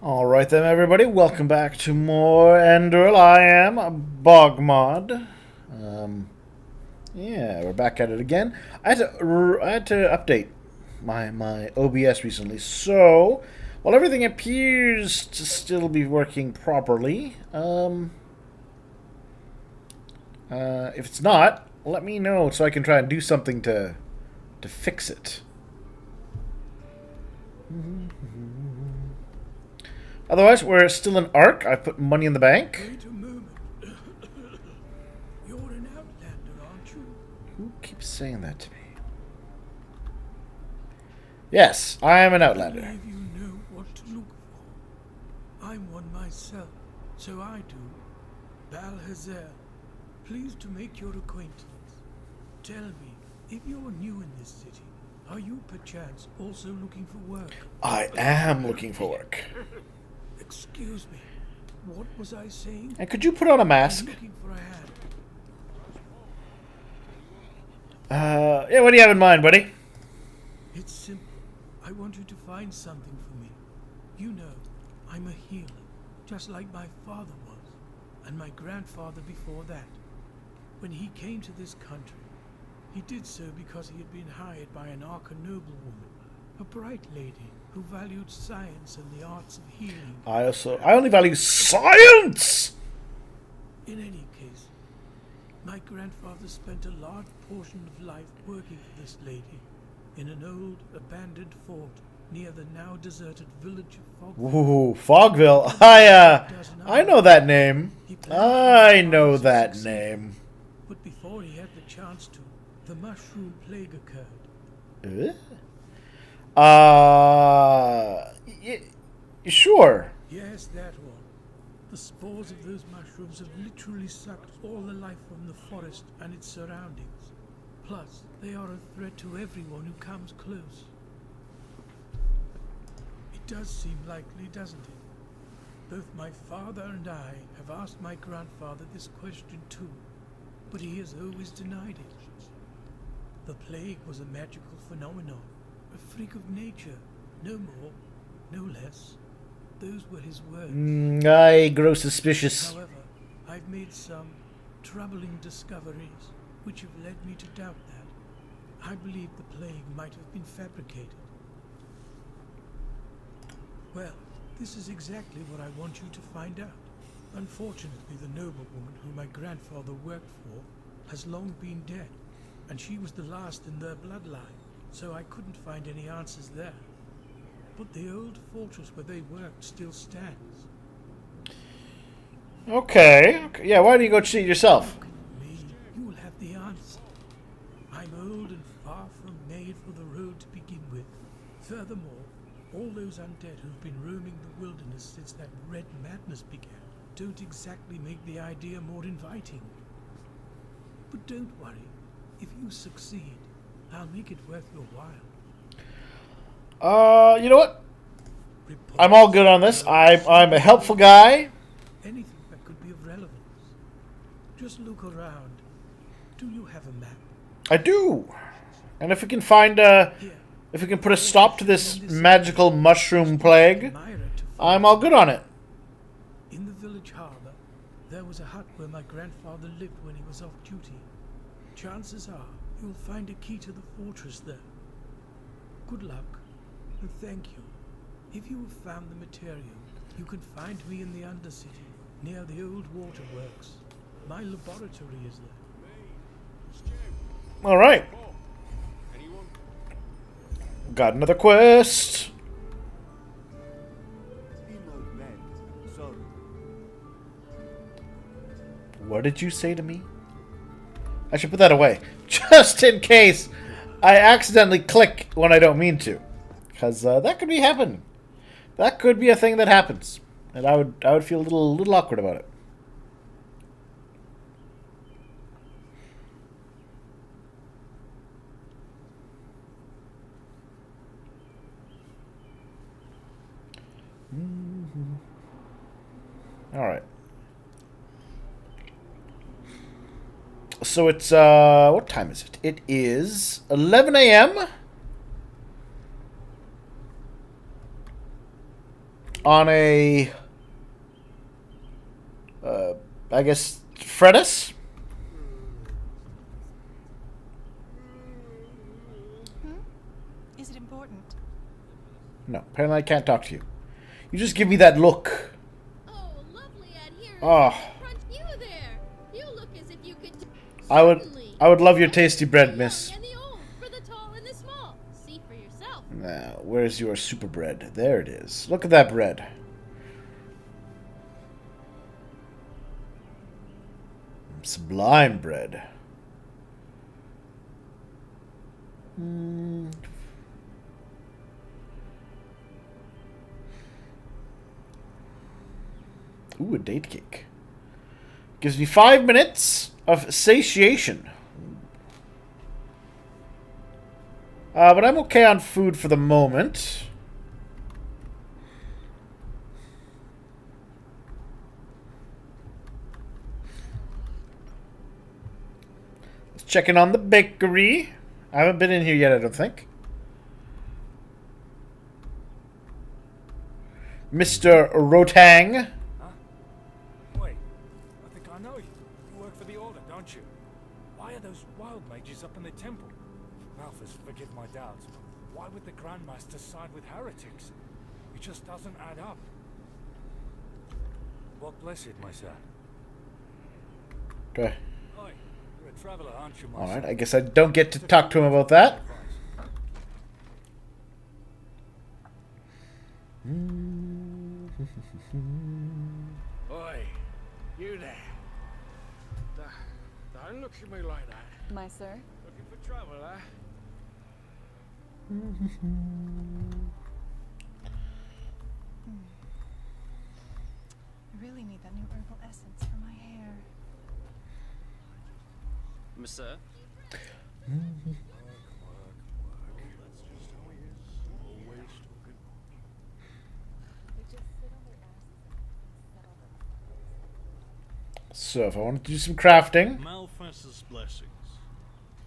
Alright then, everybody, welcome back to more Enderal. I am BogMod. Yeah, we're back at it again. I had to update my OBS recently, so while everything appears to still be working properly, if it's not, let me know so I can try and do something to fix it. Otherwise, we're still in ARC. I put money in the bank. Wait a moment. You're an outlander, aren't you? Who keeps saying that to me? Yes, I am an outlander. I believe you know what to look for. I'm one myself, so I do. Balhazer, pleased to make your acquaintance. Tell me, if you're new in this city, are you perchance also looking for work? I am looking for work. Excuse me, what was I saying? And could you put on a I'm mask? looking for a hand. Yeah, what do you have in mind, buddy? It's simple. I want you to find something for me. You know, I'm a healer, just like my father was, and my grandfather before that. When he came to this country, he did so because he had been hired by an arch-noblewoman, a bright lady who valued science and the arts of healing. I only value science! In any case, my grandfather spent a large portion of life working for this lady in an old, abandoned fort near the now deserted village of Fogville. Ooh, Fogville. I know that name. I know that name. But before he had the chance to, the mushroom plague occurred. Sure. Yes, that one. The spores of those mushrooms have literally sucked all the life from the forest and its surroundings. Plus, they are a threat to everyone who comes close. It does seem likely, doesn't it? Both my father and I have asked my grandfather this question too, but he has always denied it. The plague was a magical phenomenon, a freak of nature, no more, no less. Those were his words. I grow suspicious. However, I've made some troubling discoveries which have led me to doubt that. I believe the plague might have been fabricated. Well, this is exactly what I want you to find out. Unfortunately, the noblewoman whom my grandfather worked for has long been dead, and she was the last in their bloodline, so I couldn't find any answers there. But the old fortress where they worked still stands. Okay. Yeah, why don't you go see it yourself? Look at me, you will have the answer. I'm old and far from made for the road to begin with. Furthermore, all those undead who've been roaming the wilderness since that red madness began don't exactly make the idea more inviting. But don't worry, if you succeed, I'll make it worth your while. You know what? I'm all good on this. I'm a helpful guy. Anything that could be of relevance. Just look around. Do you have a map? I do. And if we can find if we can put a stop to this magical mushroom plague, I'm all good on it. In the village harbour, there was a hut where my grandfather lived when he was off duty. Chances are you'll find a key to the fortress there. Good luck, and thank you. If you have found the material, you can find me in the Undercity, near the old waterworks. My laboratory is there. Alright. Got another quest. What did you say to me? I should put that away. Just in case I accidentally click when I don't mean to. Because that could be happening. That could be a thing that happens. And I would feel a little awkward about it. Alright. So it's, what time is it? It is 11 a.m. on a, I guess, Fredus? Is it important? No, apparently I can't talk to you. You just give me that look. Oh, lovely adherence. Oh, Front you there. You look as if you could. I Certainly. would love your tasty bread, miss. And the old, for the tall and the small. See for yourself. Now, where's your super bread? There it is. Look at that bread. Sublime bread. Ooh, a date cake. Gives me 5 minutes of satiation. But I'm okay on food for the moment. Let's check in on the bakery. I haven't been in here yet, I don't think. Mr. Rotang. Huh? Wait, I think I know you. You work for the Order, don't you? Why are those wild mages up in the temple? Malthus, forgive my doubts, but why would the Grandmaster side with heretics? It just doesn't add up. What blessed, my son? Okay. Oi, you're a traveler, aren't you, my Alright, son? I guess I don't get to talk to him about that. Oi, you there. Don't look at me like that. My sir? Looking for trouble, huh? I really need that new herbal essence for my hair. Monsieur? So, if I wanted to do some crafting, Malthus's blessings.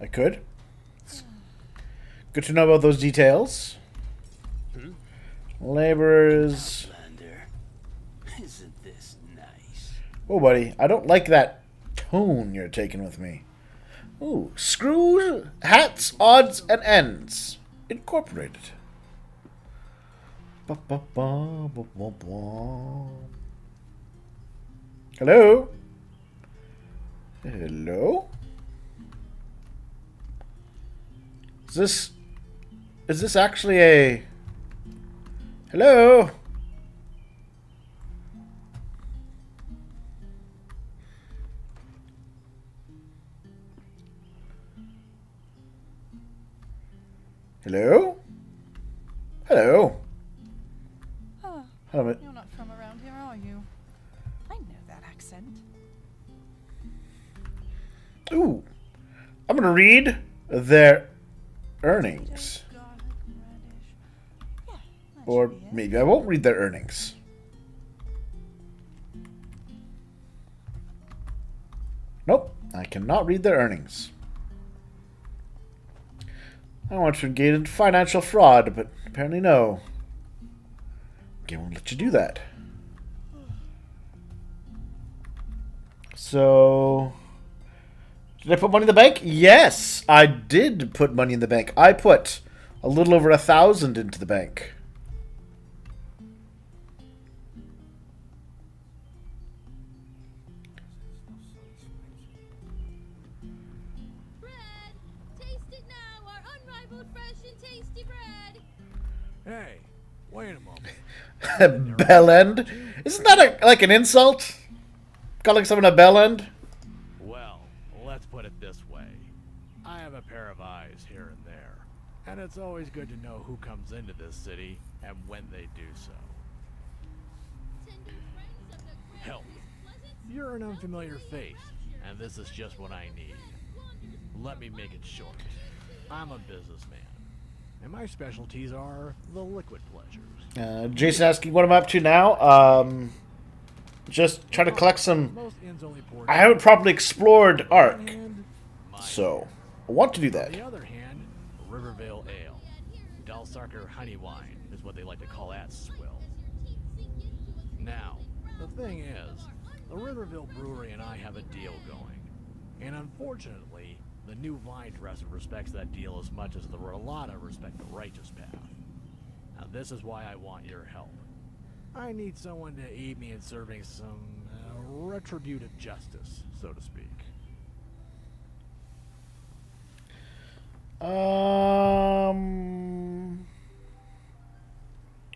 I could. It's good to know about those details. Laborers. Outlander. Isn't this nice? Oh, buddy, I don't like that tone you're taking with me. Ooh, screws, hats, odds, and ends. Incorporated. Ba, ba, ba, ba, ba, ba. Hello? Hello? Is this actually a... Hello? Hello? Hello? Oh, Hello. you're not from around here, are you? I know that accent. Ooh. I'm gonna read their earnings. Garlic, radish. Yeah, that Or should be it. maybe I won't read their earnings. Nope, I cannot read their earnings. I want to engage in financial fraud, but apparently no. Game won't let you do that. So... Did I put money in the bank? Yes, I did put money in the bank. I put a little over 1,000 into the bank. Bread. Taste it now. Our unrivaled, fresh, and tasty bread. Hey, wait a moment. Bell end? Isn't that like an insult? Calling someone a bell end? Well, let's put it this way. I have a pair of eyes here and there, and it's always good to know who comes into this city and when they do so. Tender friends of the grand Help. pleasant. You're an unfamiliar face, and this is just what I need. Let me make it short. I'm a businessman, and my specialties are the liquid pleasures. Jason asking what I'm up to now. Just trying to collect some... Most inns only pour I haven't properly explored Ark, and so I want to do on that. the other hand, Rivervale Ale. Dalsarker honey wine is what they like to call that swill. Now, the thing is, the Riverville Brewery and I have a deal going. And unfortunately, the new vine dresser respects that deal as much as the Rolata respect the righteous path. Now this is why I want your help. I need someone to aid me in serving some retributive justice, so to speak.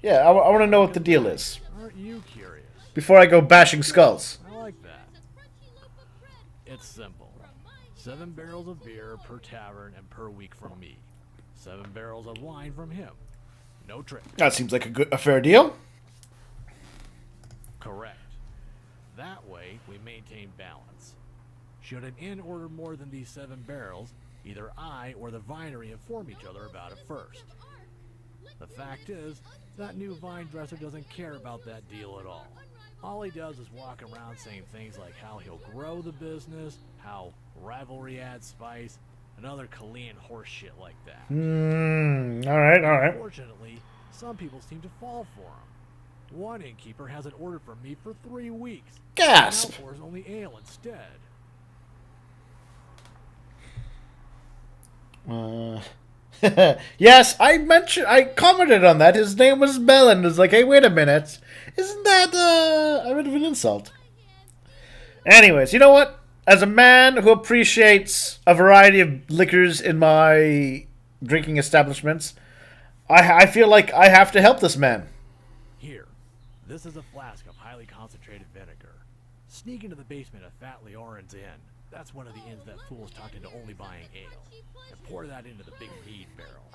Yeah, I want to know what the deal is Aren't you curious? before I go bashing skulls. I like that. It's simple. 7 barrels of beer per tavern and per week from me. 7 barrels of wine from him. No trick. That seems like a fair deal. Correct. That way, we maintain balance. Should an inn order more than these 7 barrels, either I or the vinery inform each other about it first. The fact is, that new vine dresser doesn't care about that deal at all. All he does is walk around saying things like how he'll grow the business, how rivalry adds spice, and other Kalian horse shit like that. Alright. Unfortunately, some people seem to fall for him. One innkeeper hasn't ordered from me for 3 weeks. Gasp! Now pours only ale instead. Yes, I commented on that. His name was Melon. It's like, hey, wait a minute. Isn't that, a bit of an insult? Anyways, you know what? As a man who appreciates a variety of liquors in my drinking establishments, I feel like I have to help this man. Here, this is a flask of highly concentrated vinegar. Sneak into the basement of Fat Leorin's Inn. That's one of the inns that fool's talked into only buying ale. And pour that into the big mead barrel.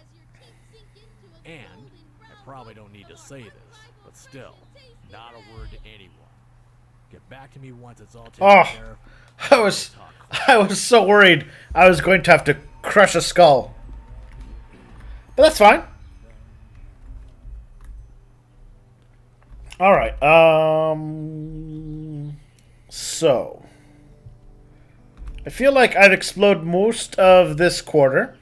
And, I probably don't need to say this, but still, not a word to anyone. Get back to me once it's all taken care of. I was so worried I was going to have to crush a skull. But that's fine. Alright, so I feel like I've explored most of this quarter.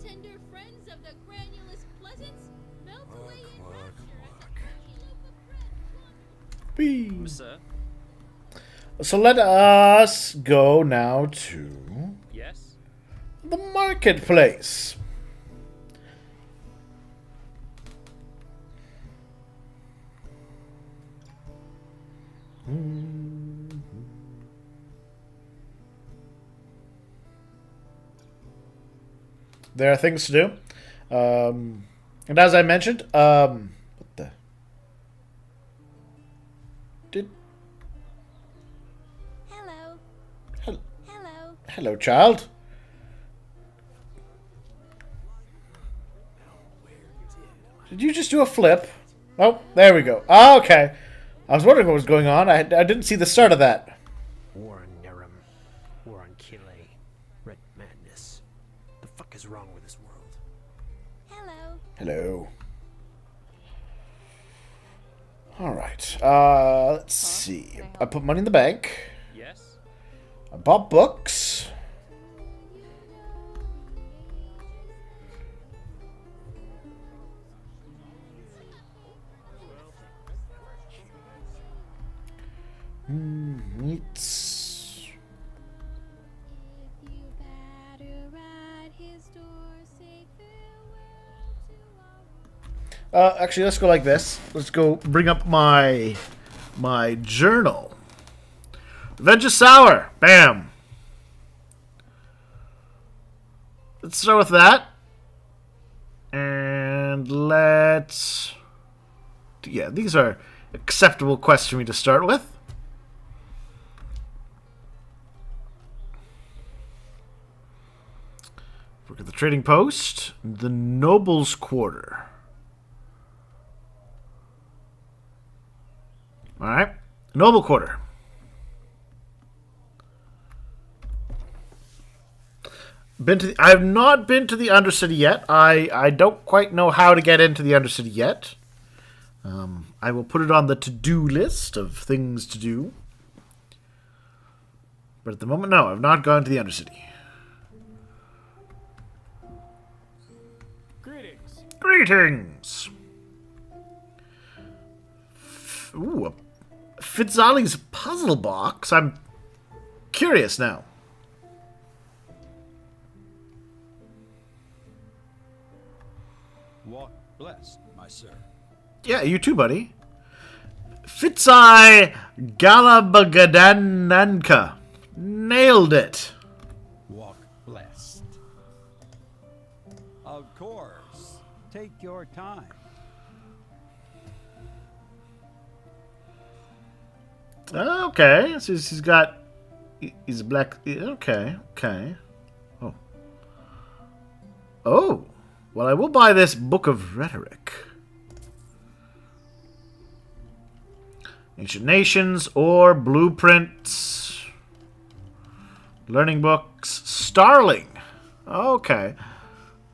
Tender friends of the granulous pleasance, melt away in rapture as a crunchy loaf of bread. Whee. Sir? So let us go now to Yes? the marketplace. There are things to do. And as I mentioned, what the? Hello. Hello, Hello. hello, child. Did you just do a flip? Oh, there we go. Oh, okay. I was wondering what was going on. I didn't see the start of that. War on Nerum. War on Kile. Red madness. The fuck is wrong with this world? Hello. Hello. Alright. Let's see. I put money in the bank. Yes? I bought books. Meats. If you batter at his door, say farewell to our Actually, let's go like this. Let's go bring up my journal. Adventure Sour. Bam. Let's start with that. And let's... Yeah, these are acceptable quests for me to start with. Look at the trading post. The Noble's Quarter. Alright. Noble Quarter. I have not been to the Undercity yet. I don't quite know how to get into the Undercity yet. I will put it on the to-do list of things to do. But at the moment, no, I've not gone to the Undercity. Greetings. Greetings. Ooh, a Fitzali's puzzle box. I'm curious now. Walk blessed, my sir. Yeah, you too, buddy. Fitzai Galabagananka. Nailed it. Walk blessed. Of course. Take your time. Okay, so he's got... He's black... Okay, okay. Oh. Oh. Well, I will buy this Book of Rhetoric. Ancient Nations or Blueprints. Learning Books. Starling. Okay.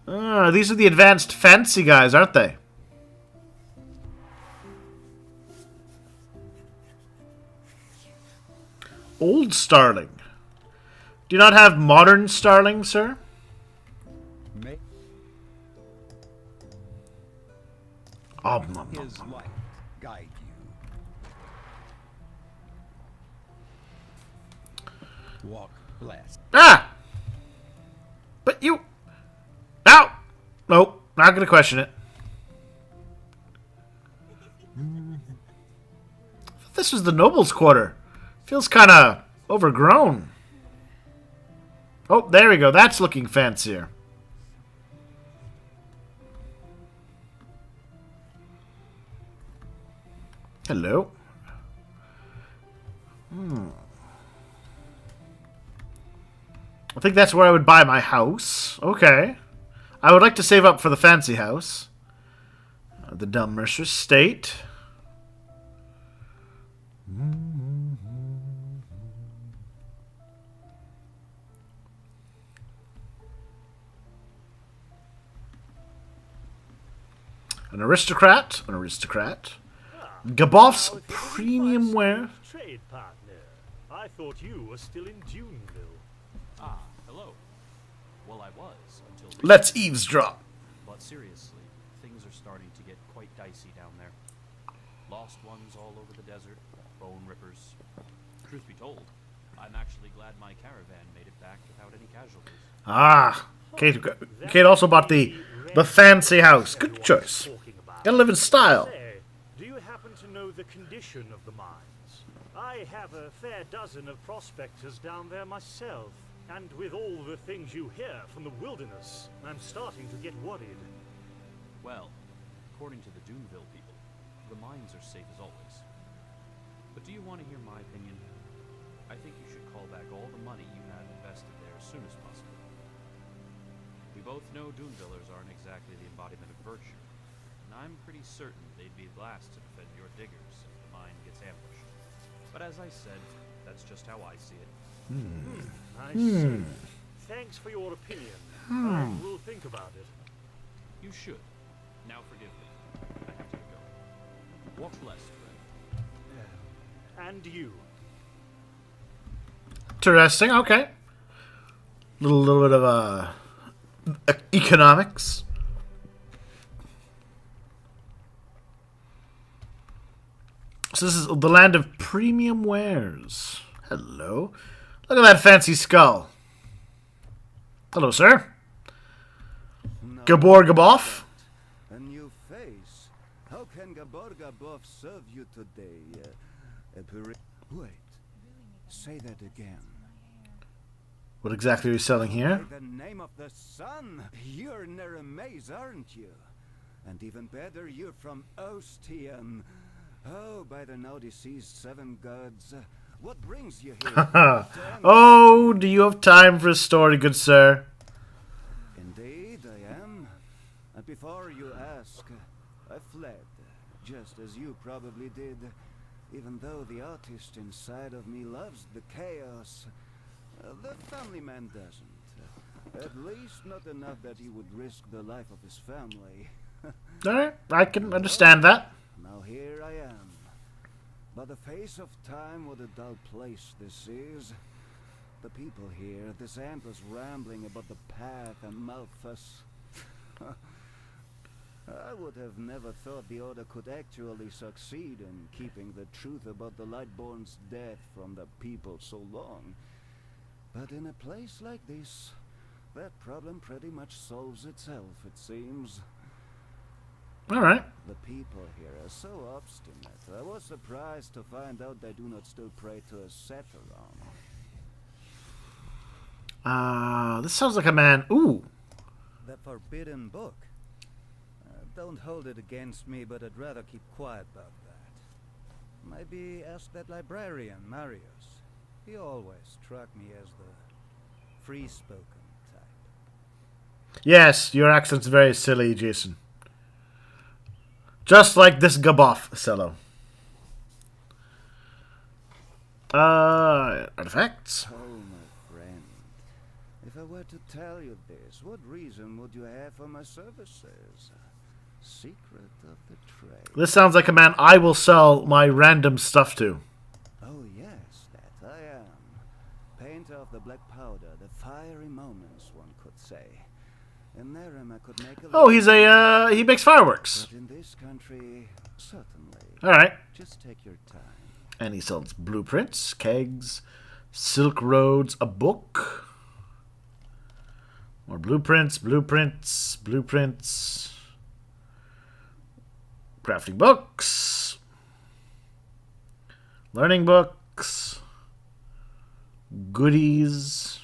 These are the advanced fancy guys, aren't they? Old Starling. Do you not have modern Starling, sir? May his light guide you. Walk blessed. Ah! But you... Ow! Nope, not gonna question it. This was the Noble's Quarter. Feels kinda overgrown. Oh, there we go. That's looking fancier. Hello. I think that's where I would buy my house. Okay. I would like to save up for the fancy house. The Dumb Mercer State. An aristocrat. An aristocrat. Gaboff's premium wear. Trade partner. I thought you were still in Duneville. Ah, hello. Well, I was until recently. Let's eavesdrop. But seriously, things are starting to get quite dicey down there. Lost ones all over the desert, bone rippers. Truth be told, I'm actually glad my caravan made it back without any casualties. Ah, Kate also bought the fancy house. Good choice. Gotta live in style. Say, do you happen to know the condition of the mines? I have a fair dozen of prospectors down there myself, and with all the things you hear from the wilderness, I'm starting to get worried. Well, according to the Duneville people, the mines are safe as always. But do you want to hear my opinion? I think you should call back all the money you have invested there as soon as possible. We both know Dunevillers aren't exactly the embodiment of virtue, and I'm pretty certain they'd be the last to defend your diggers if the mine gets ambushed. But as I said, that's just how I see it. I see. Thanks for your opinion. I will think about it. You should. Now forgive me. I have to go. Walk blessed, friend. And you. Interesting. Okay. Little bit of economics. So this is the land of premium wares. Hello. Look at that fancy skull. Hello, sir. Gabor Gaboff. A new face. How can Gabor Gaboff serve you today? Wait. Say that again. What exactly are you selling here? By the name of the sun, you're Neremaze, aren't you? And even better, you're from Ostian. Oh, by the now deceased seven gods. What brings you here? Oh, do you have time for a story, good sir? Indeed, I am. And before you ask, I fled, just as you probably did. Even though the artist inside of me loves the chaos, the family man doesn't. At least not enough that he would risk the life of his family. Alright, I can understand that. Now here I am. By the face of time, what a dull place this is. The people here, this endless rambling about the path and Malthus. I would have never thought the Order could actually succeed in keeping the truth about the Lightborn's death from the people so long. But in a place like this, that problem pretty much solves itself, it seems. Alright. The people here are so obstinate. I was surprised to find out they do not still pray to a Satyron. This sounds like a man. Ooh. The forbidden book. Don't hold it against me, but I'd rather keep quiet about that. Maybe ask that librarian, Marius. He always struck me as the free-spoken type. Yes, your accent's very silly, Jason. Just like this Gaboff fellow. Artifacts. Oh, my friend. If I were to tell you this, what reason would you have for my services? Secret of the trade. This sounds like a man I will sell my random stuff to. Oh yes, that I am. Painter of the black powder, the fiery moments, one could say. In Nerem I could make a... Oh, he's a, he makes fireworks. But in this country, certainly. Alright. Just take your time. And he sells blueprints, kegs, silk roads, a book. More blueprints, blueprints, blueprints. Crafting books. Learning books. Goodies.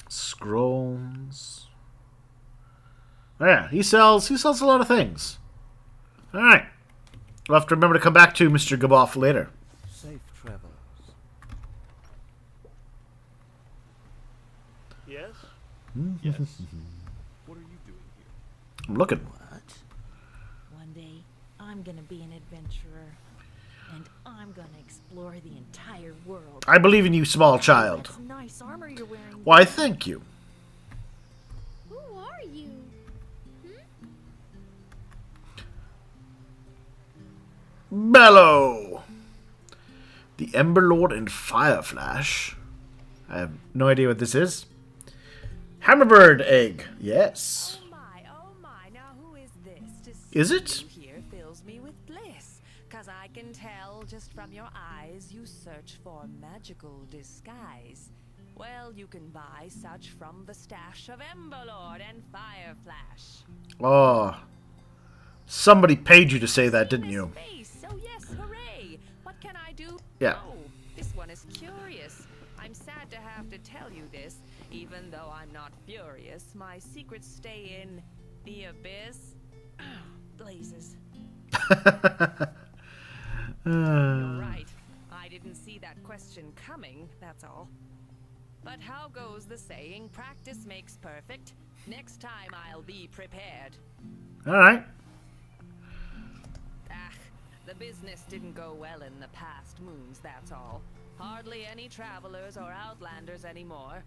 Scrolls. Oh, yeah, he sells a lot of things. Alright. We'll have to remember to come back to Mr. Gaboff later. Safe travels. Yes? Yes. What are you doing here? I'm looking. What? One day, I'm gonna be an adventurer. And I'm gonna explore the entire world. I believe in you, small child. That's nice armor you're wearing. Why, thank you. Who are you? Bellow! The Ember Lord and Fire Flash. I have no idea what this is. Hammerbird egg. Yes. Oh my, now who is this? Is it? You here fills me with bliss, 'cause I can tell just from your eyes you search for magical disguise. Well, you can buy such from the stash of Emberlord and Fireflash. Oh. Somebody paid you to say that, didn't you? Space, oh yes, hooray! What can I do? Yeah. Oh, this one is curious. I'm sad to have to tell you this, even though I'm not furious. My secrets stay in the abyss. Blazes. You're right. I didn't see that question coming, that's all. But how goes the saying, practice makes perfect? Next time I'll be prepared. Alright. The business didn't go well in the past moons, that's all. Hardly any travelers or outlanders anymore.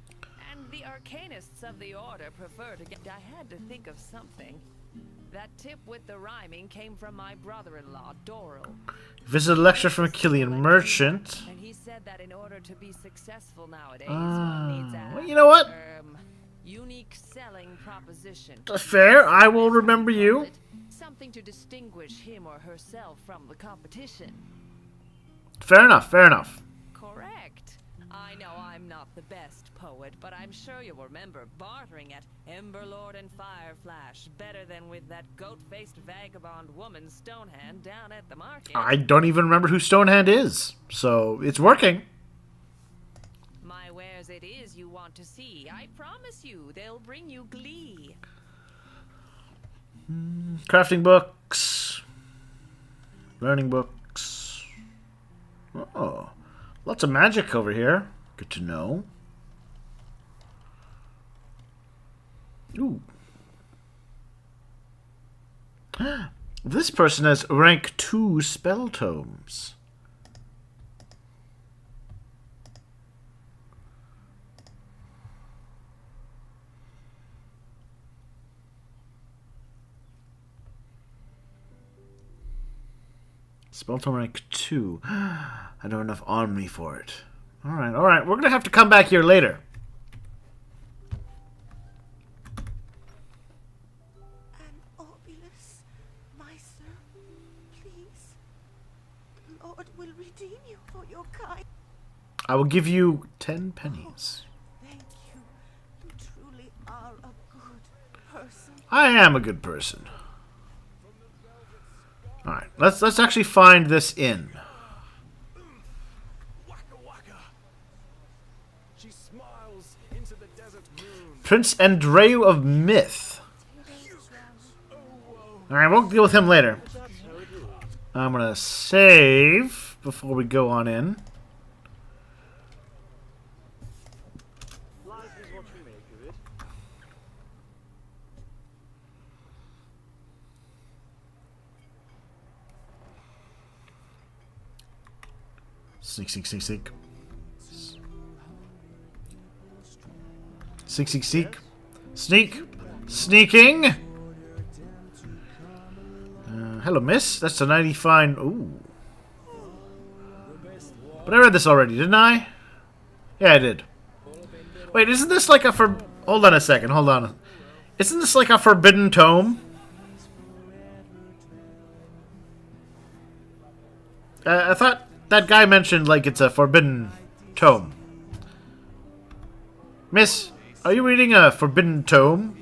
And the arcanists of the Order prefer to get... I had to think of something. That tip with the rhyming came from my brother-in-law, Doral. Visit a lecture from a Killian merchant. And he said that in order to be successful nowadays, one needs a... Well, you know what? Unique selling proposition. Fair, I will remember you. Something to distinguish him or herself from the competition. Fair enough, fair enough. Correct. I know I'm not the best poet, but I'm sure you'll remember bartering at Emberlord and Fireflash better than with that goat-faced vagabond woman Stonehand down at the market. I don't even remember who Stonehand is, so it's working. My wares it is you want to see. I promise you, they'll bring you glee. Crafting books. Learning books. Oh. Lots of magic over here. Good to know. Ooh. This person has rank 2 spell tomes. Spell tome rank 2. I don't have enough on me for it. Alright, alright. We're gonna have to come back here later. Obulus, my son, please. The Lord will redeem you for your kind. I will give you 10 pennies. Thank you. You truly are a good person. I am a good person. Alright, let's actually find this inn. She smiles into the desert moon. Prince Enderal of Myth. Alright, we'll deal with him later. I'm gonna save before we go on in. Life is what you make of it. Sneak, sneak, sneak, sneak. Sneak, sneak, sneak. Sneak. Sneaking. Hello, miss. That's a mighty fine... Ooh. But I read this already, didn't I? Yeah, I did. Wait, isn't this like a Hold on a second, hold on. Isn't this like a forbidden tome? I thought that guy mentioned like it's a forbidden tome. Miss, are you reading a forbidden tome?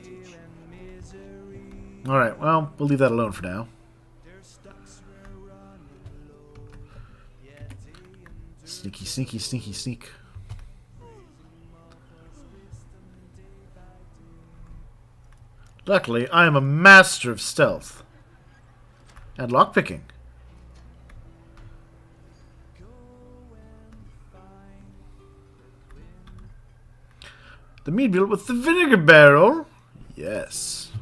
Alright, well, we'll leave that alone for now. Sneaky, sneaky, sneaky, sneak. Luckily, I am a master of stealth. And lockpicking. The mead mule with the vinegar barrel? Yes.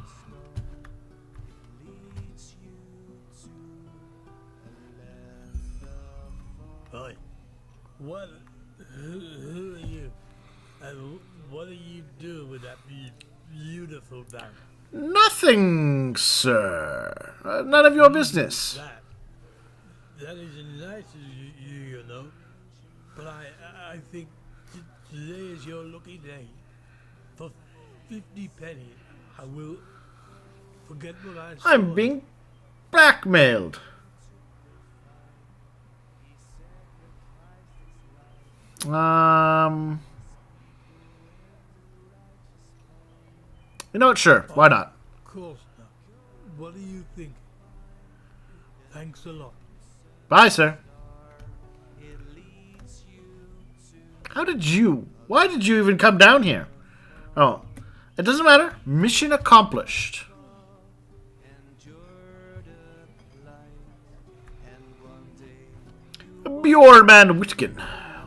Hi. What? Who are you? And what do you do with that beautiful bag? Nothing, sir. None of your business. That is nice of you, you know. But I think today is your lucky day. For 50 pennies, I will forget what I saw. I'm being blackmailed. You know what? Sure. Why not? Of course not. What do you think? Thanks a lot. Bye, sir. Why did you even come down here? Oh, it doesn't matter. Mission accomplished. Bjorman Whitkin.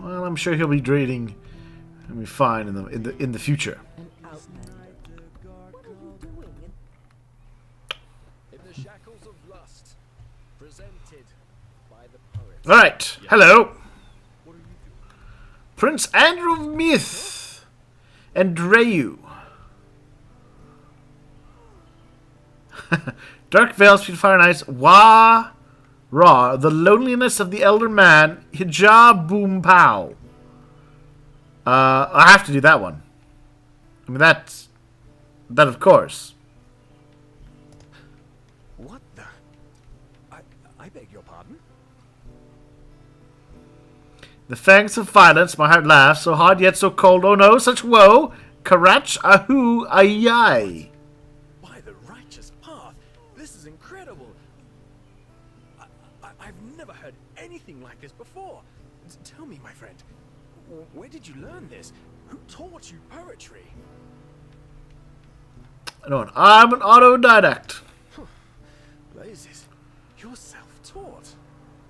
Well, I'm sure he'll be trading. He'll be fine in the future. All right. Hello. Prince Andrew of Myth and Dreyu. Dark Veils, Sweet Fire and Ice, Wah Ra, The Loneliness of the Elder Man, Hijab Boom Pow. I have to do that one. I mean, that of course. What the? I beg your pardon? The fangs of violence, my heart laughs, so hard yet so cold, oh no, such woe, Karach ahu ayai. By the righteous path, this is incredible. I've never heard anything like this before. Tell me, my friend, where did you learn this? Who taught you poetry? No, I'm an autodidact. Blazes, you're self-taught.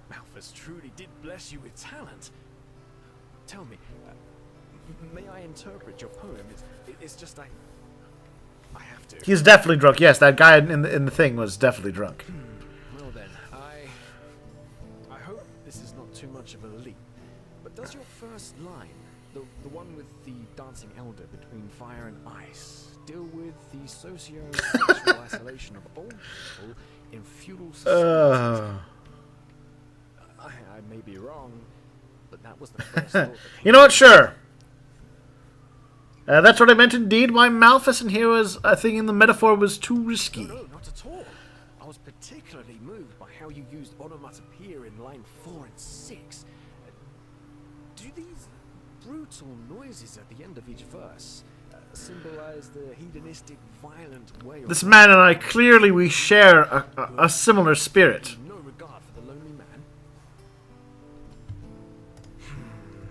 Malthus truly did bless you with talent. Tell me, may I interpret your poem? It's just I have to. He's definitely drunk. Yes, that guy in the thing was definitely drunk. Well then, I hope this is not too much of a leap. But does your first line, the one with the dancing elder between fire and ice, deal with the socio-sexual isolation of old people in feudal society? I may be wrong, but that was the first thought that You know what? Sure. That's what I meant indeed. My Malphus here was thinking the metaphor was too risky. No, not at all. I was particularly moved by how you used onomatopoeia in line 4 and 6. Do these brutal noises at the end of each verse symbolize the hedonistic, violent way of This man and I, clearly we share a similar spirit. no regard for the lonely man?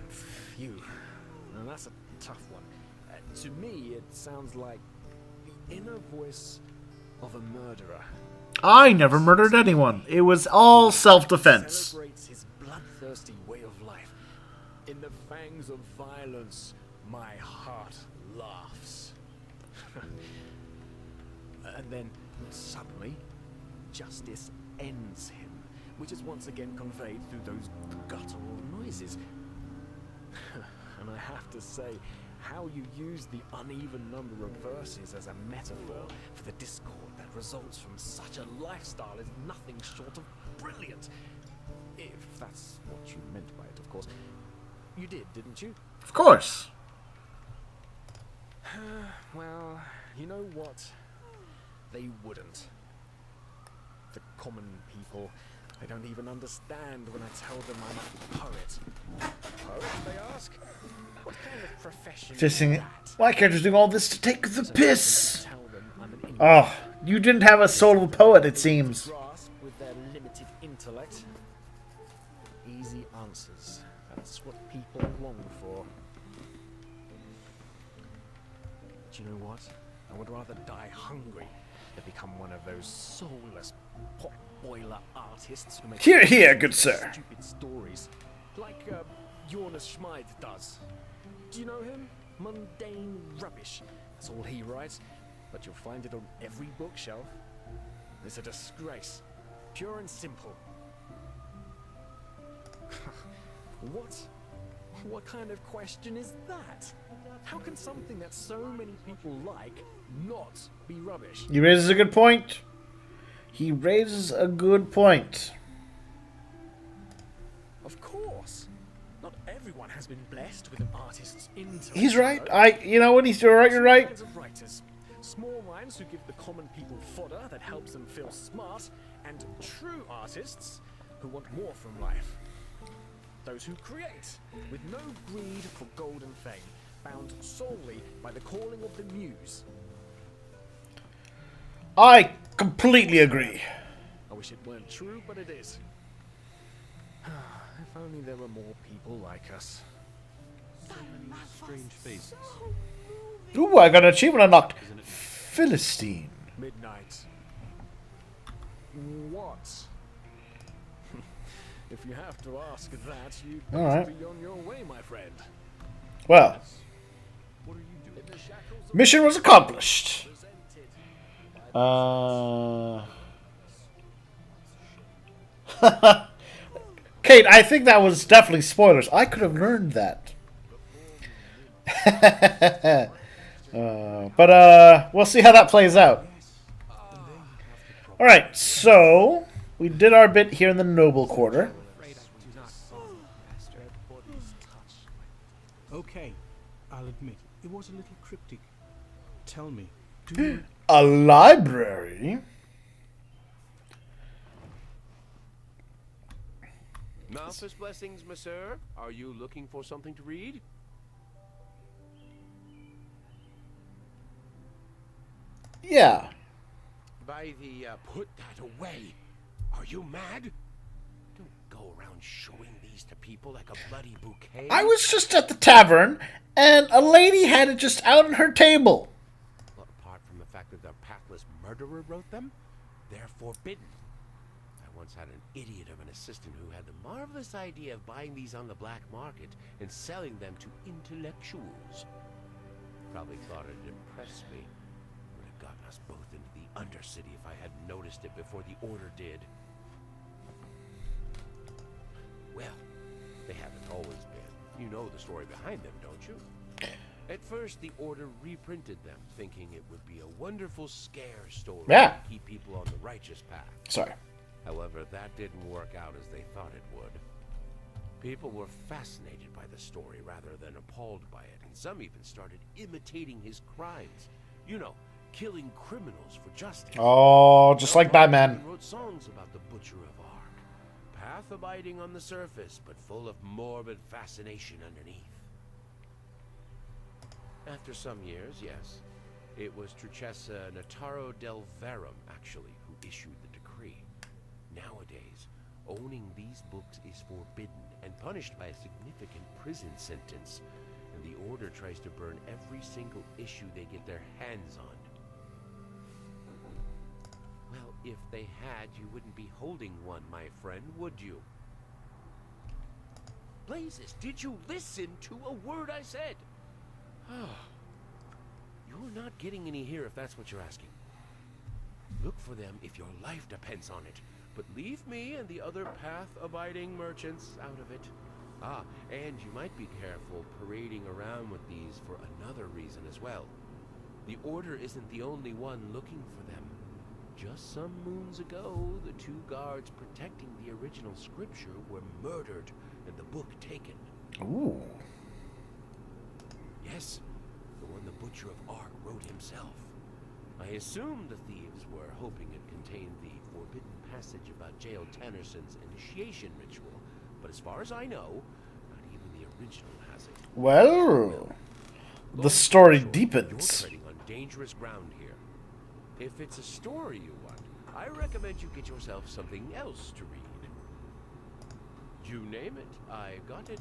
Phew. Now that's a tough one. To me, it sounds like the inner voice of a murderer. I never murdered anyone. It was all self-defense. Celebrates his bloodthirsty way of life. In the fangs of violence, my heart laughs. And then, suddenly, justice ends him, which is once again conveyed through those guttural noises. And I have to say, how you use the uneven number of verses as a metaphor for the discord that results from such a lifestyle is nothing short of brilliant. If that's what you meant by it, of course. You did, didn't you? Of course. Well, you know what? They wouldn't. The common people, they don't even understand when I tell them I'm a poet. Poet, they ask? What kind of profession is Fishing. that? My character's doing all this to take the piss. Tell them I'm an Oh, you didn't have a soul of a poet, it seems. grasp with their limited intellect. Easy answers. That's what people long for. Do you know what? I would rather die hungry than become one of those soulless pot boiler artists who make Hear, hear, good sir. stupid stories, like Jonas Schmid does. Do you know him? Mundane rubbish. That's all he writes, but you'll find it on every bookshelf. It's a disgrace, pure and simple. What kind of question is that? How can something that so many people like not be rubbish? He raises a good point. He raises a good point. Of course. Not everyone has been blessed with an artist's intellect. He's right. You know what? You're right. You're right. Kinds of writers. Small minds who give the common people fodder that helps them feel smart, and true artists who want more from life. Those who create, with no greed for gold and fame, bound solely by the calling of the muse. I completely agree. I wish it weren't true, but it is. If only there were more people like us. So many strange faces. Ooh, I got an achievement unlocked. Philistine. Midnight. What? If you have to ask that, you'd All right. be on your way, my friend. Well, What are you doing? mission was accomplished. Kate, I think that was definitely spoilers. I could have learned that. But we'll see how that plays out. Alright, so we did our bit here in the Noble Quarter. Okay, I'll admit, it was a little cryptic. Tell me, do you... A library? Malphus blessings, monsieur. Are you looking for something to read? Yeah. By the, put that away. Are you mad? Don't go around showing these to people like a bloody bouquet. I was just at the tavern, and a lady had it just out on her table. Well, apart from the fact that their pathless murderer wrote them, they're forbidden. I once had an idiot of an assistant who had the marvelous idea of buying these on the black market and selling them to intellectuals. Probably thought it'd impress me. Would have gotten us both into the Undercity if I hadn't noticed it before the Order did. Well, they haven't always been. You know the story behind them, don't you? At first, the Order reprinted them, thinking it would be a wonderful scare story Yeah. to keep people on the righteous path. Sorry. However, that didn't work out as they thought it would. People were fascinated by the story rather than appalled by it, and some even started imitating his crimes. You know, killing criminals for justice. Oh, just like Some Batman. even wrote songs about the Butcher of Ark. Path-abiding on the surface, but full of morbid fascination underneath. After some years, yes, it was Truchessa Nataro del Verum, actually, who issued the decree. Nowadays, owning these books is forbidden and punished by a significant prison sentence, and the Order tries to burn every single issue they get their hands on. Well, if they had, you wouldn't be holding one, my friend, would you? Blazes, did you listen to a word I said? You're not getting any here if that's what you're asking. Look for them if your life depends on it, but leave me and the other path-abiding merchants out of it. Ah, and you might be careful parading around with these for another reason as well. The Order isn't the only one looking for them. Just some moons ago, the 2 guards protecting the original scripture were murdered and the book taken. Ooh. Yes, the one the Butcher of Ark wrote himself. I assume the thieves were hoping it contained the forbidden passage about Jael Tannerson's initiation ritual, but as far as I know, not even the original has it. Well, the story deepens. You're treading on dangerous ground here. If it's a story you want, I recommend you get yourself something else to read. You name it, I got it.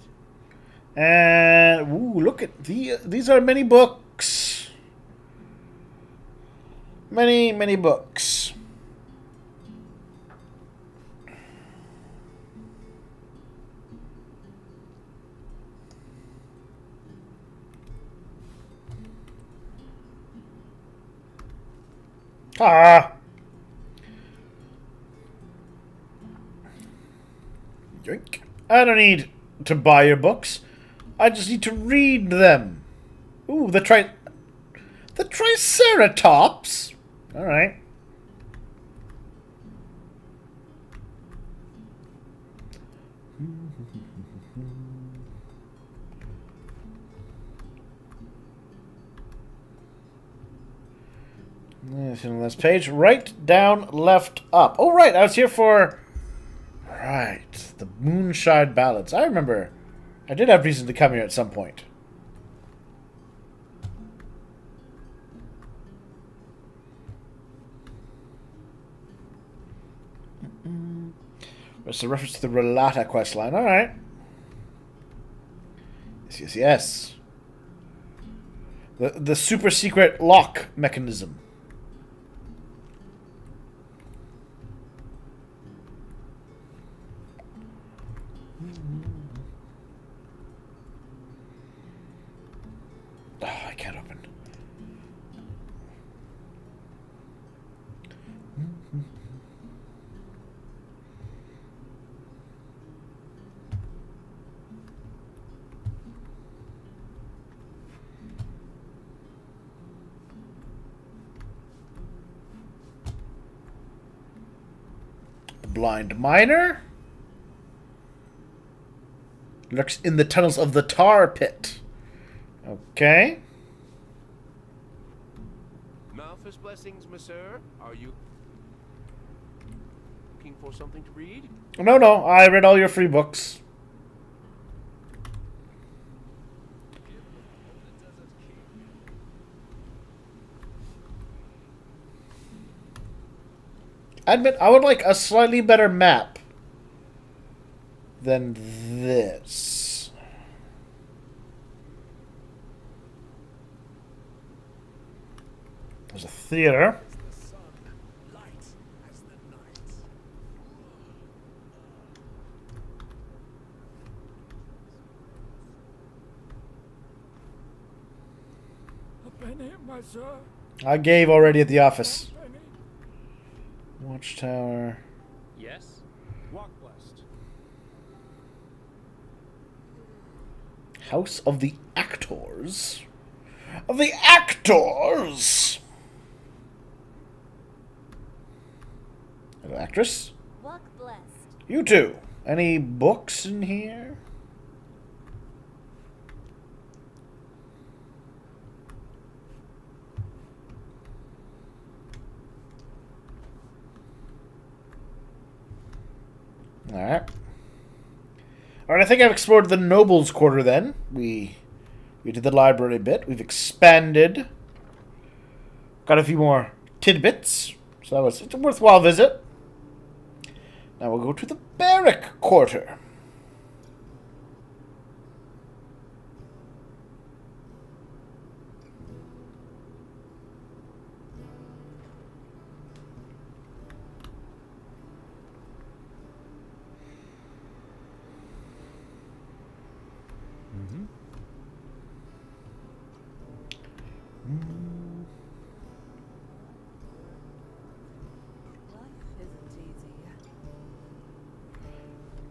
And ooh, look at these are many books. Many books. Ah. Yoink. I don't need to buy your books. I just need to read them. Ooh, the Triceratops. All right. This page, right, down, left, up. Oh, right, I was here for... Right, the Moonshine Ballads. I remember. I did have reason to come here at some point. That's a reference to the Relata questline. All right. Yes. The super secret lock mechanism. Oh, I can't open. Blind miner lurks in the tunnels of the tar pit. Okay. Malthus blessings, monsieur. Are you looking for something to read? No, I read all your free books. Admit, I would like a slightly better map than this. There's a theater. A penny, my sir. I gave already at the office. Watchtower. Yes? Walk blessed. House of the Actors. Of the Actors! Hello, actress. Walk blessed. You two. Any books in here? Alright. Alright, I think I've explored the Nobles' Quarter then. We did the library bit. We've expanded. Got a few more tidbits. So it's a worthwhile visit. Now we'll go to the Barrack Quarter.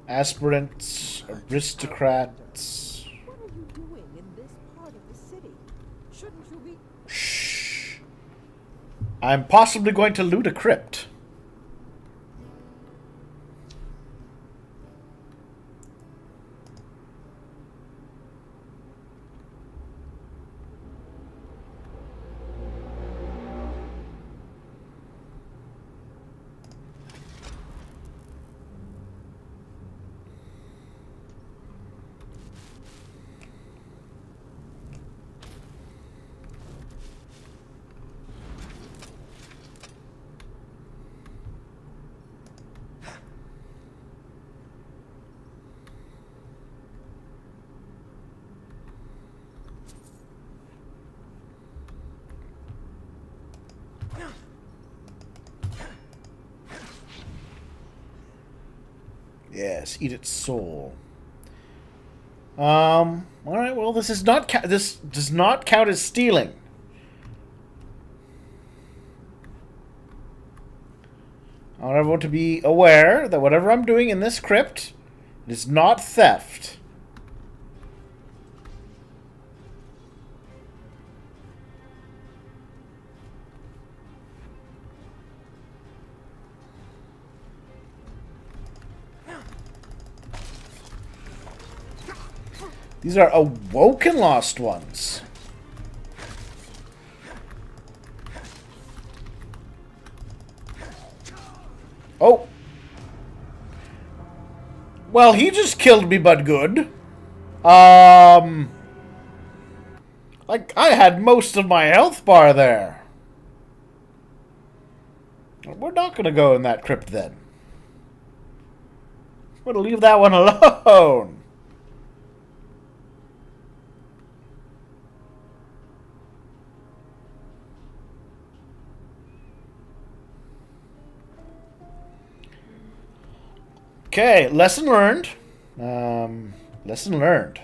Aspirants, aristocrats. What are you doing in this part of the city? Shouldn't you be... Shh. I'm possibly going to loot a crypt. Yes, eat its soul. All right. Well, this is not. This does not count as stealing. I want everyone to be aware that whatever I'm doing in this crypt is not theft. These are awoken lost ones. Oh. Well, he just killed me, but good. Like, I had most of my health bar there. We're not gonna go in that crypt then. We're gonna leave that one alone. Okay, lesson learned. Lesson learned.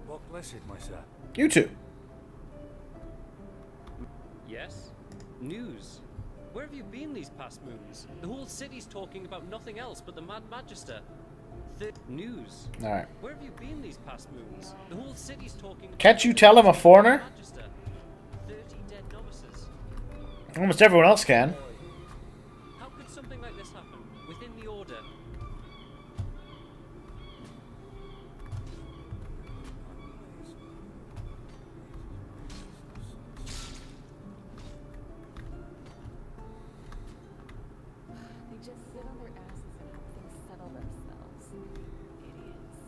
What blessed, my sir? You too. Yes? News. Where have you been these past moons? The whole city's talking about nothing else but the Mad Magister. News. Alright. Where have you been these past moons? The whole city's talking... Can't you tell I'm a foreigner? 30 dead novices. Almost everyone else can. How could something like this happen? Within the Order? They just sit on their asses and have things settle themselves. Idiots.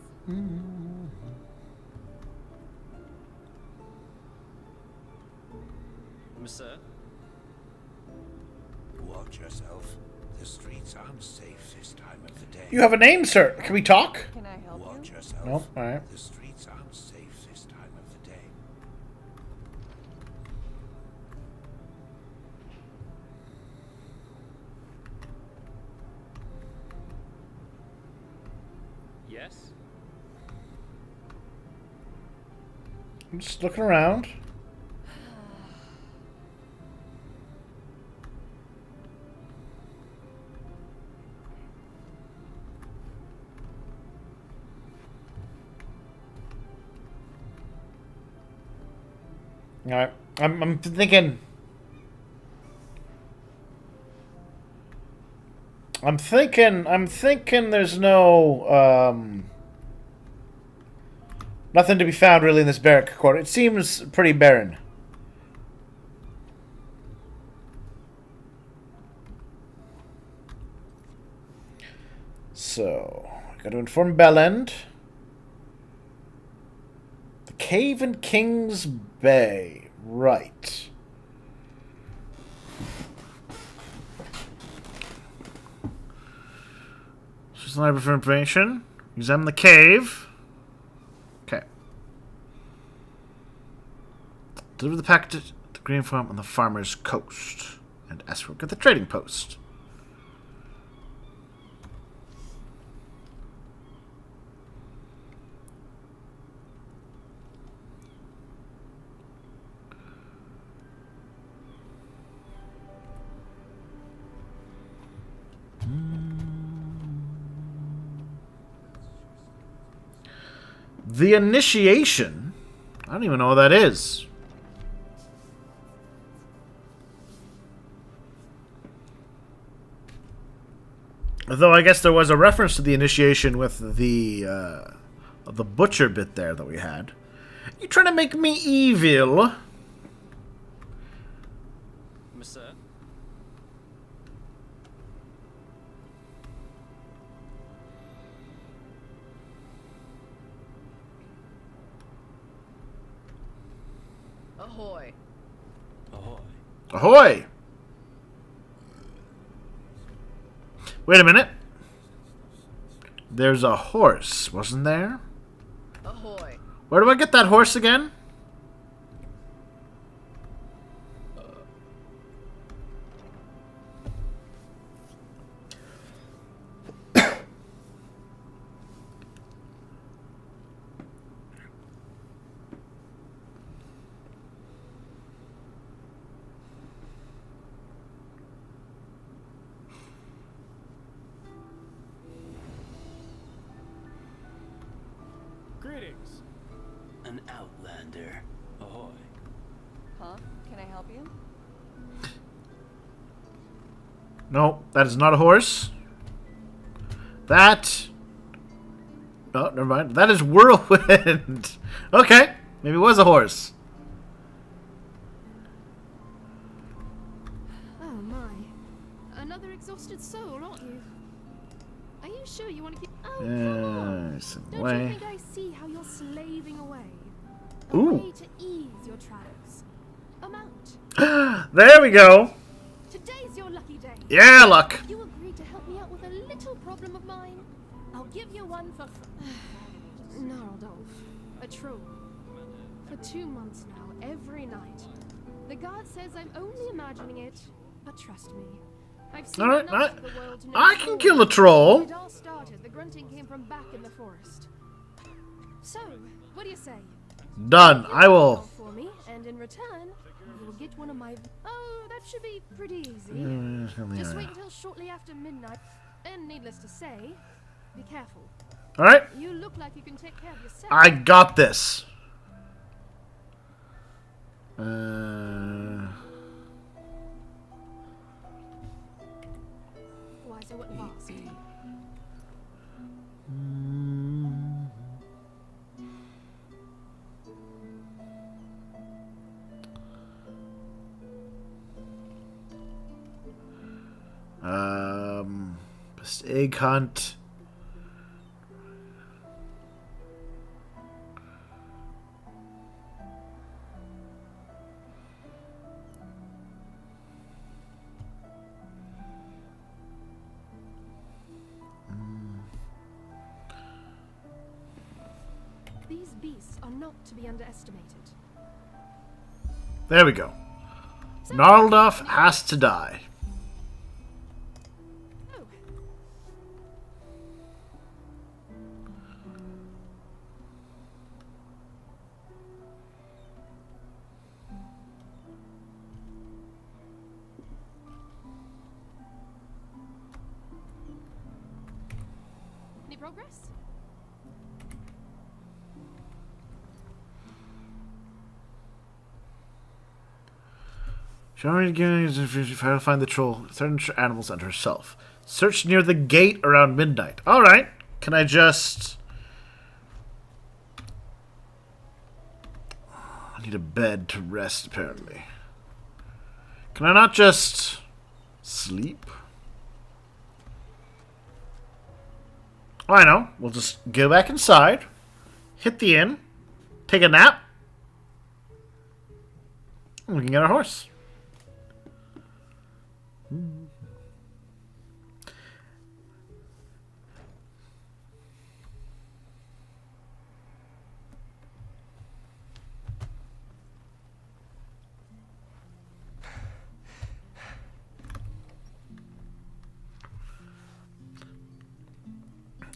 Sir? Watch yourself. The streets aren't safe this time of the day. You have a name, sir. Can we talk? Can I help Watch you? yourself. Nope. Alright. The streets aren't safe this time of the day. Yes? I'm just looking around. Alright. I'm thinking... I'm thinking there's no, nothing to be found really in this barrack quarter. It seems pretty barren. So, I got to inform Bellend. The cave in King's Bay. Right. Just a library for information. Examine the cave. Okay. Deliver the packet to the grain farm on the farmer's coast. And escort at the trading post. The initiation? I don't even know what that is. Though I guess there was a reference to the initiation with the butcher bit there that we had. You trying to make me evil? Monsieur? Ahoy. Ahoy. Ahoy! Wait a minute. There's a horse, wasn't there? Ahoy. Where do I get that horse again? Greetings. An outlander. Ahoy. Huh? Can I help you? No, that is not a horse. That... Oh, never mind. That is Whirlwind. Okay, maybe it was a horse. Oh my. Another exhausted soul, aren't you? Are you sure you want to keep... Oh, come on. Don't Way. you think I see how you're slaving away? Ooh. Way to ease your trials. Amount. There we go. Today's your lucky day. Yeah, luck. You agreed to help me out with a little problem of mine. I'll give you one for... Gnarldolf, a troll. For 2 months now, every night. The guard says I'm only imagining it, but trust me. I've seen Alright, enough of the world to know I can kill a troll. It all started. The grunting came from back in the forest. So, what do you say? Done. I will... For me, and in return, you will get one of my... Oh, that should be pretty easy. Just wait until shortly after midnight. And needless to say, be careful. Alright. You look like you can take care of yourself. I got this. Why, so what last? Best egg hunt. These beasts are not to be underestimated. There we go. Gnarldolf has to die. Oh. Any progress? She already given if I find the troll, certain animals and herself. Search near the gate around midnight. Alright. Can I just... I need a bed to rest, apparently. Can I not just... sleep? Oh, I know. We'll just go back inside. Hit the inn. Take a nap. And we can get our horse.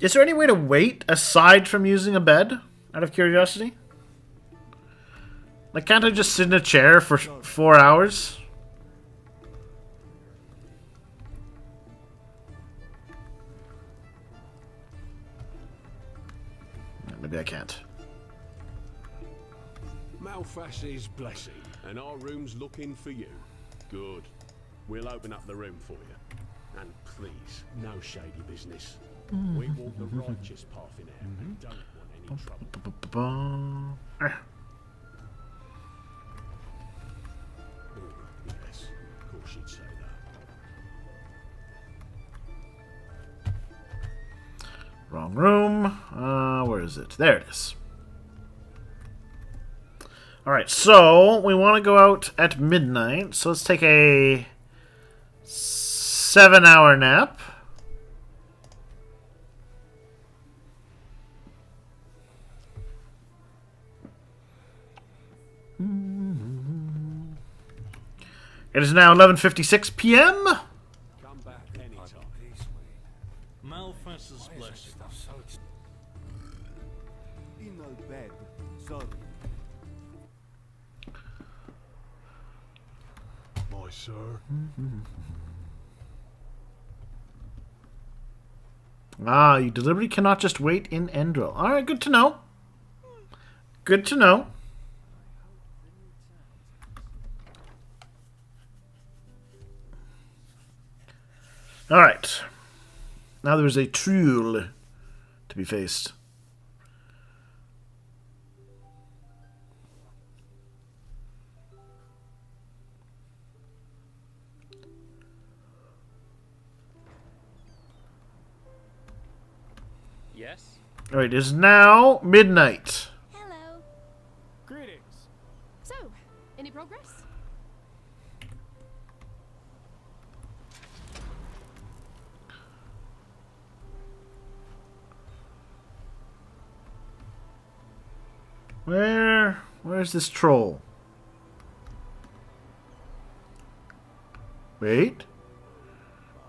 Is there any way to wait aside from using a bed? Out of curiosity? Like, can't I just sit in a chair for 4 hours? Maybe I can't. Malphas's blessing, and our room's looking for you. Good. We'll open up the room for you. And please, no shady business. We walk the righteous path in here and don't want any trouble. Yes, of course she'd say that. Wrong room. Where is it? There it is. Alright, so we want to go out at midnight. So let's take a 7-hour nap. It is now 11:56 p.m. Come back anytime. Malphas's blessing. In no bed. Sorry. My sir. Ah, you deliberately cannot just wait in Enderal. Alright, good to know. Good to know. Alright. Now there's a Truel to be faced. Yes? Alright, it is now midnight. Hello. Greetings. So, any progress? Where's this troll? Wait.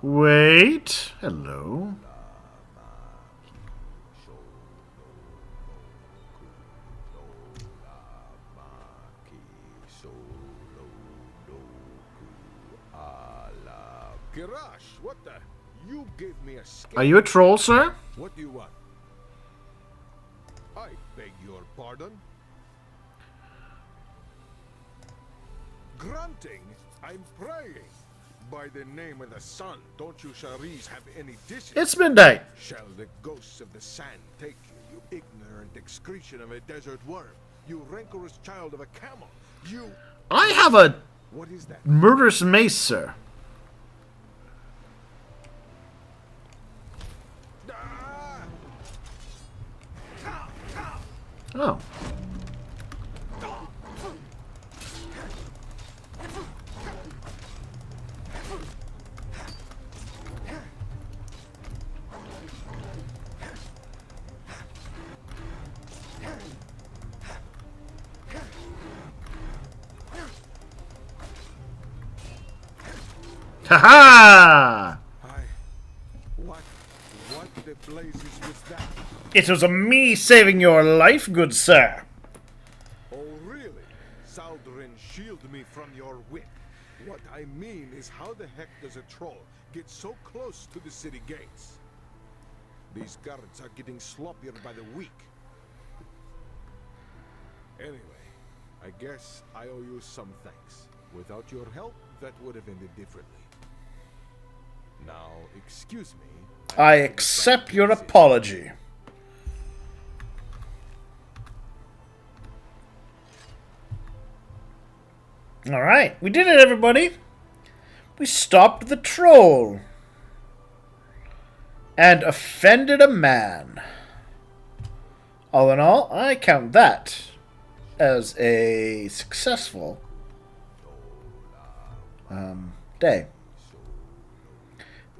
Wait. Hello. Kirash, what the? You gave me a scare. Are you a troll, sir? What do you want? I beg your pardon? Grunting? I'm praying. By the name of the sun, don't you Sharis have any dishes? It's midnight. Shall the ghosts of the sand take you, you ignorant excretion of a desert worm? You rancorous child of a camel? You... I have a What is that? murderous mace, sir. Oh. Ha-ha! What the blazes was that? It was me saving your life, good sir. Oh, really? Saldrin, shield me from your wit. What I mean is, how the heck does a troll get so close to the city gates? These guards are getting sloppier by the week. Anyway, I guess I owe you some thanks. Without your help, that would have ended differently. Now, excuse me. I accept your apology. Alright, we did it, everybody. We stopped the troll. And offended a man. All in all, I count that as a successful day.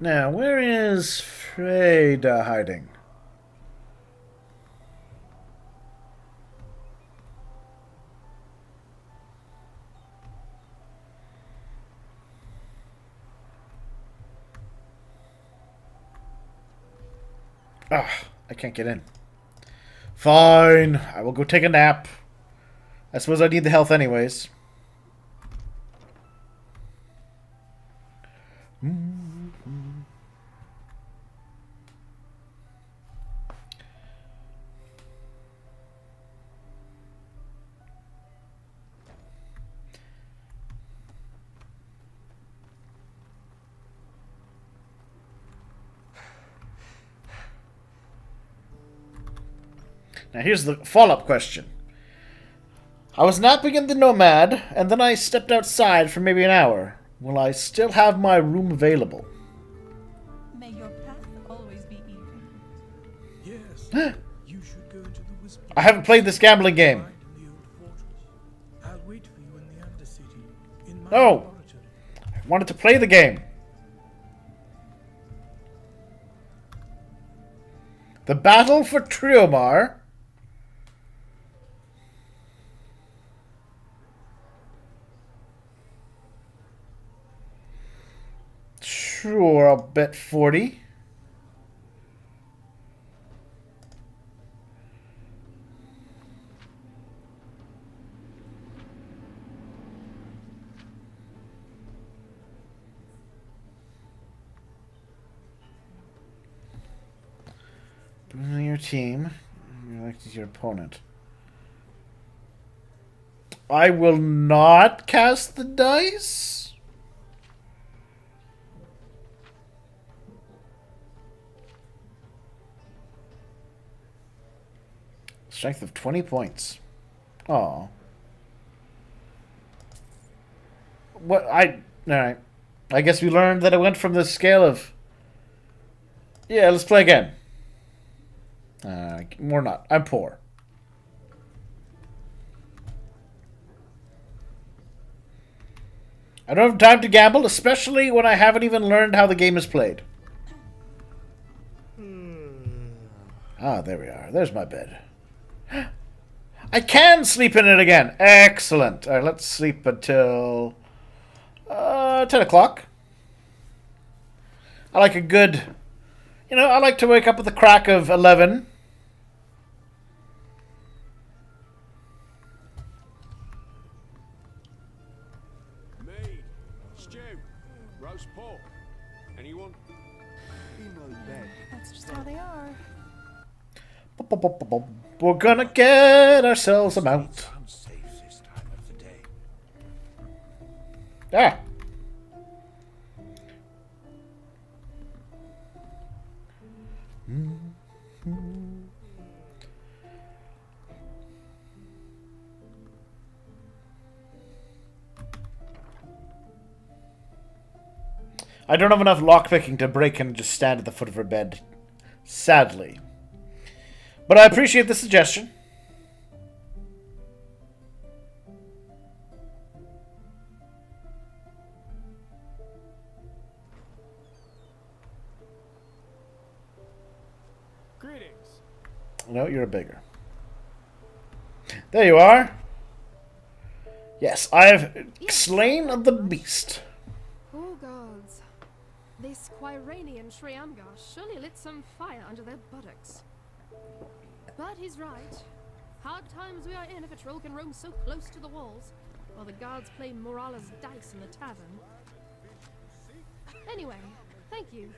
Now, where is Freda hiding? Ah, I can't get in. Fine, I will go take a nap. I suppose I need the health anyways. Now here's the follow-up question. I was napping in the Nomad, and then I stepped outside for maybe an hour. Will I still have my room available? May your path always be even. Yes. You should go into the Whisper. I haven't played this gambling game. I'll wait for you in the Undercity. In my No! laboratory. I wanted to play the game. The battle for Triomar. Sure, I'll bet 40. Your team. You like your opponent. I will not cast the dice. Strength of 20 points. Oh. What alright. I guess we learned that it went from the scale of. Yeah, let's play again. We're not. I'm poor. I don't have time to gamble, especially when I haven't even learned how the game is played. Ah, there we are. There's my bed. I can sleep in it again. Excellent. All right, let's sleep until 10 o'clock. I like a good... You know, I like to wake up at the crack of 11. Mead, stew, roast pork. Anyone? That's just how they are. We're gonna get ourselves a mount. Ah. I don't have enough lockpicking to break and just stand at the foot of her bed. Sadly. But I appreciate the suggestion. Greetings. No, you're a beggar. There you are. Yes, I have slain the beast. Oh gods. This Quiranian Shriamgar surely lit some fire under their buttocks. But he's right. Hard times we are in if a troll can roam so close to the walls, while the guards play Morala's dice in the tavern. Anyway, thank you.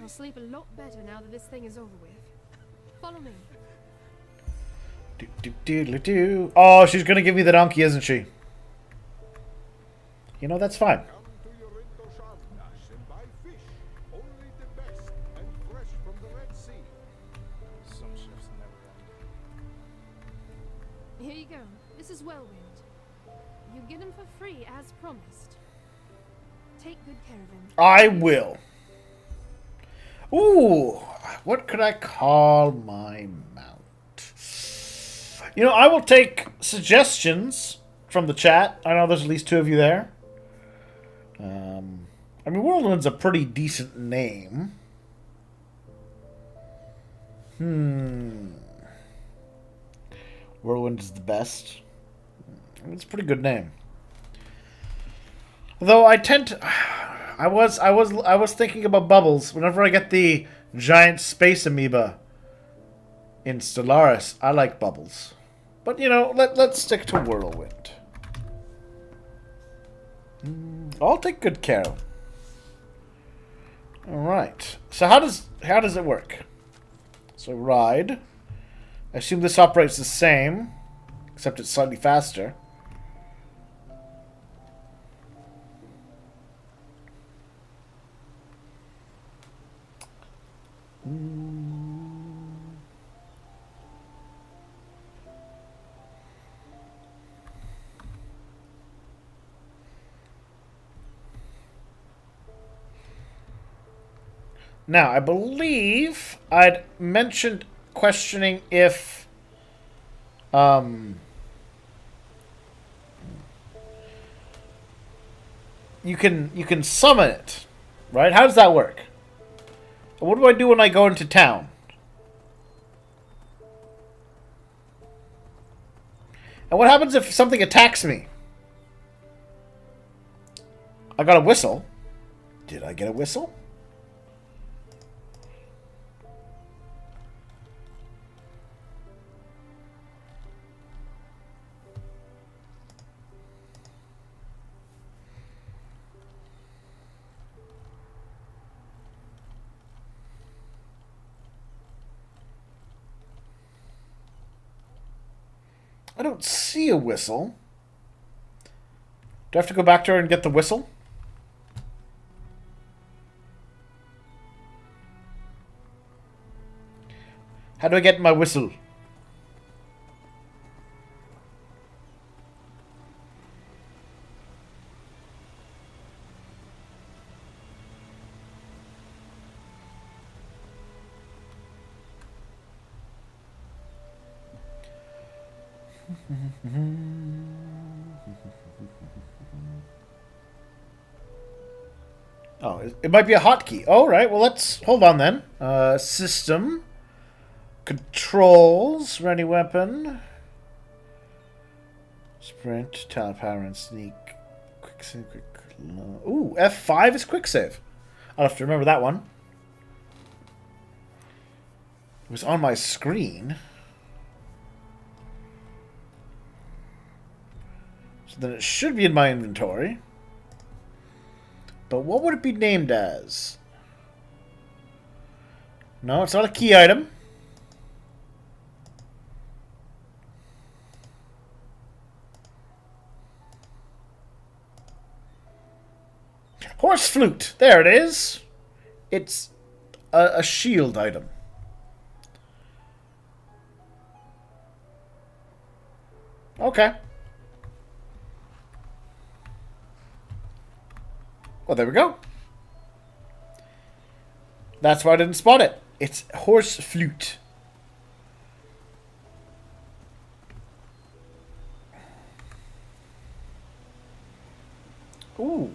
I'll sleep a lot better now that this thing is over with. Follow me. Do. Oh, she's gonna give me the donkey, isn't she? You know, that's fine. Here you go. This is Whirlwind. You get him for free, as promised. Take good care of him. I will. Ooh, what could I call my mount? You know, I will take suggestions from the chat. I know there's at least 2 of you there. I mean, Whirlwind's a pretty decent name. Whirlwind is the best. It's a pretty good name. Though I tend to, I was thinking about Bubbles. Whenever I get the giant space amoeba in Stellaris, I like Bubbles. But you know, let's stick to Whirlwind. I'll take good care of him. All right. So how does it work? So ride. I assume this operates the same, except it's slightly faster. Now, I believe I'd mentioned questioning if you can summon it, right? How does that work? What do I do when I go into town? And what happens if something attacks me? I got a whistle. Did I get a whistle? I don't see a whistle. Do I have to go back to her and get the whistle? How do I get my whistle? Oh, it might be a hotkey. All right, well, let's hold on then. System, controls, ready weapon, sprint, talent power, and sneak. Quick save, quick. Ooh, F5 is quick save. I'll have to remember that one. It was on my screen. So then it should be in my inventory. But what would it be named as? No, it's not a key item. Horse flute. There it is. It's a shield item. Okay. Well, there we go. That's why I didn't spot it. It's horse flute. Ooh.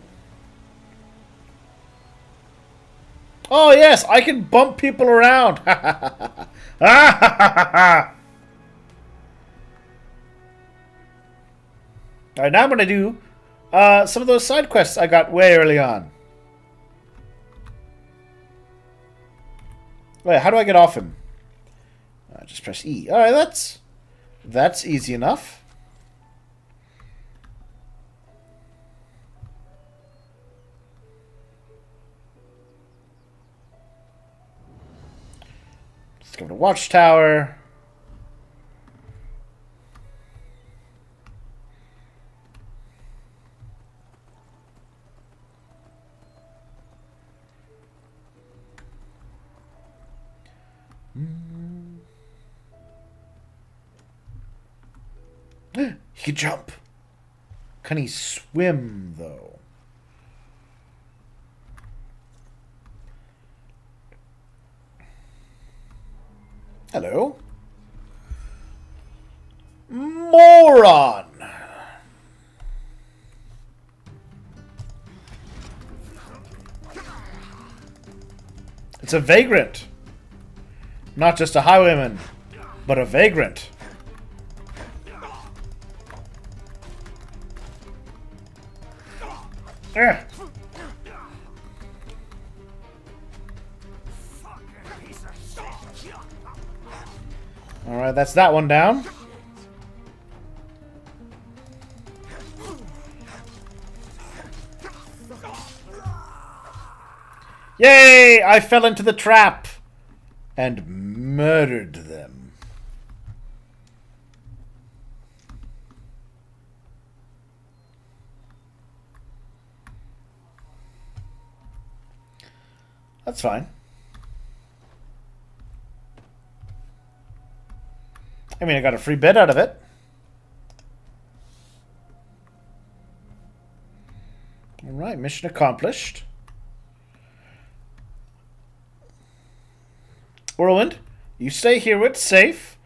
Oh, yes, I can bump people around. Alright, now I'm going to do some of those side quests I got way early on. Wait, how do I get off him? Just press E. Alright, that's easy enough. Let's go to Watchtower. He can jump. Can he swim, though? Hello. Moron! It's a vagrant. Not just a highwayman, but a vagrant. Ugh. Alright, that's that one down. Yay! I fell into the trap and murdered them. That's fine. I mean, I got a free bit out of it. Alright, mission accomplished. Whirlwind, you stay here where it's safe.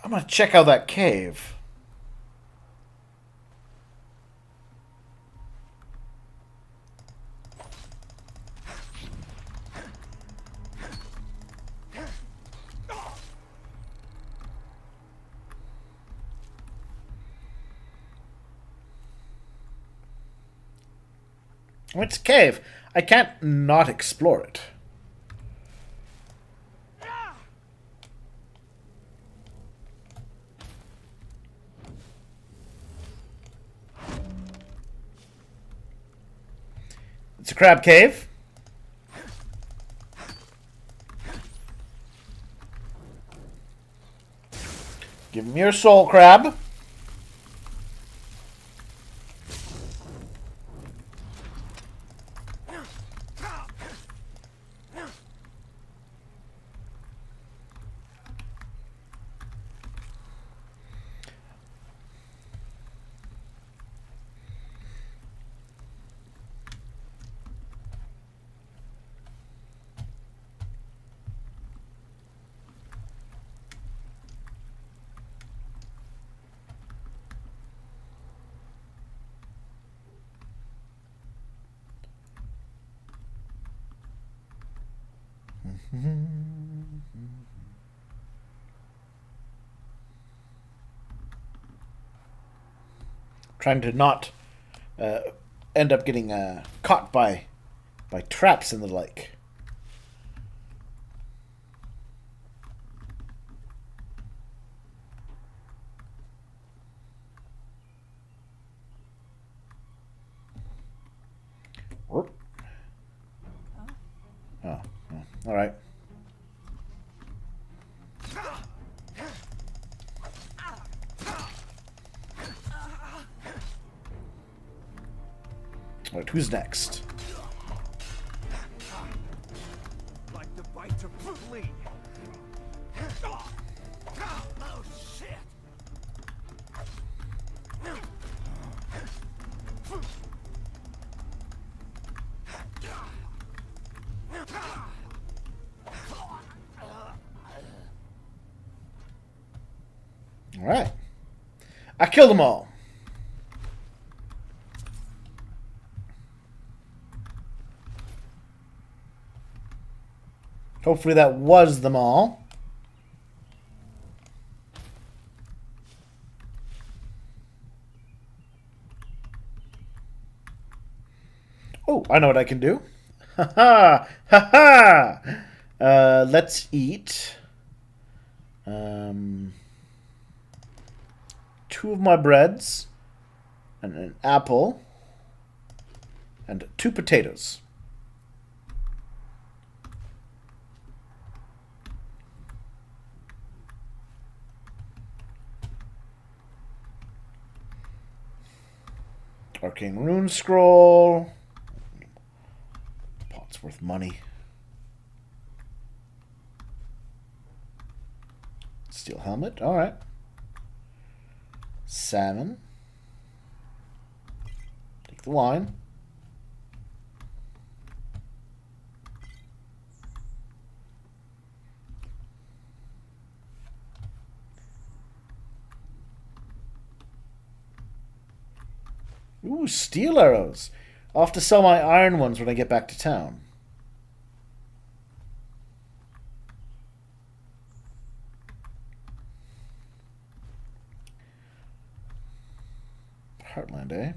I'm gonna check out that cave. It's a cave. I can't not explore it. It's a crab cave. Give me your soul, crab. Trying to not end up getting caught by traps and the like. Whoop. Oh, all right. Alright, who's next? Like the bite to flee. Oh shit! Alright. I killed them all. Hopefully that was them all. Oh, I know what I can do. Ha ha! Ha ha! Let's eat. 2 of my breads. And an apple. And 2 potatoes. Arcane Rune Scroll. Pot's worth money. Steel Helmet. Alright. Salmon. Take the wine. Ooh, steel arrows. I'll have to sell my iron ones when I get back to town. Heartland, eh?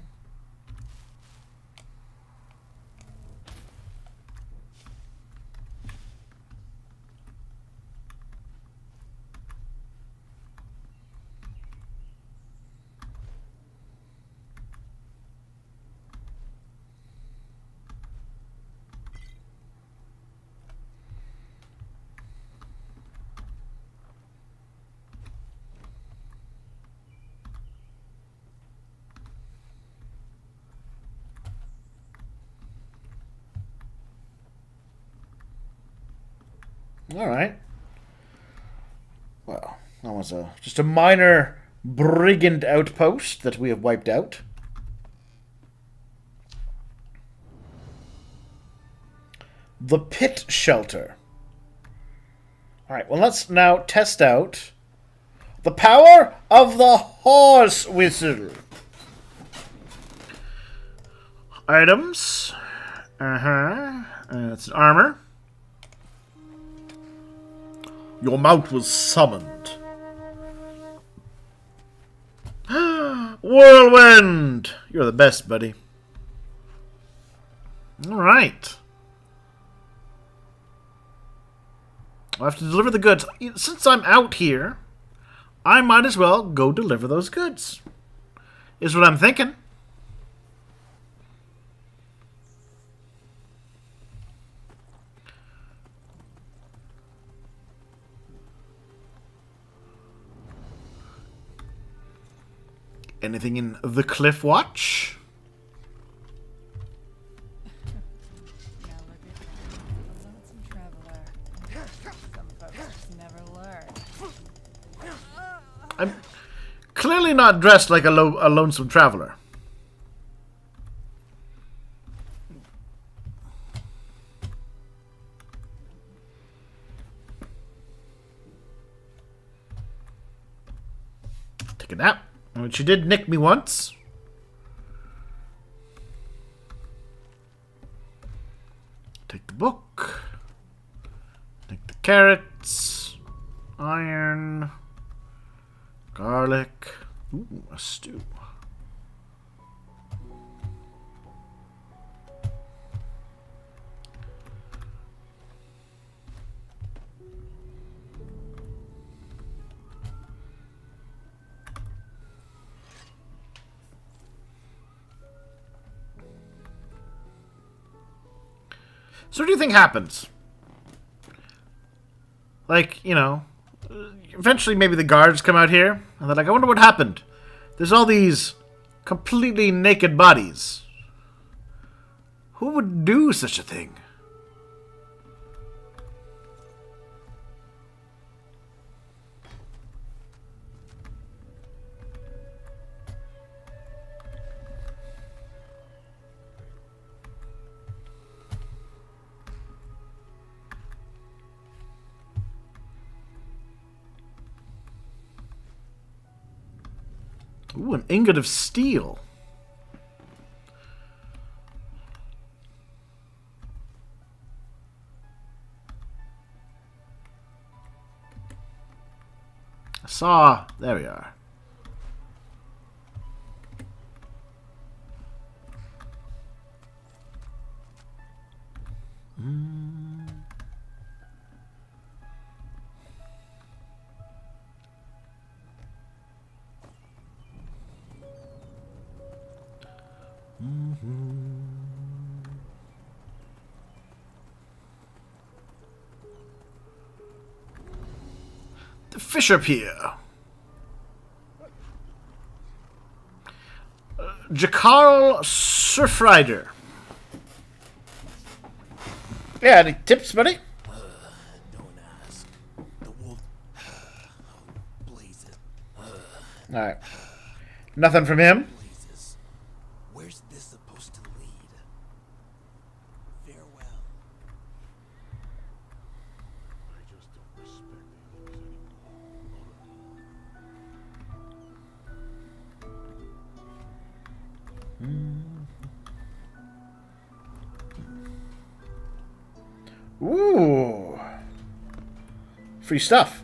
All right. Well, that was just a minor brigand outpost that we have wiped out. The pit shelter. All right. Well, let's now test out the power of the horse whistle. Items. It's an armor. Your mount was summoned. Whirlwind! You're the best, buddy. Alright. I'll have to deliver the goods. Since I'm out here, I might as well go deliver those goods. Is what I'm thinking. Anything in the Cliff Watch? I'm clearly not dressed like a lonesome traveler. Take a nap. I mean, she did nick me once. Take the book. Take the carrots. Iron. Garlic. Ooh, a stew. So what do you think happens? Like, you know, eventually maybe the guards come out here, and they're like, I wonder what happened. There's all these completely naked bodies. Who would do such a thing? Ooh, an ingot of steel. I saw... There we are. The Fisher Pier. Jakar Surfrider. Yeah, any tips, buddy? Don't ask. The wolf. Blaze it. Alright. Nothing from him. Blazes. Where's this supposed to lead? Farewell. I just don't respect the others Ooh. Free stuff.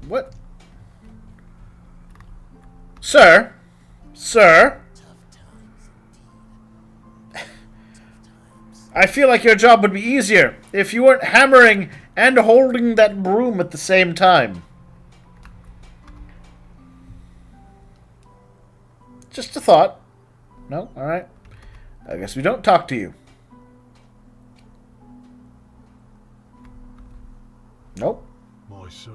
What? Sir? Sir? I feel like your job would be easier if you weren't hammering and holding that broom at the same time. Just a thought. No? Alright. I guess we don't talk to you. Nope. My sir.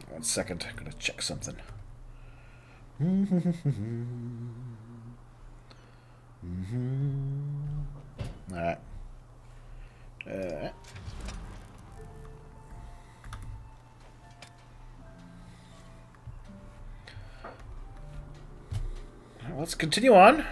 One second, I'm gonna check something. Alright. Let's continue on.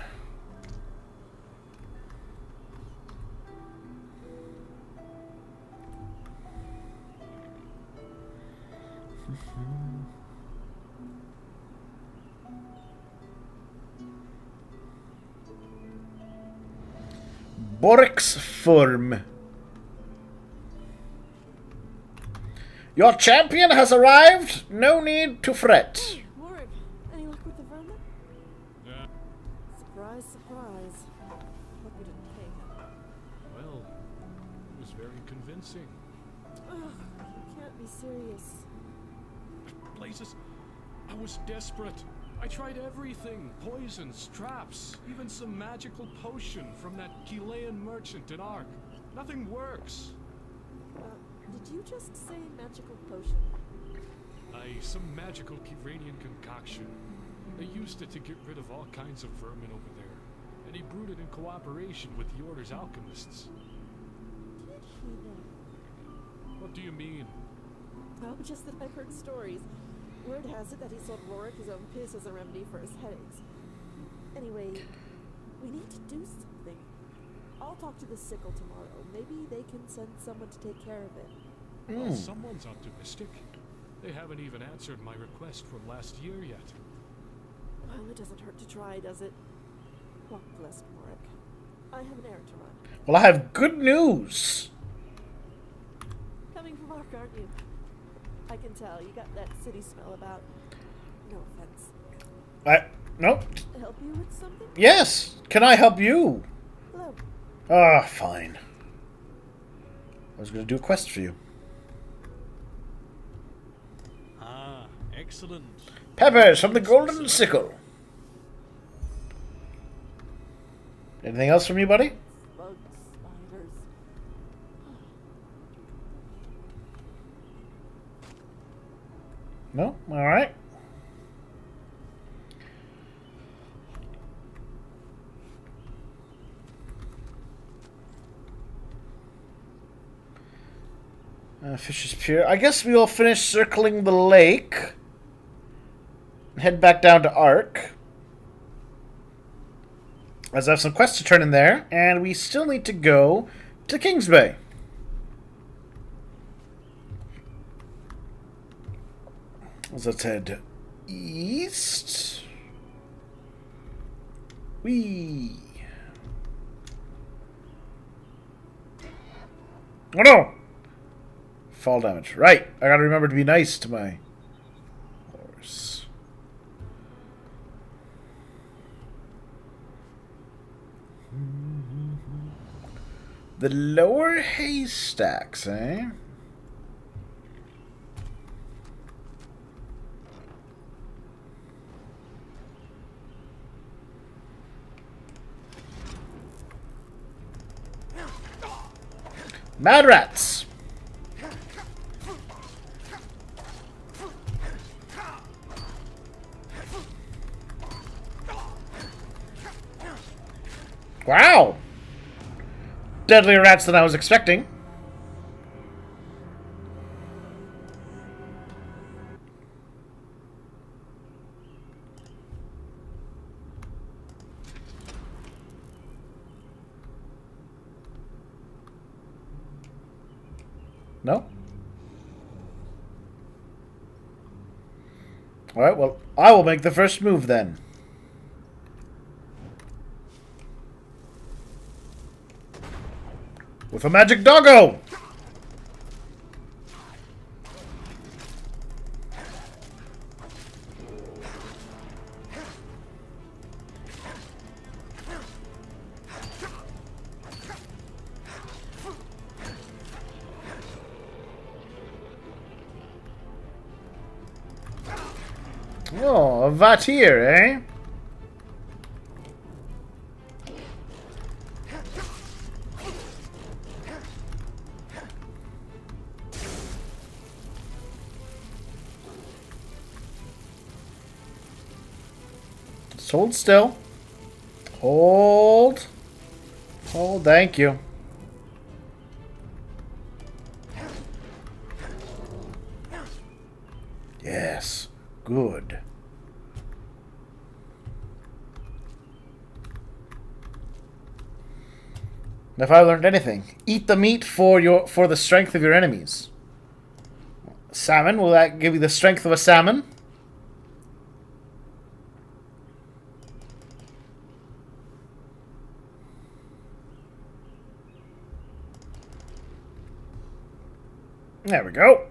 Borix form. Your champion has arrived. No need to fret. Warwick, any luck with the vermin? Surprise, surprise. Hope you didn't pay him. Well, it was very convincing. Ugh, you can't be serious. Blazes, I was desperate. I tried everything. Poisons, traps, even some magical potion from that Chilean merchant in Ark. Nothing works. Did you just say magical potion? Some magical Kiranian concoction. They used it to get rid of all kinds of vermin over there. And he brewed it in cooperation with the Order's alchemists. Did he though? What do you mean? Oh, just that I've heard stories. Word has it that he sold Rorik his own piss as a remedy for his headaches. Anyway, we need to do something. I'll talk to the sickle tomorrow. Maybe they can send someone to take care of it. Well, someone's optimistic. They haven't even answered my request from last year yet. Well, it doesn't hurt to try, does it? Walk blessed, Rorik. I have an errand to run. Well, I have good news. Coming from Ark, aren't you? I can tell. You got that city smell about. No offense. Nope. Help you with something? Yes. Can I help you? Hello. Ah, fine. I was going to do a quest for you. Ah, excellent. Peppers from the Golden Sickle. Anything else from you, buddy? Bugs, spiders. No? Alright. Fisher's Pier. I guess we'll finish circling the lake. And head back down to Ark. As I have some quests to turn in there. And we still need to go to Kings Bay. Let's head east. Whee! Oh no! Fall damage. Right. I gotta remember to be nice to my horse. The lower haystacks, eh? Mad rats! Wow! Deadlier rats than I was expecting. No? Alright, well, I will make the first move then. With a magic doggo! Oh, a Vatir, eh? Just hold still. Hold. Hold, thank you. Yes, good. If I learned anything, eat the meat for the strength of your enemies. Salmon, will that give you the strength of a salmon? There we go.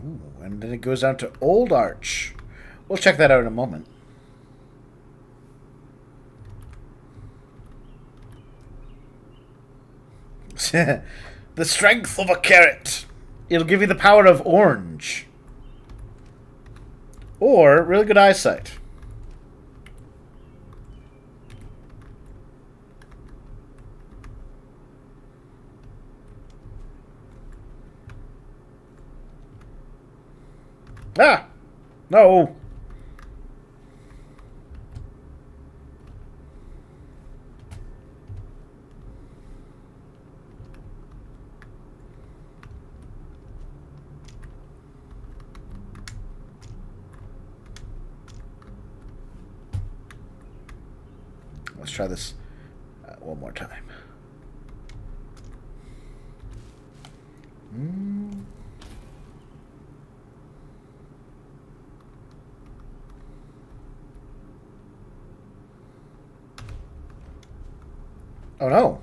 Ooh, and then it goes down to Old Arch. We'll check that out in a moment. The strength of a carrot. It'll give you the power of orange. Or really good eyesight. Ah! No! Let's try this one more time. Oh no.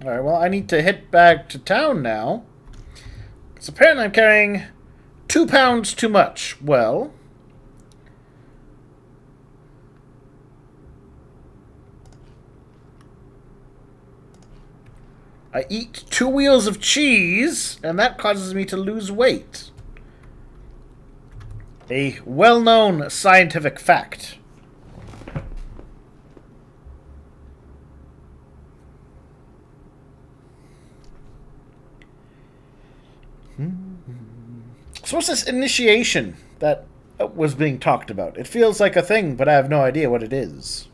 Alright, well, I need to hit back to town now. So apparently I'm carrying 2 pounds too much. Well, I eat 2 wheels of cheese, and that causes me to lose weight. A well-known scientific fact. So what's this initiation that was being talked about? It feels like a thing, but I have no idea what it is.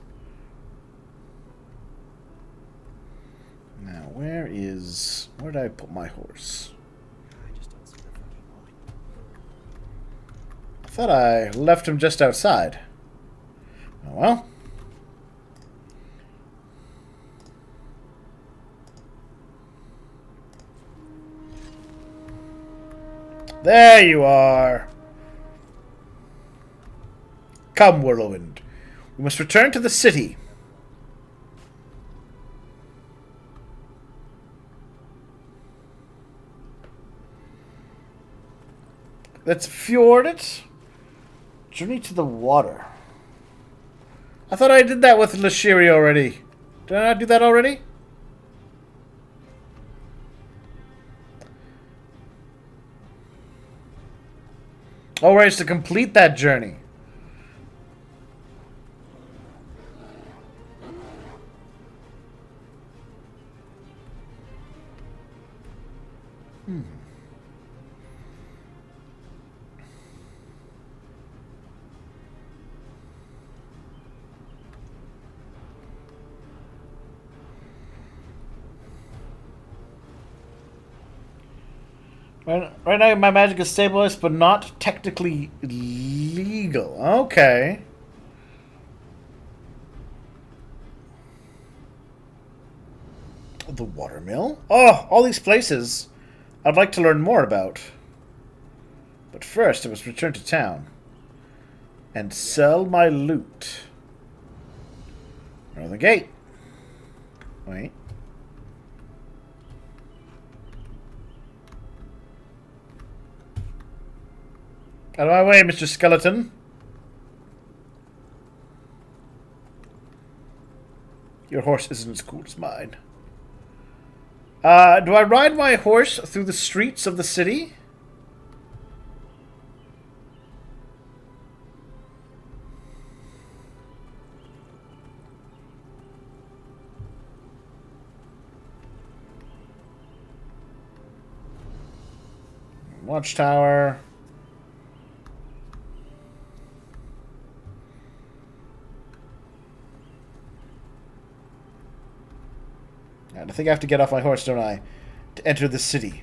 Now, where did I put my horse? I thought I left him just outside. Oh well. There you are. Come, Whirlwind. We must return to the city. Let's fjord it. Journey to the water. I thought I did that with Lashiri already. Did I not do that already? Oh, right, it's to complete that journey. Right now, my magic is stabilized, but not technically legal. Okay. The watermill? Oh, all these places I'd like to learn more about. But first, I must return to town and sell my loot. Northern Gate. Wait. Out of my way, Mr. Skeleton. Your horse isn't as cool as mine. Do I ride my horse through the streets of the city? Watchtower. And I think I have to get off my horse, don't I? To enter the city.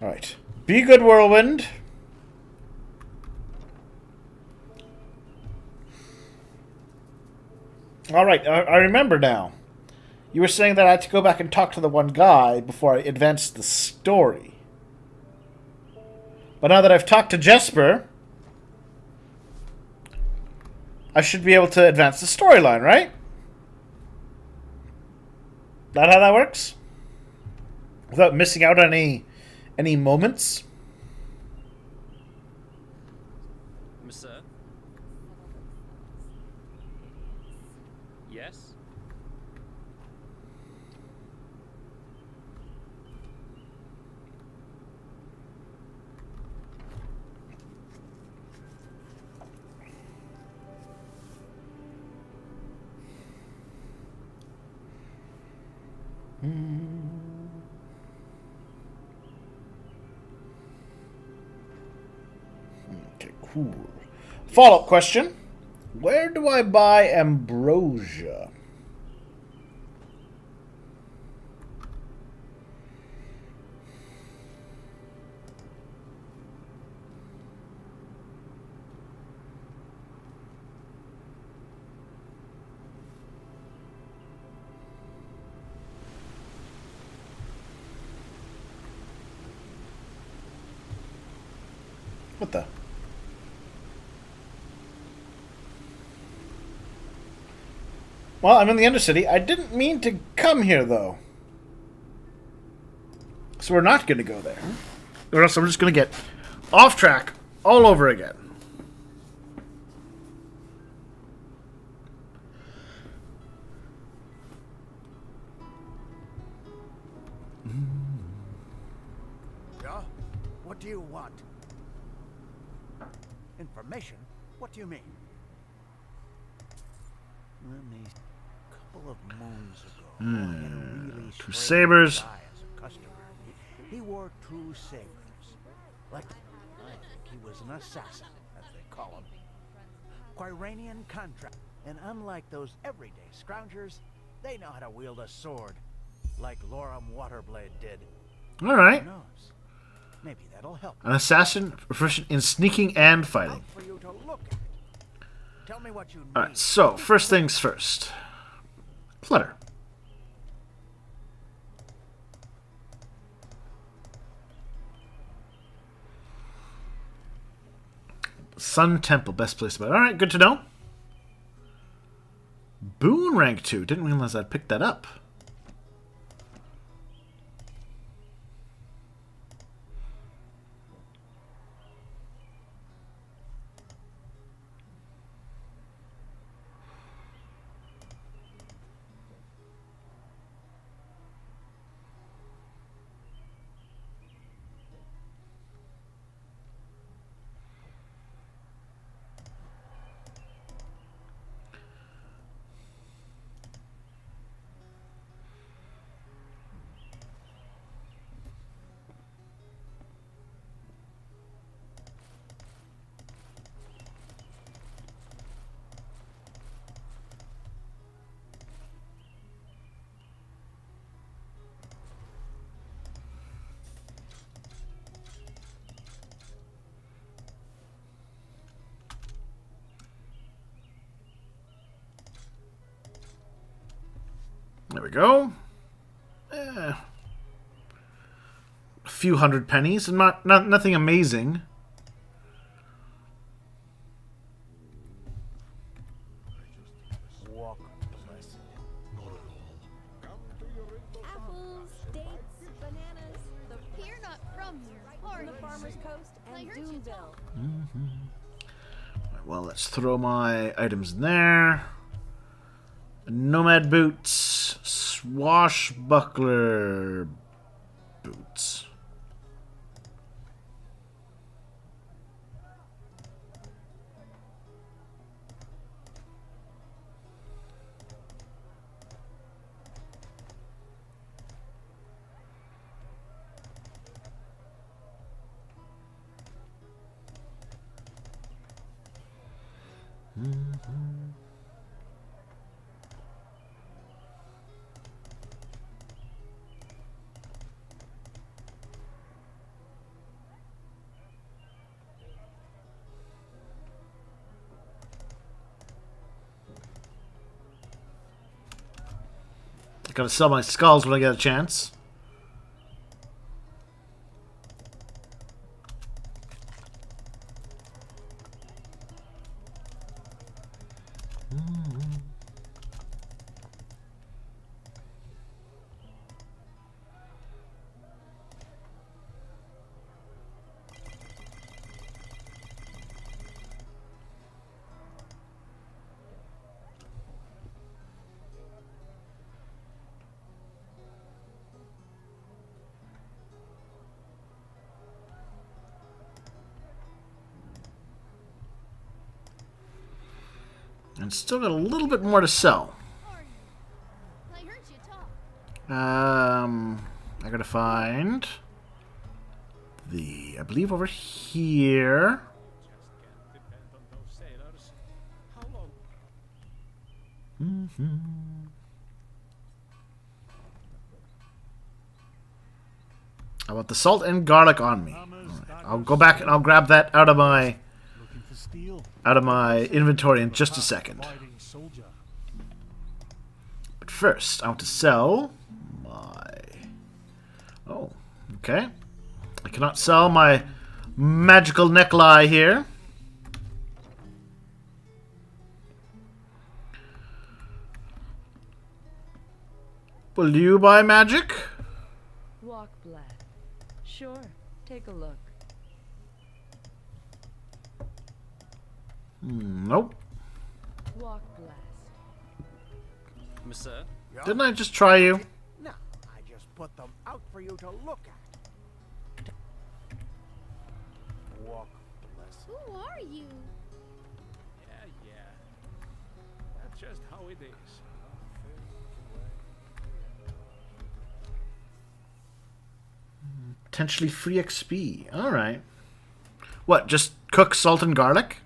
Alright. Be good, Whirlwind. Alright, I remember now. You were saying that I had to go back and talk to the one guy before I advanced the story. But now that I've talked to Jesper, I should be able to advance the storyline, right? That how that works? Without missing out on any moments? Sir? Yes? Okay, cool. Follow-up question. Where do I buy ambrosia? What the? Well, I'm in the Undercity. I didn't mean to come here, though. So we're not going to go there. Or else I'm just going to get off track all over again. Yeah? What do you want? Information? What do you mean? Let me... A couple of moons ago, I had a really Two strange sabers. guy as a customer. He wore two sabers. Like, I think he was an assassin, as they call him. Quiranian contract. And unlike those everyday scroungers, they know how to wield a sword, like Loram Waterblade did. All right. Who knows? Maybe that'll help. An assassin proficient in sneaking and fighting. For you to look at. Tell me what you need. Alright, so first things first. Clutter. Sun Temple, best place to buy. Alright, good to know. Boon rank 2. Didn't realize I'd picked that up. There we go. A few hundred pennies, and nothing amazing. Walk blessed. Not at all. Apples, dates, bananas. You're not from here, are From you? the Farmer's Coast I and heard you Doomville. Well, let's throw my items in there. Nomad boots, swashbuckler boots. Gotta sell my skulls when I get a chance. And still got a little bit more to sell. I heard you talk. I gotta find I believe over here. I want the salt and garlic on me. Right. I'll go back and I'll grab that out of my inventory in just a second. But first, I want to sell my... Oh, okay. I cannot sell my magical necklie here. Will you buy magic? Walk black. Sure, take a look. Nope. Walk blessed. Monsieur? Didn't I just try you? No, I just put them out for you to look at. Walk blessed. Who are you? Yeah. That's just how it is. Potentially free XP. Alright. What, just cook salt and garlic?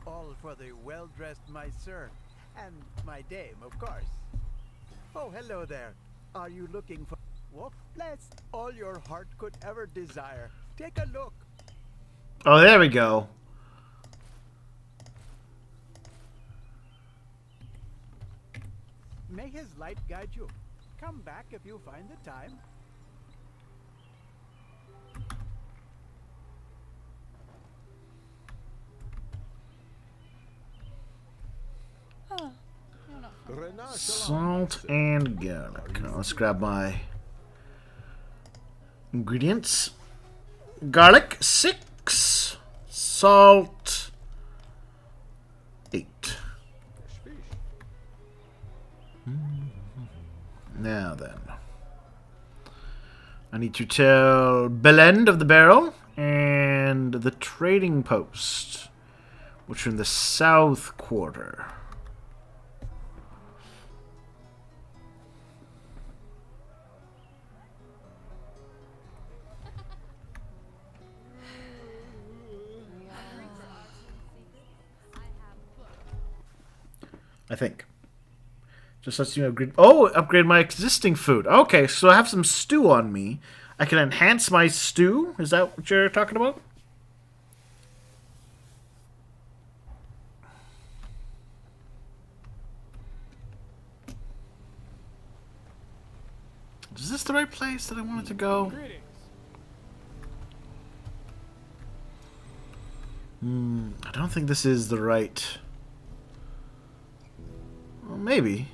All for the well-dressed Monsieur. And my dame, of course. Oh, hello there. Are you looking for... Walk blessed. All your heart could ever desire. Take a look. Oh, there we go. May his light guide you. Come back if you find the time. Salt and garlic. Now, let's grab my ingredients. Garlic, 6. Salt, 8. Now then. I need to tell Belend of the Barrel and the trading post, which are in the south quarter. I think. Just lets you upgrade. Oh, upgrade my existing food. Okay, so I have some stew on me. I can enhance my stew. Is that what you're talking about? Is this the right place that I wanted to go? I don't think this is the right... Well, maybe.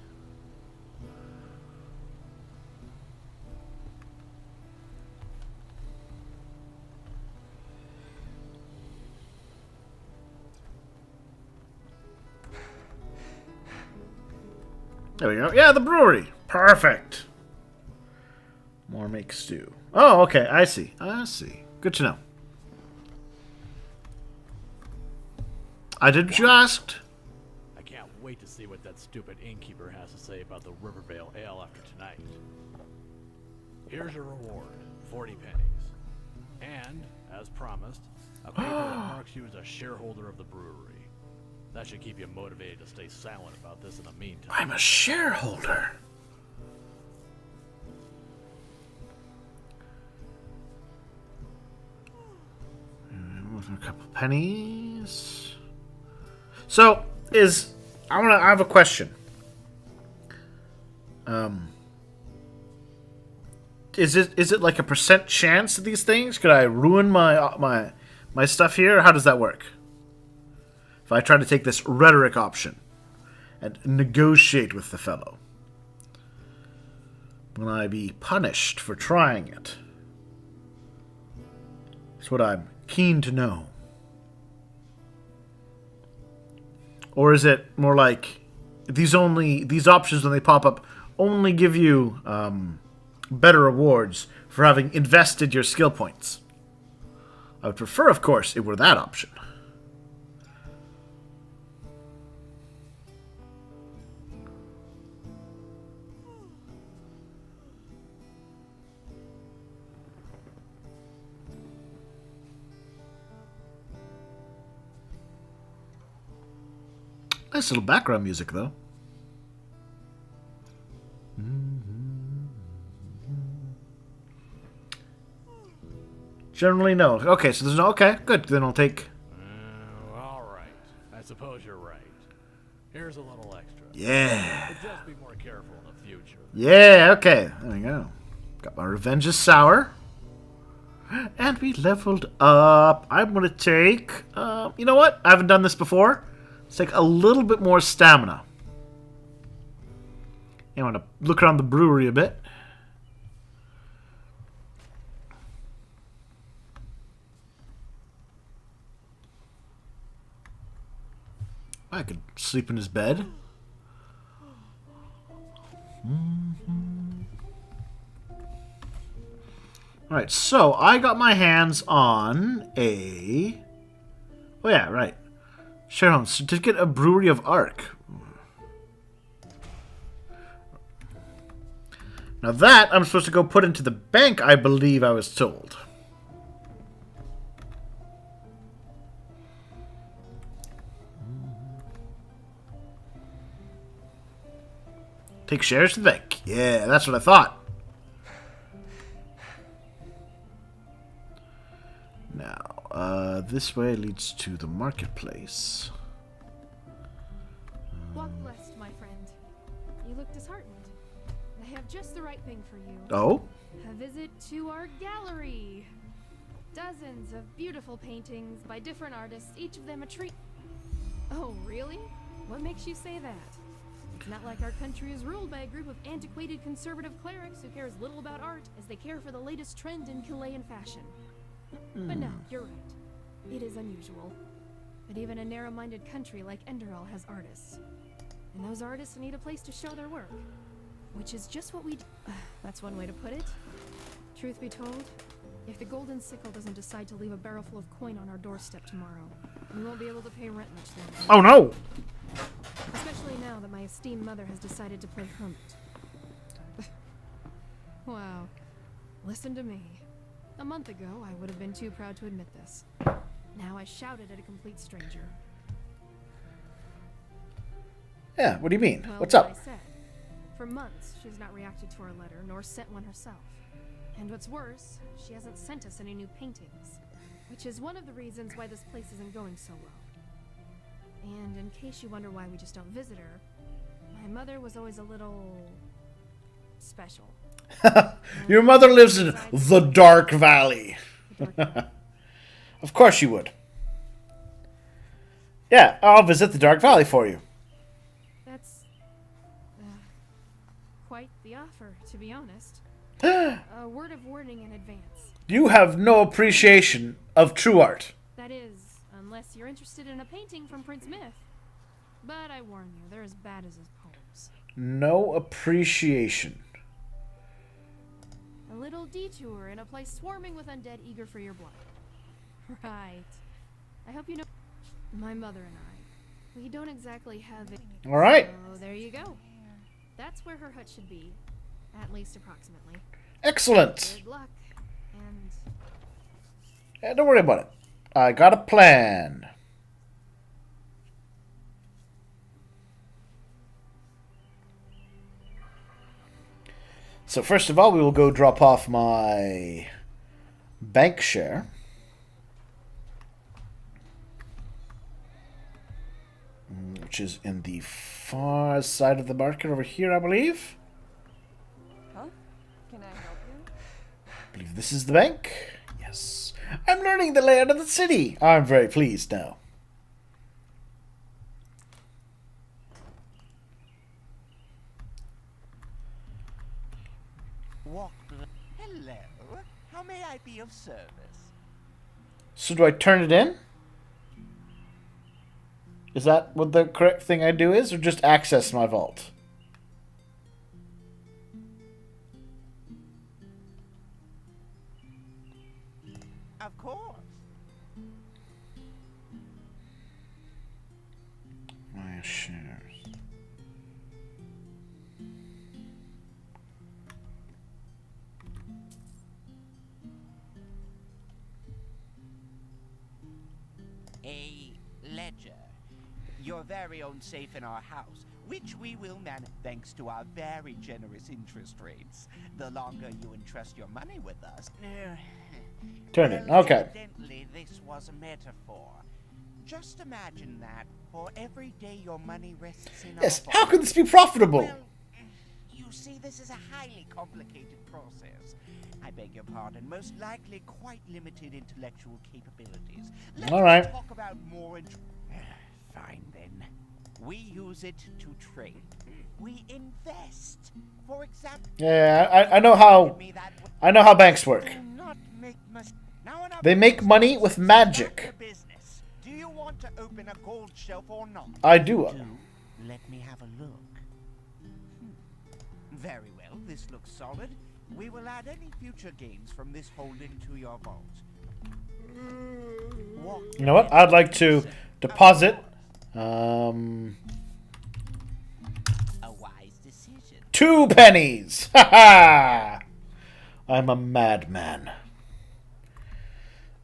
There we go. Yeah, the brewery. Perfect. More make stew. Oh, okay. I see. I see. Good to know. I did what you asked. I can't wait to see what that stupid innkeeper has to say about the Rivervale Ale after tonight. Here's your reward, 40 pennies. And, as promised, a paper that marks you as a shareholder of the brewery. That should keep you motivated to stay silent about this in the meantime. I'm a shareholder. With a couple pennies. So, I have a question. Is it like a % chance of these things? Could I ruin my stuff here? Or how does that work? If I try to take this rhetoric option and negotiate with the fellow, will I be punished for trying it? That's what I'm keen to know. Or is it more like these options when they pop up only give you better rewards for having invested your skill points? I would prefer, of course, it were that option. Nice little background music, though. Generally, no. Okay, so there's no... Okay, good. Then I'll take... All right. I suppose you're right. Here's a little extra. Yeah. But just be more careful in the future. Yeah, okay. There we go. Got my Revenge is Sour. And we leveled up. I'm going to take... you know what? I haven't done this before. Let's take a little bit more stamina. I want to look around the brewery a bit. I could sleep in his bed. Alright, so I got my hands on a... Oh yeah, right. Shareholder Certificate of Brewery of Arc. Now that I'm supposed to go put into the bank, I believe I was told. Take shares to the bank. Yeah, that's what I thought. Now, this way leads to the marketplace. Walk blessed, my friend. You look disheartened. I have just the right thing for you. Oh? A visit to our gallery. Dozens of beautiful paintings by different artists, each of them a treat. Oh, really? What makes you say that? It's not like our country is ruled by a group of antiquated conservative clerics who care as little about art as they care for the latest trend in Chilean fashion. But no, you're right. It is unusual. But even a narrow-minded country like Enderal has artists. And those artists need a place to show their work. Which is just what we do. That's one way to put it. Truth be told, if the Golden Sickle doesn't decide to leave a barrel full of coin on our doorstep tomorrow, we won't be able to pay rent much longer. Oh no! Especially now that my esteemed mother has decided to play hermit. Wow. Listen to me. A month ago, I would have been too proud to admit this. Now I shouted at a complete stranger. Yeah, what do you mean? Well, What's what up? I said. For months, she's not reacted to our letter, nor sent one herself. And what's worse, she hasn't sent us any new paintings. Which is one of the reasons why this place isn't going so well. And in case you wonder why we just don't visit her, my mother was always a little... special. Your mother lives in the Dark Valley. Of course you would. Yeah, I'll visit the Dark Valley for you. That's quite the offer, to be honest. A word of warning in advance. You have no appreciation of true art. That is, unless you're interested in a painting from Prince Myth. But I warn you, they're as bad as his poems. No appreciation. A little detour in a place swarming with undead eager for your blood. Right. I hope you know my mother and I. We don't exactly have it. All right. So there you go. That's where her hut should be. At least approximately. Excellent. Good luck. And Yeah, don't worry about it. I got a plan. So first of all, we will go drop off my bank share. Which is in the far side of the market over here, I believe. Huh? Can I help you? I believe this is the bank. Yes. I'm learning the layout of the city. I'm very pleased now. Hello. How may I be of service? So do I turn it in? Is that what the correct thing I do is, or just access my vault? Of course. My shares. A ledger. Your very own safe in our house, which we will manage thanks to our very generous interest rates. The longer you entrust your money with us. Turn it. Okay. Evidently, this was a metaphor. Just imagine that for every day your money rests in Yes. our How could this be profitable? Well, you see, this is a highly complicated process. I beg your pardon. Most likely, quite limited intellectual capabilities. Let's All right. talk about more. Fine then. We use it to trade. We invest. For example. Yeah, I know how. I know how banks work. They make money with magic. Do you want to open a gold shelf or not? I do. Let me have a look. Very well. This looks solid. We will add any future gains from this holding to your vault. You know what? I'd like to deposit. A wise decision. 2 pennies. Ha ha! I'm a madman.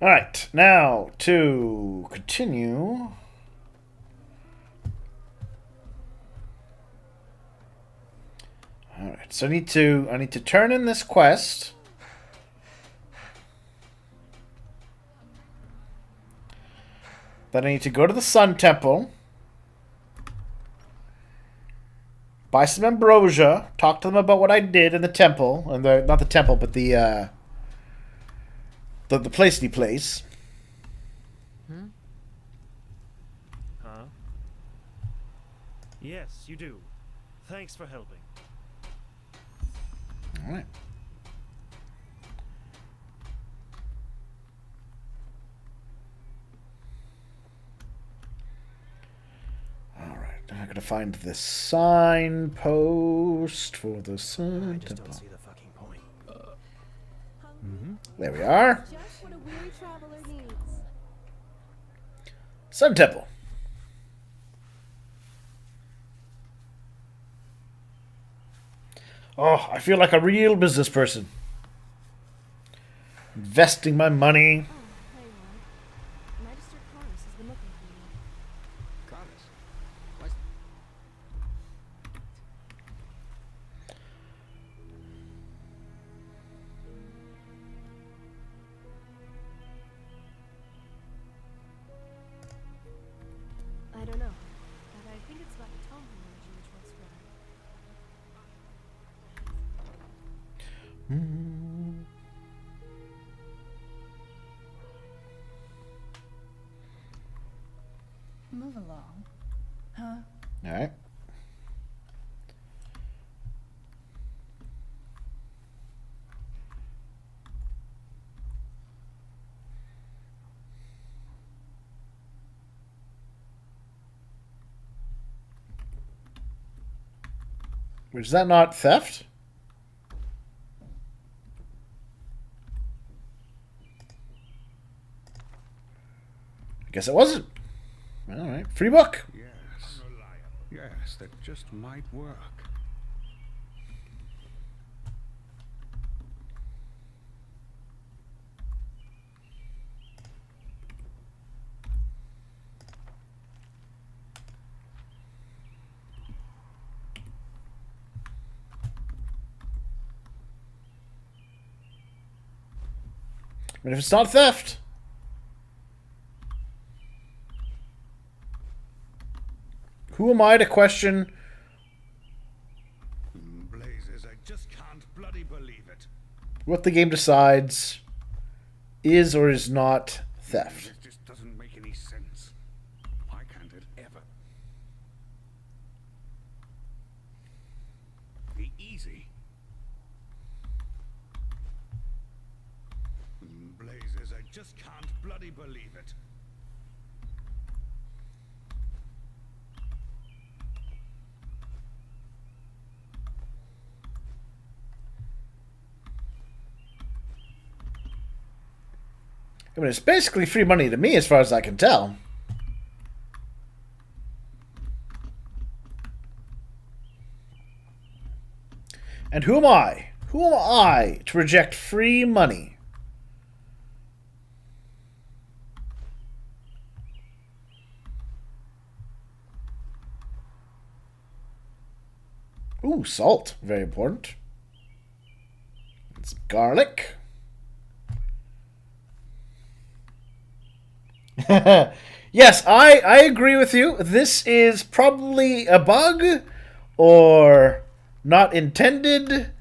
All right, now to continue. All right, so I need to turn in this quest. Then I need to go to the Sun Temple. Buy some ambrosia. Talk to them about what I did in the temple, and not the temple, but the placety place. Huh? Yes, you do. Thanks for helping. All right. I'm gonna find the signpost for the Sun Temple. Don't see the fucking point. There we are. Just what a weary traveler needs. Sun Temple. Oh, I feel like a real business person. Investing my money. Magister Carus has been looking for you. Carus? Why's... I don't know, but I think it's about the tome energy which wants Move along. Huh? All right. Is that not theft? I guess it wasn't. All right, free book. Yes. Yes, that just might work. I mean, if it's not theft. Who am I to question? Blazes, I just can't bloody believe it. What the game decides is or is not theft. This just doesn't make any sense. Why can't it ever be easy? Blazes, I just can't bloody believe it. I mean, it's basically free money to me as far as I can tell. And who am I? Who am I to reject free money? Ooh, salt. Very important. It's garlic. Yes, I agree with you. This is probably a bug or not intended.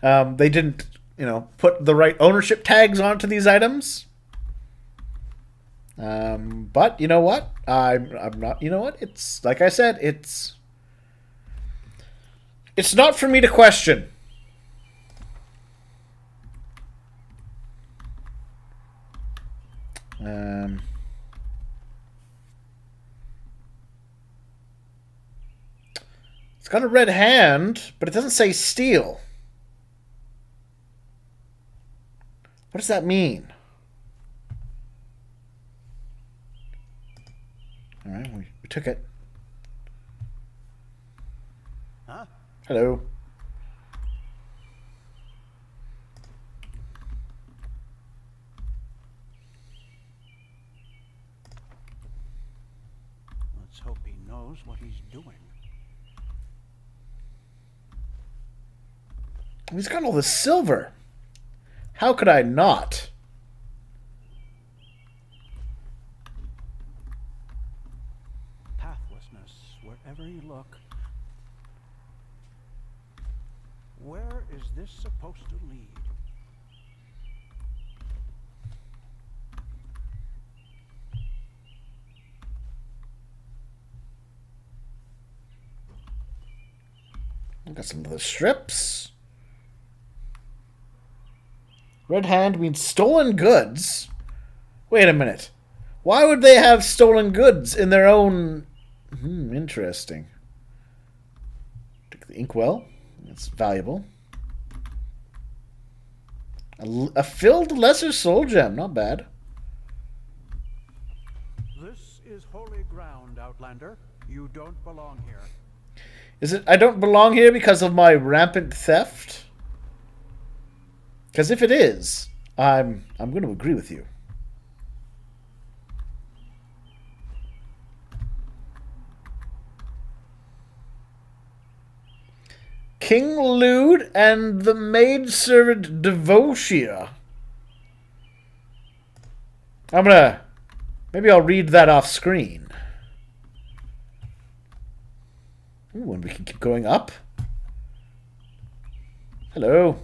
They didn't, put the right ownership tags onto these items. But you know what? I'm not. You know what? It's like I said. It's not for me to question. It's got a red hand, but it doesn't say steal. What does that mean? All right, we took it. Huh? Hello. Let's hope he knows what he's doing. He's got all this silver. How could I not? Pathlessness wherever you look. Where is this supposed to lead? Got some of the strips. Red hand means stolen goods. Wait a minute. Why would they have stolen goods in their own... interesting. Take the inkwell. That's valuable. A filled lesser soul gem. Not bad. This is holy ground, Outlander. You don't belong here. Is it I don't belong here because of my rampant theft? Because if it is, I'm going to agree with you. King Lude and the maidservant Devotia. Maybe I'll read that off screen. Ooh, and we can keep going up. Hello.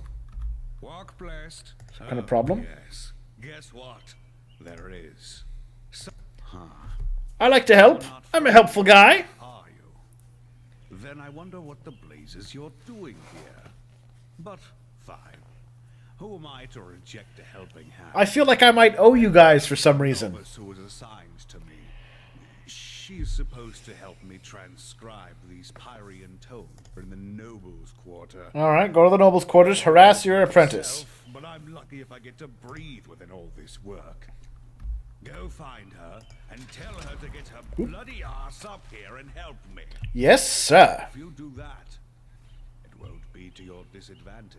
What? blessed. Some kind of problem? Yes. Guess what? There is. I like to help. I'm a helpful guy. Are you? Then I wonder what the blazes you're doing here. But fine. Who am I to reject a helping hand? I feel like I might owe you guys for some reason. Who was assigned to me. She's supposed to help me transcribe these Pyrian tones in the nobles' quarter. Alright, go to the nobles' quarters, harass your apprentice. But I'm lucky if I get to breathe within all this work. Go find her and tell her to get her bloody ass up here and help me. Yes, sir. If you do that, it won't be to your disadvantage.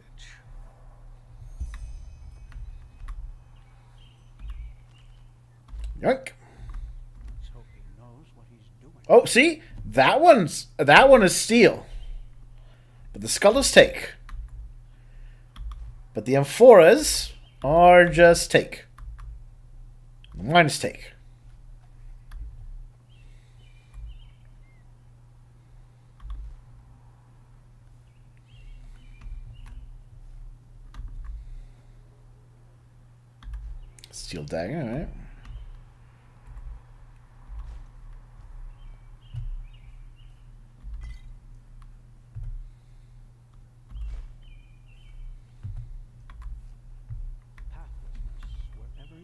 Yoink. Oh, see? That one is steel. But the skull is take. But the amphoras are just take. Mine is take. Steel dagger, alright.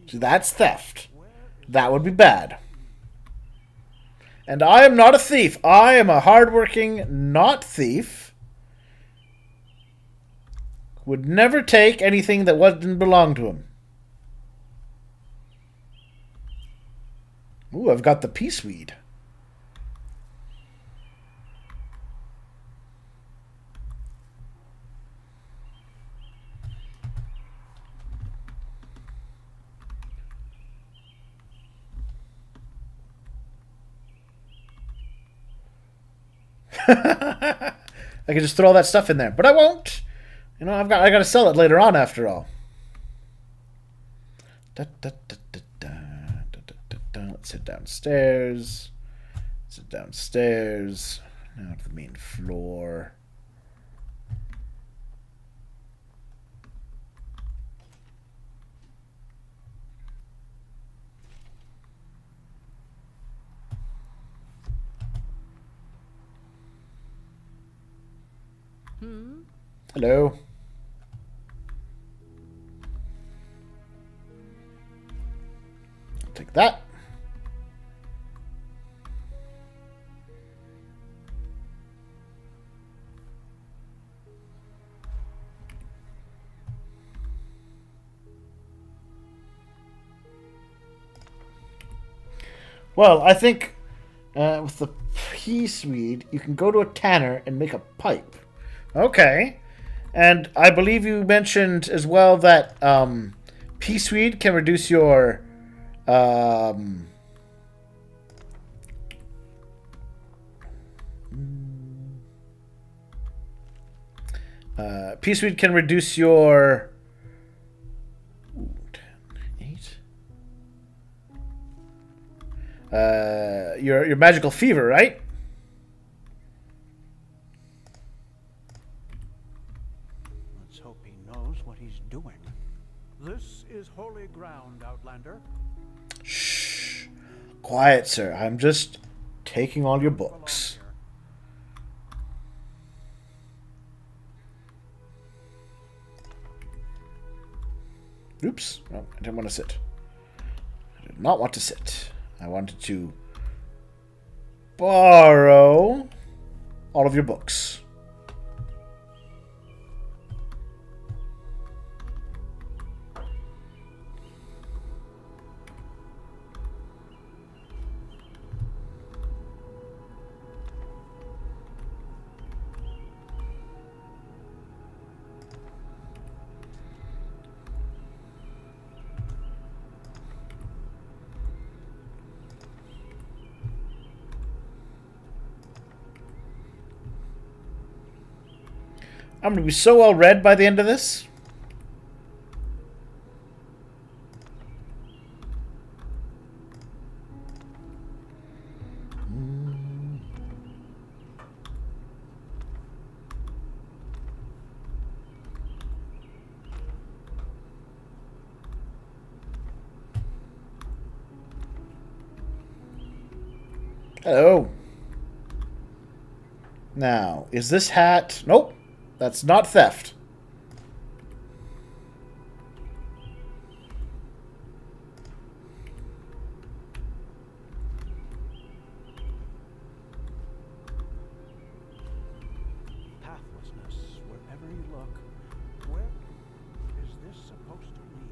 So that's theft. That would be bad. And I am not a thief. I am a hardworking, not thief. Would never take anything that didn't belong to him. Ooh, I've got the peaceweed. I could just throw all that stuff in there, but I won't. You know, I got to sell it later on. After all. Let's head downstairs. Sit downstairs. Now to the main floor. Hello. I'll take that. Well, I think with the peaceweed, you can go to a tanner and make a pipe. Okay. And I believe you mentioned as well that peaceweed can reduce your peaceweed can reduce your 8 your magical fever, right? This is holy ground, Outlander. Shh. Quiet, sir. I'm just taking all your books. Oops. No, I didn't want to sit. I did not want to sit. I wanted to borrow all of your books. I'm going to be so well read by the end of this. Hello. Now, is this hat... Nope. That's not theft. Pathlessness wherever you look. Where is this supposed to lead?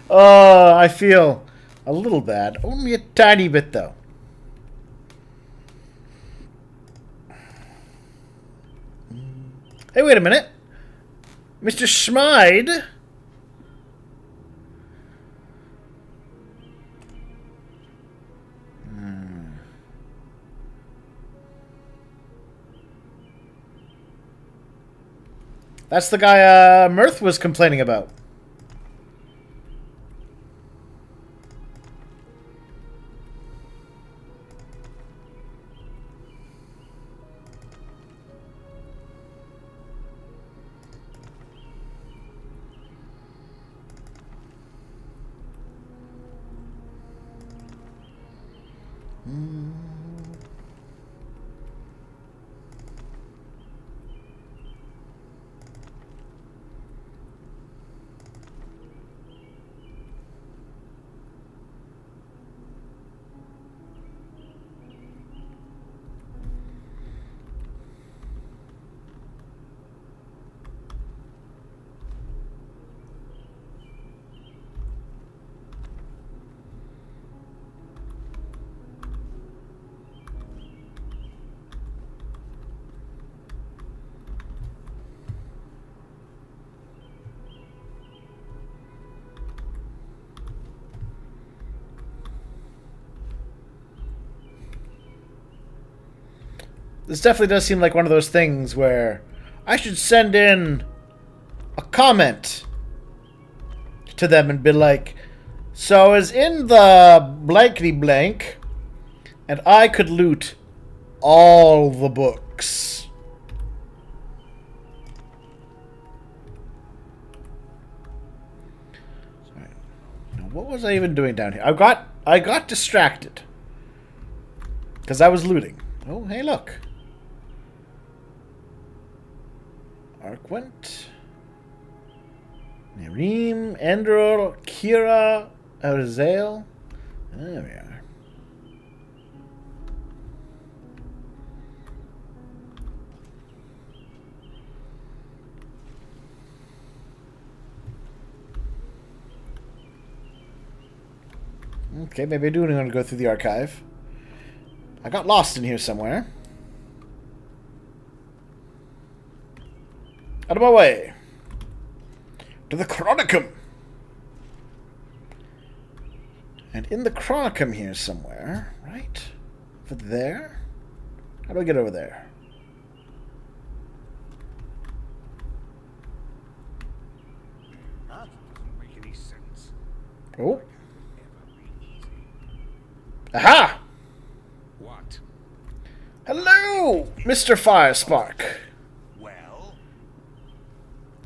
Oh, I feel a little bad. Only a tiny bit, though. Hey, wait a minute. Mr. Schmide? That's the guy Mirth was complaining about. This definitely does seem like one of those things where I should send in a comment to them and be like, so I was in the blankety blank and I could loot all the books. Sorry. Now, what was I even doing down here? I got distracted because I was looting. Oh, hey, look. Arquent, Nareem, Enderal, Kira, Arzael. There we are. Okay, maybe I do want to go through the archive. I got lost in here somewhere. Out of my way. To the Chronicum. And in the Chronicum here somewhere, right? Over there? How do I get over there? That doesn't make any sense. Oh. Aha! What? Hello, Mr. Firespark. Well?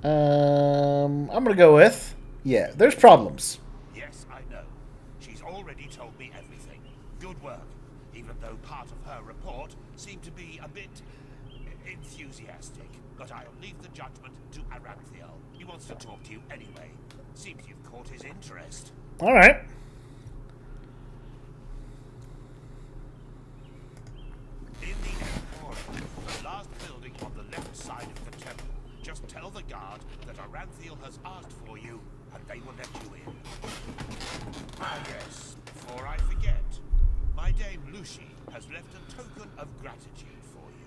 I'm gonna go with... Yeah, there's problems. Yes, I know. She's already told me everything. Good work. Even though part of her report seemed to be a bit enthusiastic. But I'll leave the judgment to Aranthiel. He wants to talk to you anyway. Seems you've caught his interest. Alright. In the Emporium, the last building on the left side of the temple. Just tell the guard that Aranthiel has asked for you, and they will let you in. Ah yes, before I forget, my My dame Lucy has left a token of gratitude for you.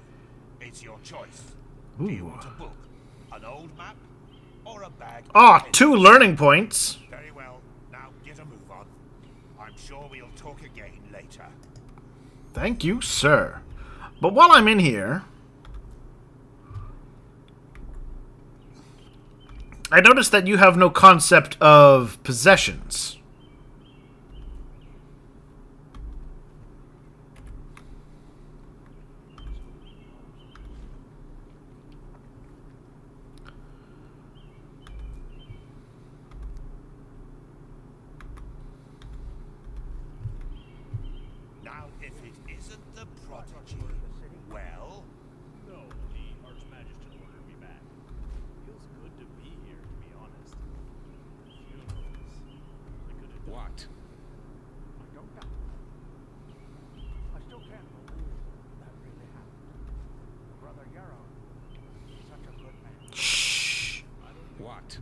It's your choice. Ooh. Do you want a book, an old map, or a bag? Ah, 2 learning points. Very well. Now get a move on. I'm sure we'll talk again later. Thank you, sir. But while I'm in here, I noticed that you have no concept of possessions. Now, if it isn't the prodigy, well... No, the Archmagister ordered me back. Feels good to be here, to be honest. Funerals. I could have done. What? I don't doubt. I still can't believe that really happened. Brother Yarrow, such a good man. Shh. What?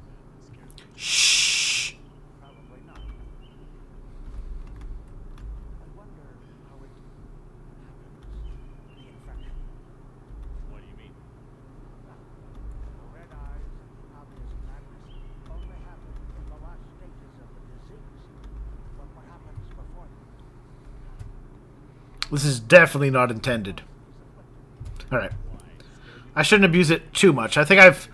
Shh. Probably not. I wonder how it happens, the infection. What do you mean? The red eyes and the obvious madness only happen in the last stages of the disease. But what happens before that? This is definitely not intended. Alright. I shouldn't abuse it too much. I think I've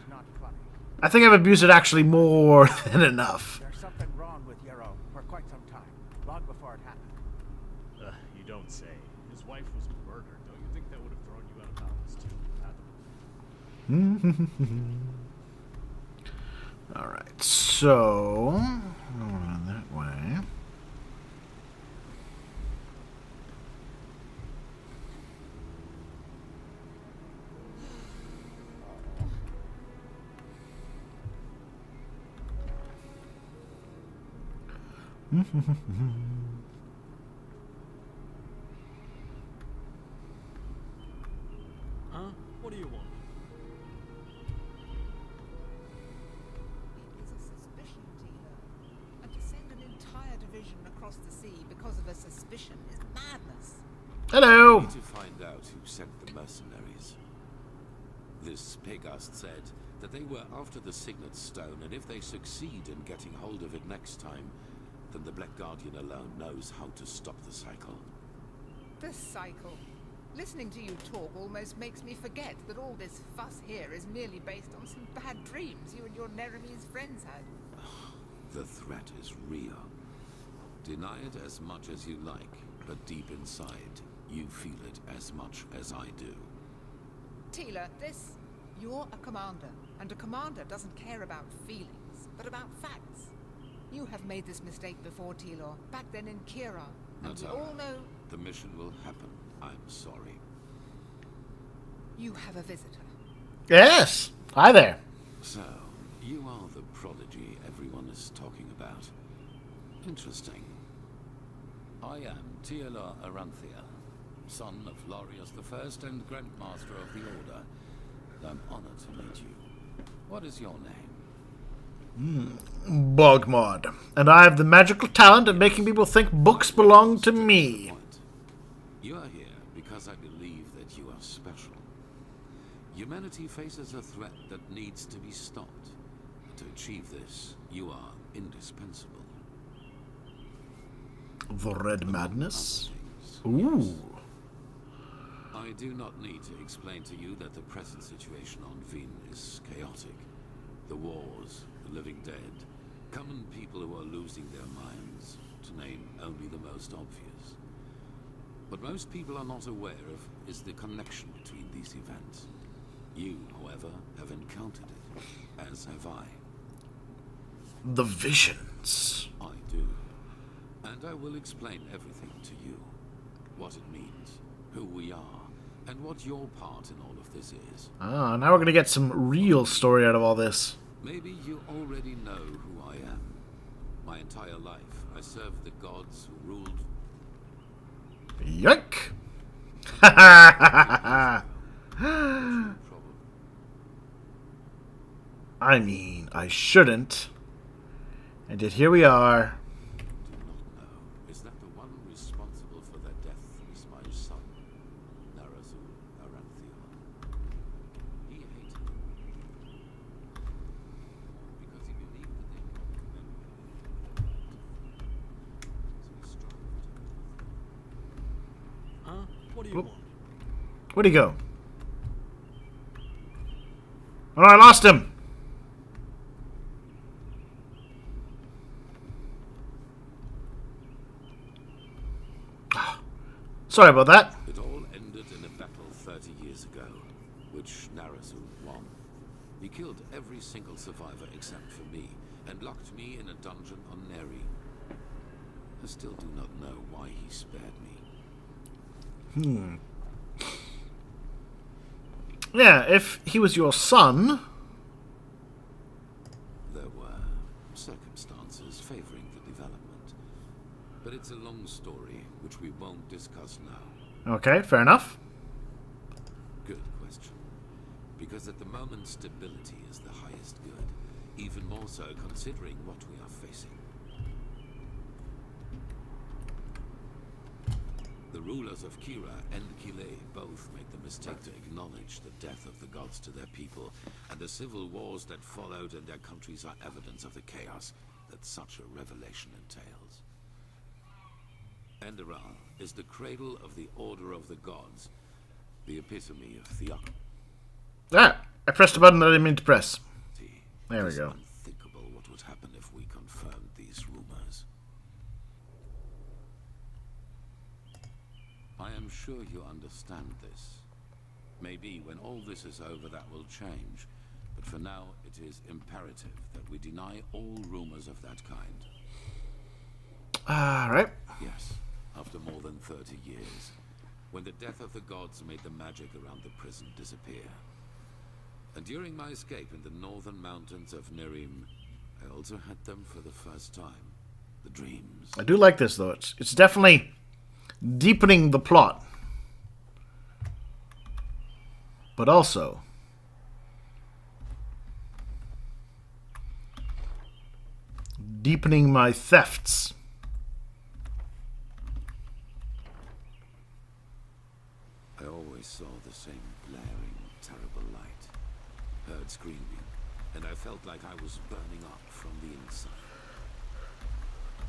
abused it actually more than enough. There's something wrong with Yarrow for quite some time, long before it happened. You don't say. His wife was murdered. Don't you think that would have thrown you out of balance too? Alright, so going that way. Huh? What do you want? It is a suspicion, Tila. And to send an entire division across the sea because of a suspicion is madness. Hello. We need to find out who sent the mercenaries. This Pegast said that they were after the Signet Stone, and if they succeed in getting hold of it next time, then the Black Guardian alone knows how to stop the cycle. The cycle. Listening to you talk almost makes me forget that all this fuss here is merely based on some bad dreams you and your Neremese friends had. The threat is real. Deny it as much as you like, but deep inside, you feel it as much as I do. Tila, you're a commander, and a commander doesn't care about feelings, but about facts. You have made this mistake before, Tilor, back then in Kira, and That's we all all right. know The mission will happen. I'm sorry. you have a visitor. Yes. Hi there. So, you are the prodigy everyone is talking about. Interesting. I am Teolar Aranthia, son of Lorius I and Grand Master of the Order. I'm honored to meet you. What is your name? BogMod. And I have the magical talent of making people think books belong to me. You are here because I believe that you are special. Humanity faces a threat that needs to be stopped. To achieve this, you are indispensable. The Red Madness? Ooh. I do not need to explain to you that the present situation on Veen is chaotic. The wars, the living dead, common people who are losing their minds, to name only the most obvious. What most people are not aware of is the connection between these events. You, however, have encountered it, as have I. The visions. I do. And I will explain everything to you. What it means, who we are, and what your part in all of this is. Ah, now we're going to get some real story out of all this. Maybe you already know who I am. My entire life, I served the gods who ruled. Yuck! I mean, I shouldn't. And yet here we are. Do not know. Is that the one responsible for their death What do you Whoop. want? Where'd he go? Oh, I lost him. Sorry about that. It all ended in a battle 30 years ago, which Narazu won. He killed every single survivor except for me, and locked me in a dungeon on Neri. I still do not know why he spared me. Yeah, if he was your son... There were circumstances favoring the development. But it's a long story, which we won't discuss now. Okay, fair enough. Good question. Because at the moment, stability is the highest good. Even more so considering what we are facing. The rulers of Kira and Kile both made the mistake to acknowledge the death of the gods to their people, and the civil wars that followed in their countries are evidence of the chaos that such a revelation entails. Enderal is the cradle of the Order of the Gods, the epitome of theocracy. Ah, I pressed the button that I didn't mean to press. There we go. Unthinkable what would happen if we confirmed these rumors. I am sure you understand this. Maybe when all this is over that will change, but for now it is imperative that we deny all rumors of that kind. Alright. Yes, after more than 30 years, when the death of the gods made the magic around the prison disappear. And during my escape in the northern mountains of Nerim, I also had them for the first time. The dreams. I do like this, though. It's definitely deepening the plot. But also... deepening my thefts. I always saw the same glaring, terrible light. Heard screaming, and I felt like I was burning up from the inside.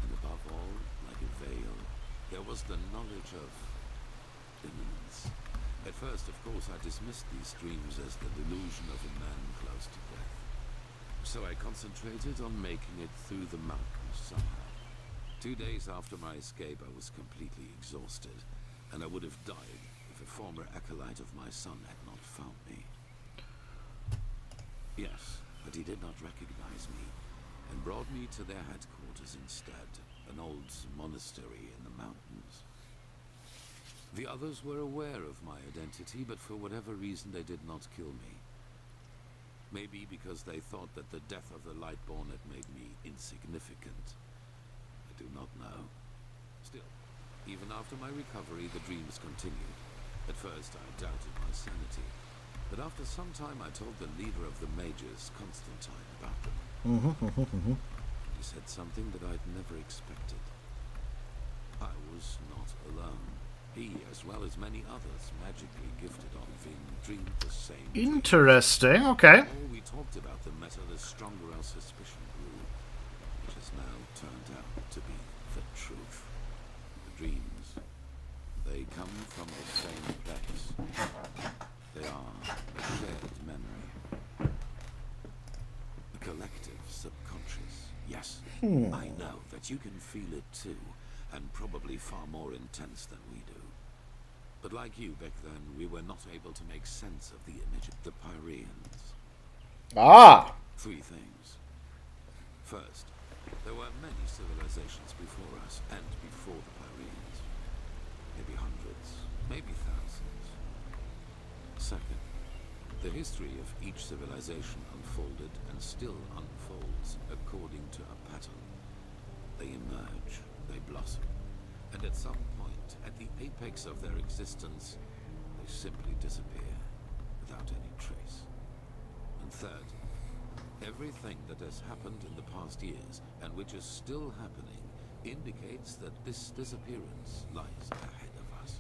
And above all, like a veil, there was the knowledge of imminence. At first, of course, I dismissed these dreams as the delusion of a man close to death. So I concentrated on making it through the mountains somehow. 2 days after my escape, I was completely exhausted, and I would have died if a former acolyte of my son had not found me. Yes, but he did not recognize me, and brought me to their headquarters instead, an old monastery in the mountains. The others were aware of my identity, but for whatever reason they did not kill me. Maybe because they thought that the death of the Lightborn had made me insignificant. I do not know. Still, even after my recovery, the dreams continued. At first, I doubted my sanity, but after some time I told the leader of the mages, Constantine, about them. He said something that I'd never expected. I was not alone. He, as well as many others magically gifted on Vin, dreamed the same. Interesting, okay. The more we talked about the matter, the stronger our suspicion grew, which has now turned out to be the truth. The dreams, they come from the same place. They are a shared memory. A collective subconscious, yes. I know that you can feel it too, and probably far more intense than we do. But like you back then, we were not able to make sense of the image of the Pyreans. Ah! 3 things. First, there were many civilizations before us and before the Pyreans. Maybe hundreds, maybe thousands. Second, the history of each civilization unfolded and still unfolds according to a pattern. They emerge, they blossom, and at some point, at the apex of their existence, they simply disappear without any trace. And third, everything that has happened in the past years, and which is still happening, indicates that this disappearance lies ahead of us.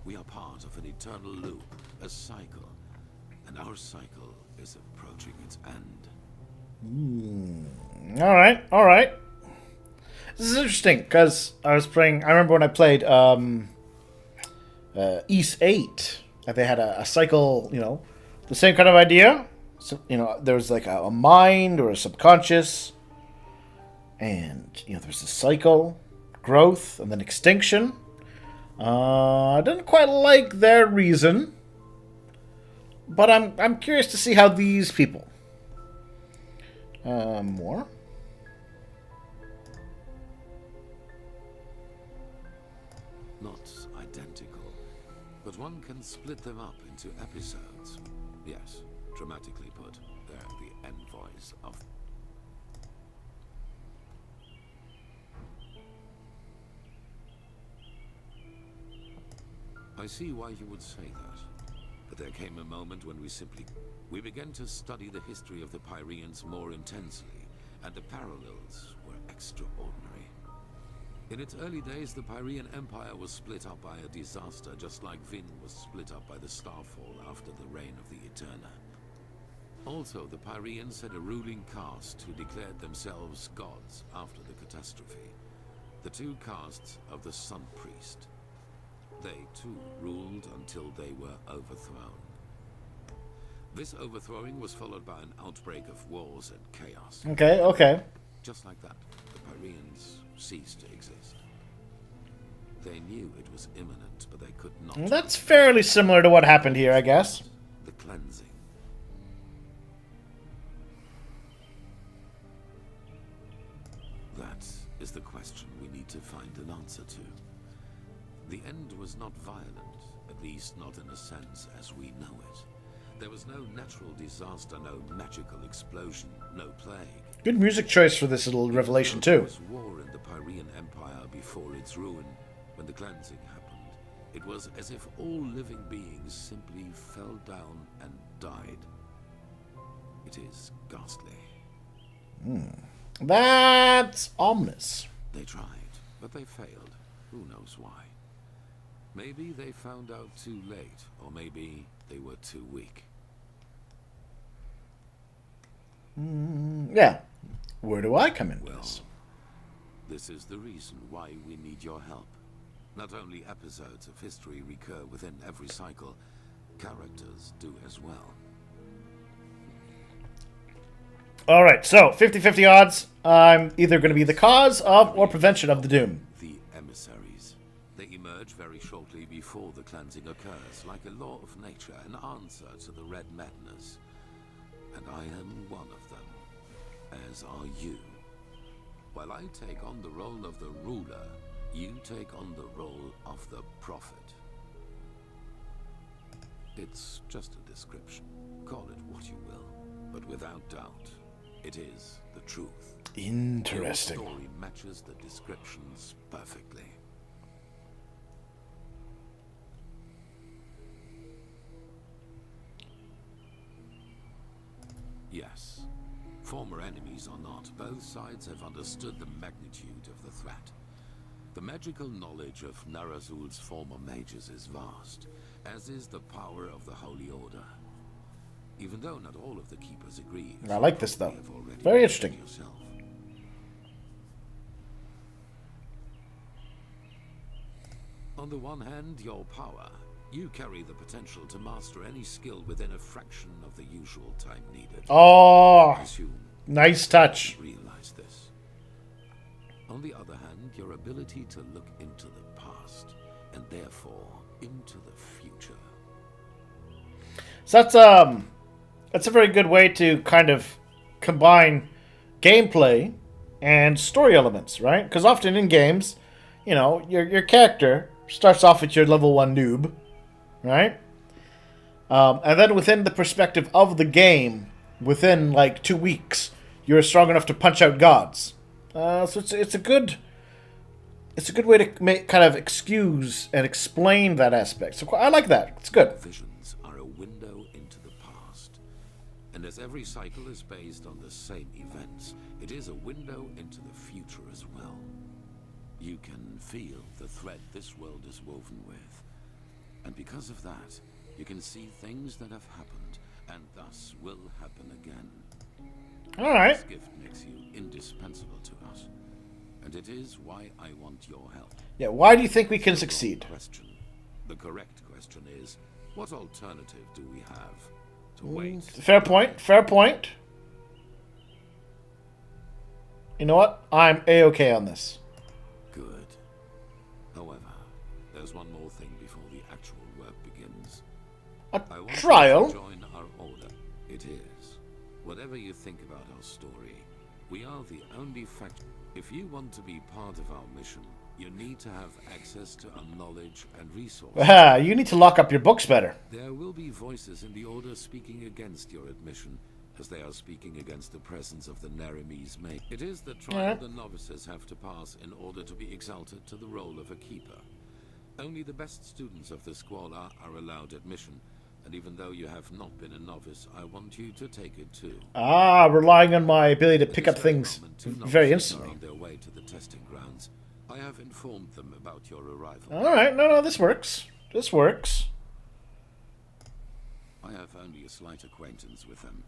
We are part of an eternal loop, a cycle, and our cycle is approaching its end. Alright, alright. This is interesting, because I remember when I played East 8. They had a cycle, you know, the same kind of idea. So, you know, there was like a mind or a subconscious. And, you know, there's a cycle, growth, and then extinction. I didn't quite like their reason. But I'm curious to see how these people... more? Not identical, but one can split them up into episodes. Yes, dramatically put, they're the envoys of... I see why you would say that, but there came a moment when we began to study the history of the Pyreans more intensely, and the parallels were extraordinary. In its early days, the Pyrean Empire was split up by a disaster, just like Vin was split up by the Starfall after the reign of the Eterna. Also, the Pyreans had a ruling caste who declared themselves gods after the catastrophe. The two castes of the Sun Priest. They, too, ruled until they were overthrown. This overthrowing was followed by an outbreak of wars and chaos. Okay, okay. Just like that, the Pyreans ceased to exist. They knew it was imminent, but they could not. That's fairly similar to what happened here, I guess. The cleansing. That is the question we need to find an answer to. The end was not violent, at least not in a sense as we know it. There was no natural disaster, no magical explosion, no plague. Good music choice for this little revelation, too. There was war in the Pyrean Empire before its ruin. When the cleansing happened, it was as if all living beings simply fell down and died. It is ghastly. That's ominous. They tried, but they failed. Who knows why? Maybe they found out too late, or maybe they were too weak. Yeah. Where do I come in with this? This is the reason why we need your help. Not only episodes of history recur within every cycle, characters do as well. Alright, so 50-50 odds. I'm either going to be the cause of or prevention of the doom. The emissaries. They emerge very shortly before the cleansing occurs, like a law of nature, an answer to the Red Madness. And I am one of them, as are you. While I take on the role of the ruler, you take on the role of the prophet. It's just a description. Call it what you will. But without doubt, it is the truth. Interesting. Your story matches the descriptions perfectly. Yes. Former enemies or not, both sides have understood the magnitude of the threat. The magical knowledge of Narazul's former mages is vast, as is the power of the Holy Order. Even though not all of the Keepers agree. I like this, though. Very interesting. Yourself. On the one hand, your power. You carry the potential to master any skill within a fraction of the usual time needed. Oh, nice touch. Realize this. On the other hand, your ability to look into the past, and therefore into the future. So that's a very good way to kind of combine gameplay and story elements, right? Because often in games, you know, your character starts off with your level 1 noob, right? And then within the perspective of the game, within like 2 weeks, you're strong enough to punch out gods. So it's a good way to kind of excuse and explain that aspect. So I like that. It's good. Visions are a window into the past, and as every cycle is based on the same events, it is a window into the future as well. You can feel the thread this world is woven with, and because of that, you can see things that have happened and thus will happen again. All right. This gift makes you indispensable to us, and it is why I want your help. Yeah, why do you think we can succeed? Question. The correct question is, what alternative do we have? To wait? Fair point. Fair point. You know what? I'm A-okay on this. Good. However, there's one more thing before the actual work begins. A I want trial? you to join our order. It is. Whatever you think about our story, we are the only faction. If you want to be part of our mission, you need to have access to our knowledge and resources. Ah, you need to lock up your books better. There will be voices in the Order speaking against your admission, as they are speaking against the presence of the Neremese mage. It is the trial the novices have to pass in order to be exalted to the role of a keeper. Only the best students of the Squalor are allowed admission, and even though you have not been a novice, I want you to take it too. Ah, relying on my ability to pick up things very instantly. On their way to the testing grounds. I have informed them about your arrival. Alright, no, this works. This works. I have only a slight acquaintance with them.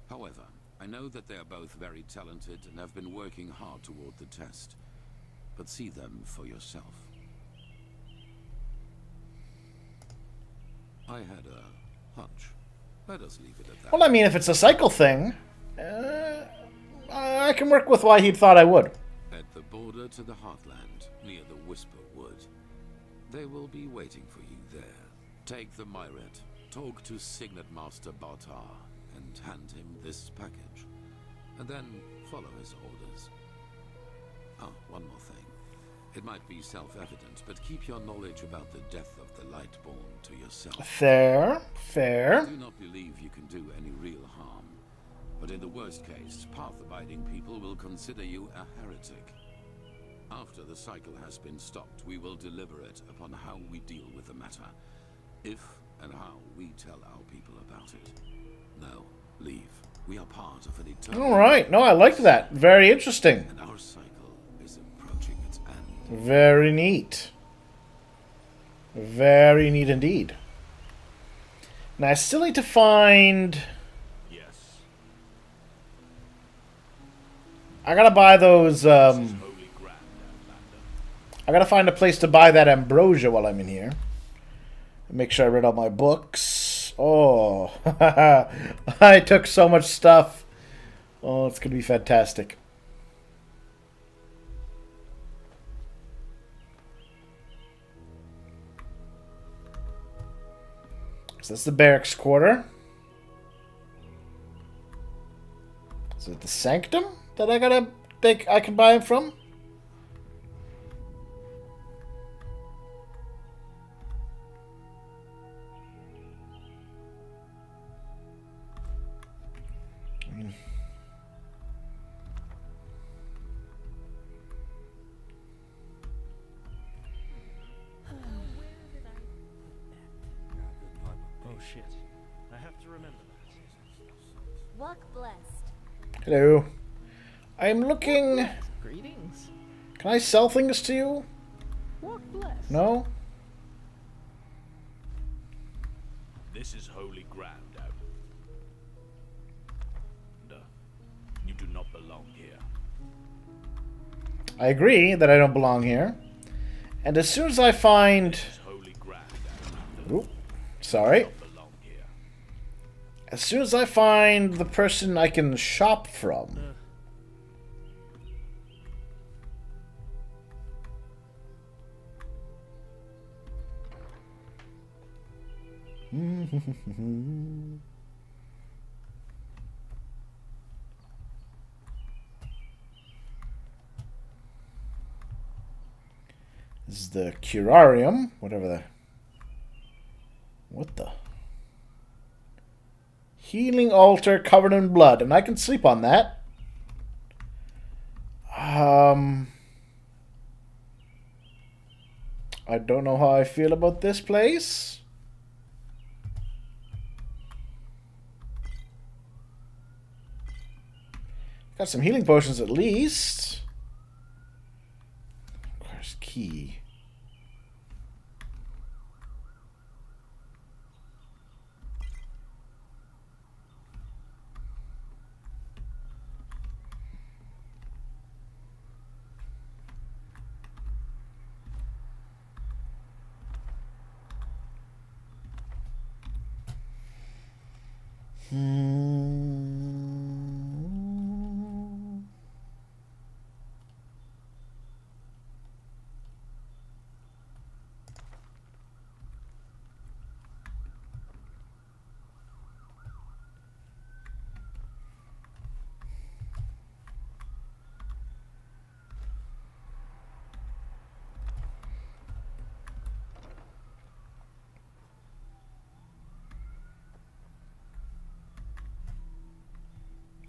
However, I know that they are both very talented and have been working hard toward the test. But see them for yourself. I had a hunch. Let us leave it at that. Well, I mean, if it's a cycle thing, I can work with why he thought I would. At the border to the Heartland, near the Whisper Wood. They will be waiting for you there. Take the Myret, talk to Signet Master Bartar, and hand him this package. And then follow his orders. Oh, one more thing. It might be self-evident, but keep your knowledge about the death of the Lightborn to yourself. Fair. I do not believe you can do any real harm. But in the worst case, path-abiding people will consider you a heretic. After the cycle has been stopped, we will deliberate upon how we deal with the matter. If and how we tell our people about it. No, leave. We are part of an eternal... Alright, no, I like that. Very interesting. And our cycle is approaching its end. Very neat. Very neat indeed. Now, I still need to find... Yes. I gotta buy those, I gotta find a place to buy that ambrosia while I'm in here. Make sure I read all my books. Oh, I took so much stuff. Oh, it's gonna be fantastic. So that's the barracks quarter. Is it the sanctum that I gotta think I can buy it from? Oh shit. I have to remember that. Walk blessed. Hello. I'm looking... Greetings. Can I sell things to you? Walk blessed. No? This is holy ground, Ab. And, you do not belong here. I agree that I don't belong here. And as soon as I find... Oop, sorry. As soon as I find the person I can shop from... This is the curarium, whatever the... What the... Healing altar covered in blood, and I can sleep on that. I don't know how I feel about this place. Got some healing potions at least. Where's key?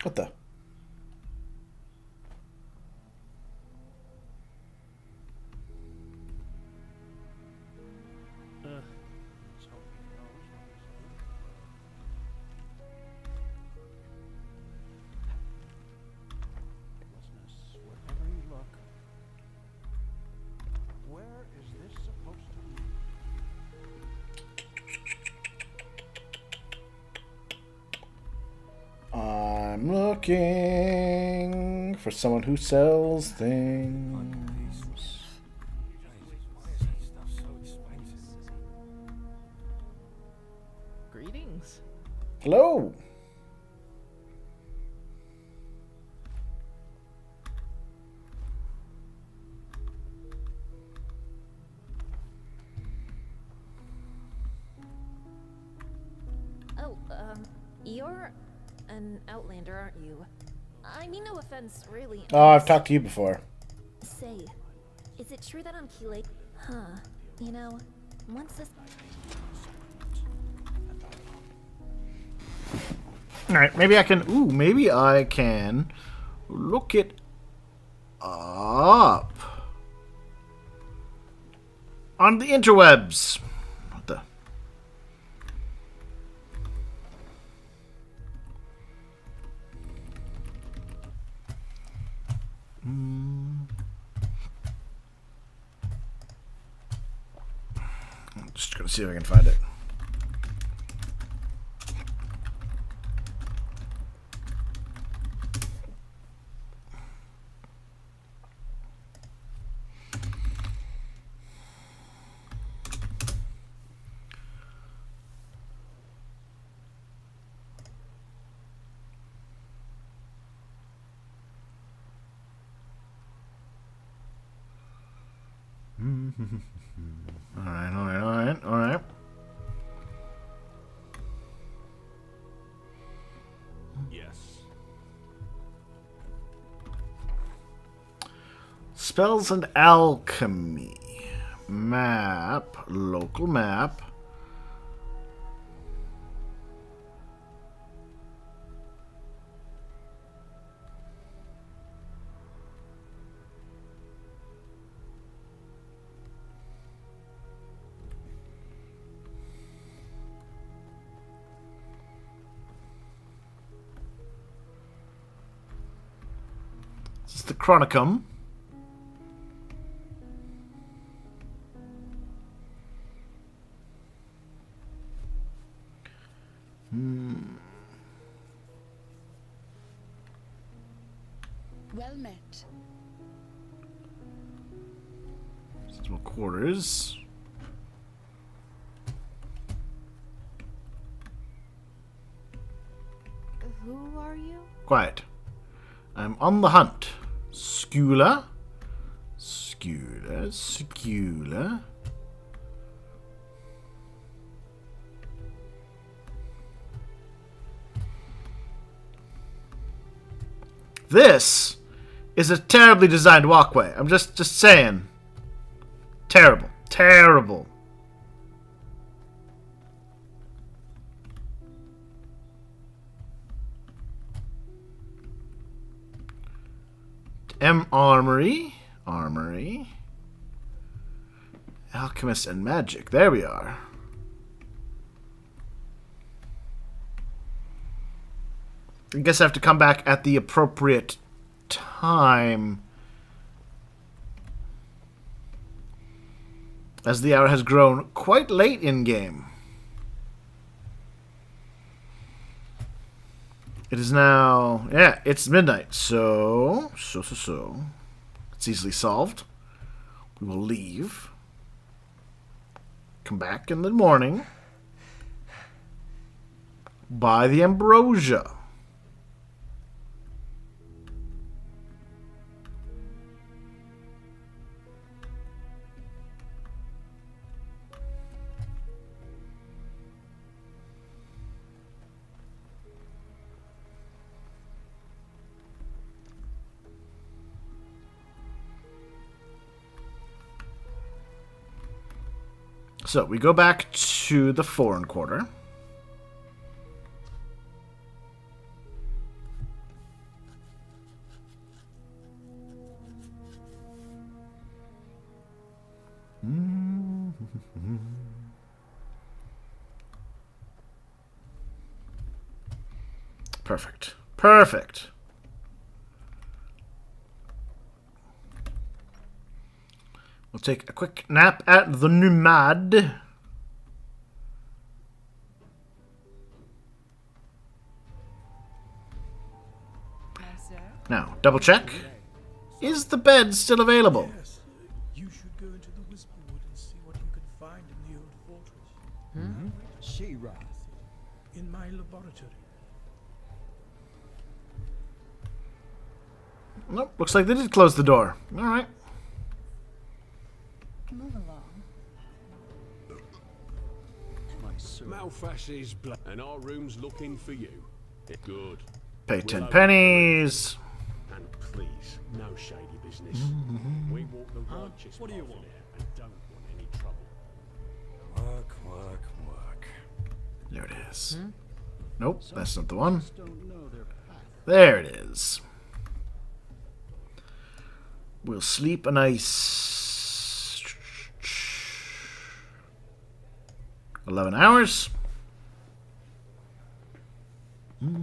What the? Wherever you look. Where is this supposed to be? I'm looking for someone who sells things. Greetings. Hello. Oh, you're an outlander, aren't you? I mean no offense, really. Oh, I've talked to you before. Say, is it true that on Key Lake? Huh. You know, once this... Alright, maybe I can... Ooh, maybe I can look it up. On the interwebs. What the... I'm just gonna see if I can find it. Alright. Yes. Spells and alchemy. Map. Local map. This is the Chronicum. Well met. Small quarters. Who are you? Quiet. I'm on the hunt. Skula. This is a terribly designed walkway. I'm just saying. Terrible. Armory. Alchemist and magic. There we are. I guess I have to come back at the appropriate time, as the hour has grown quite late in game. It is now, yeah, it's midnight, so it's easily solved. We will leave, come back in the morning, buy the ambrosia. So we go back to the foreign quarter. Perfect. Perfect. We'll take a quick nap at the Nomad. Now, double check. Is the bed still available? Yes. You should go into the Whisperwood and see what you can find in the old fortress. She-Ra. In my laboratory. Nope, looks like they did close the door. Alright. Move along. Malfash is black, and our room's looking for you. Good. Pay 10 pennies. And please, no shady business. We walk the righteous path here and don't want any trouble. Work, work, work. There it is. Nope, that's not the one. There it is. We'll sleep a nice 11 hours. Mead,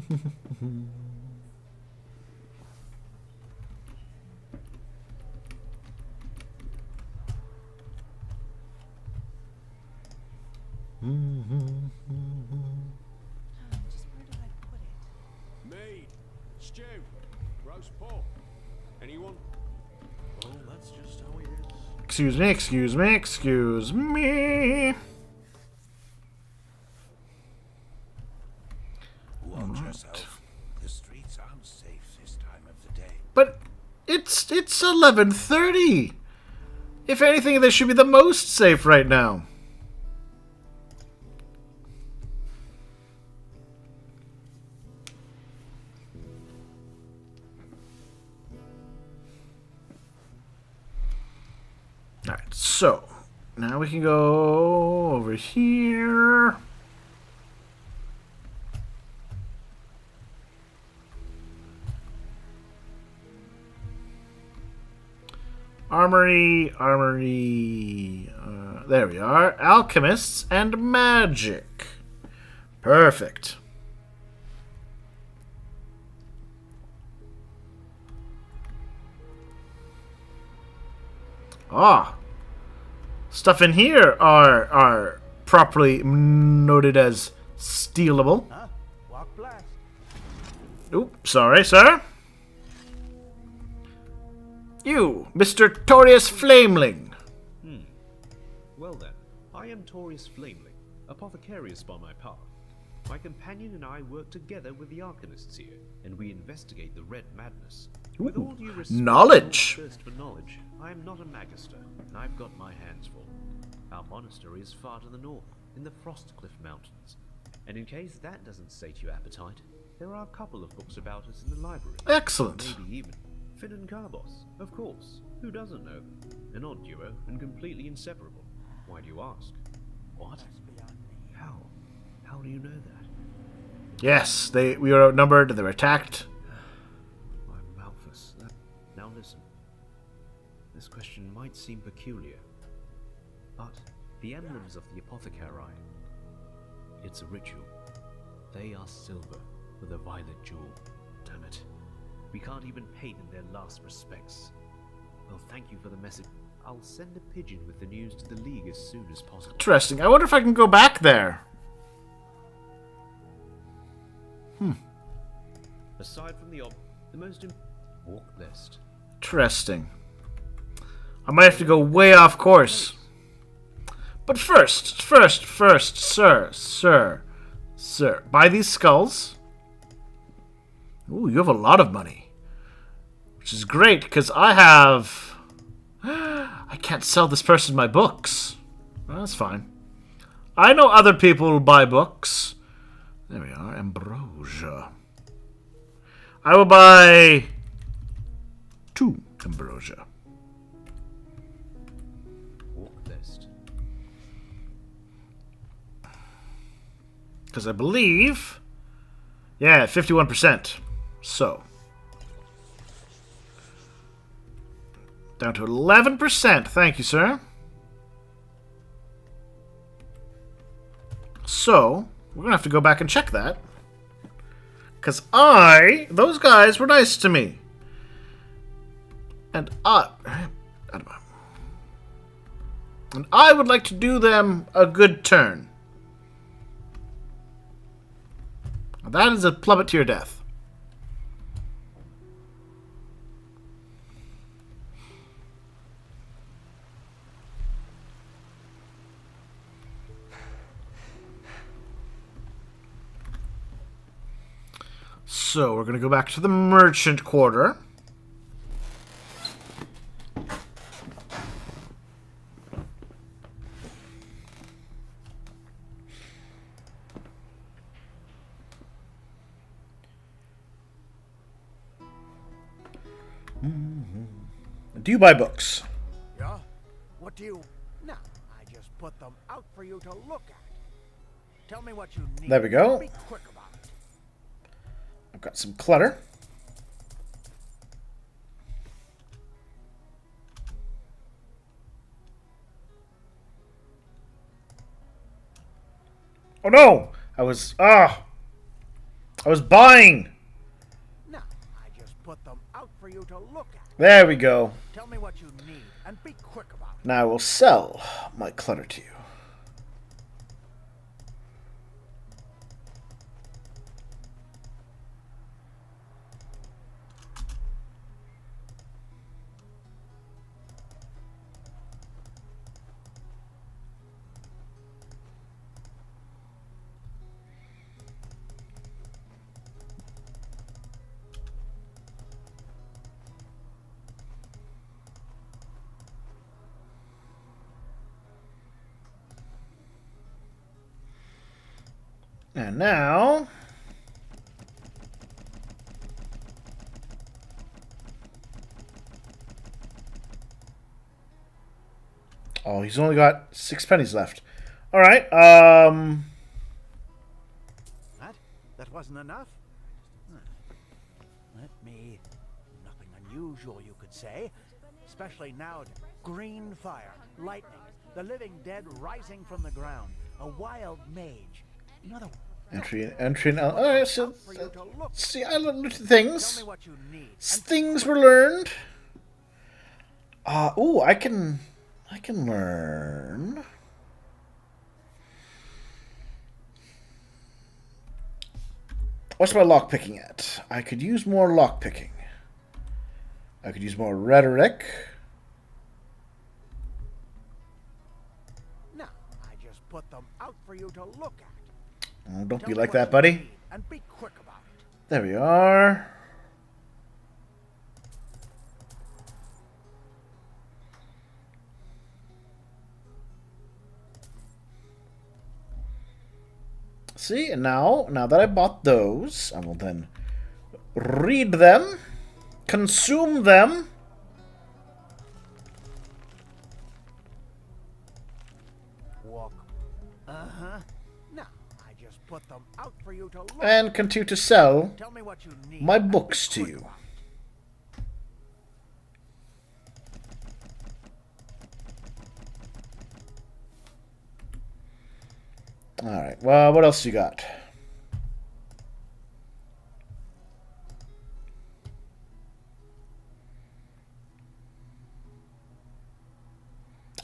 stew, roast pork. Anyone? Well, that's just how he is. Excuse me, excuse me, excuse me. Watch yourself. The streets aren't safe this time of the day. But it's 11:30. If anything, they should be the most safe right now. Alright, so now we can go over here. Armory, there we are. Alchemists and magic. Perfect. Ah. Stuff in here are properly noted as stealable. Huh? Walk blast. Oop, sorry, sir. You, Mr. Torius Flameling. Well then, I am Torius Flameling, apothecarius by my path. My companion and I work together with the Arcanists here, and we investigate the Red Madness. With all due respect, knowledge. and thirst for knowledge, I am not a magister, and I've got my hands full. Our monastery is far to the north, in the Frostcliff Mountains. And in case that doesn't sate your appetite, there are a couple of books about us in the library. Excellent. Maybe even Finn and Carbos, of course. Who doesn't know them? An odd duo and completely inseparable. Why do you ask? What? How? How do you know that? Yes, we were outnumbered and they were attacked. I'm Malthus. Now listen. This question might seem peculiar, but the emblems of the apothecary, it's a ritual. They are silver with a violet jewel. Damn it. We can't even pay them their last respects. Well, thank you for the message. I'll send a pigeon with the news to the League as soon as possible. Interesting. I wonder if I can go back there. Aside from the most walk list. Interesting. I might have to go way off course. But first, sir. Sir, buy these skulls. Ooh, you have a lot of money. Which is great, because I have... I can't sell this person my books. Well, that's fine. I know other people will buy books. There we are, ambrosia. I will buy 2 ambrosia. Walk list. Because I believe... Yeah, 51%. So. Down to 11%. Thank you, sir. So, we're going to have to go back and check that. Because those guys were nice to me. And I would like to do them a good turn. That is a plummet to your death. So, we're going to go back to the merchant quarter. Do you buy books? Yeah? What do you... No, I just put them out for you to look at. Tell me what you need. There we go. Be quick about it. I've got some clutter. Oh no! I was buying! No, I just put them out for you to look at. There we go. Tell me what you need and be quick about it. Now I will sell my clutter to you. And now... Oh, he's only got 6 pennies left. Alright, What? That wasn't enough? Let me... Nothing unusual, you could say. Especially now. Green fire, lightning, the living dead rising from the ground, a wild mage. Another entry. Alright, so... see, I learned things. Things were learned. Ooh, I can learn... What's my lockpicking at? I could use more lockpicking. I could use more rhetoric. No, I just put them out for you to look at. Oh, don't be like that, buddy. And be quick about it. There we are. See, and now that I bought those, I will then read them, consume them. Walk. Uh-huh. No, I just put them out for you to look. And continue to sell Tell me what you need. my books to you. Alright, well, what else you got?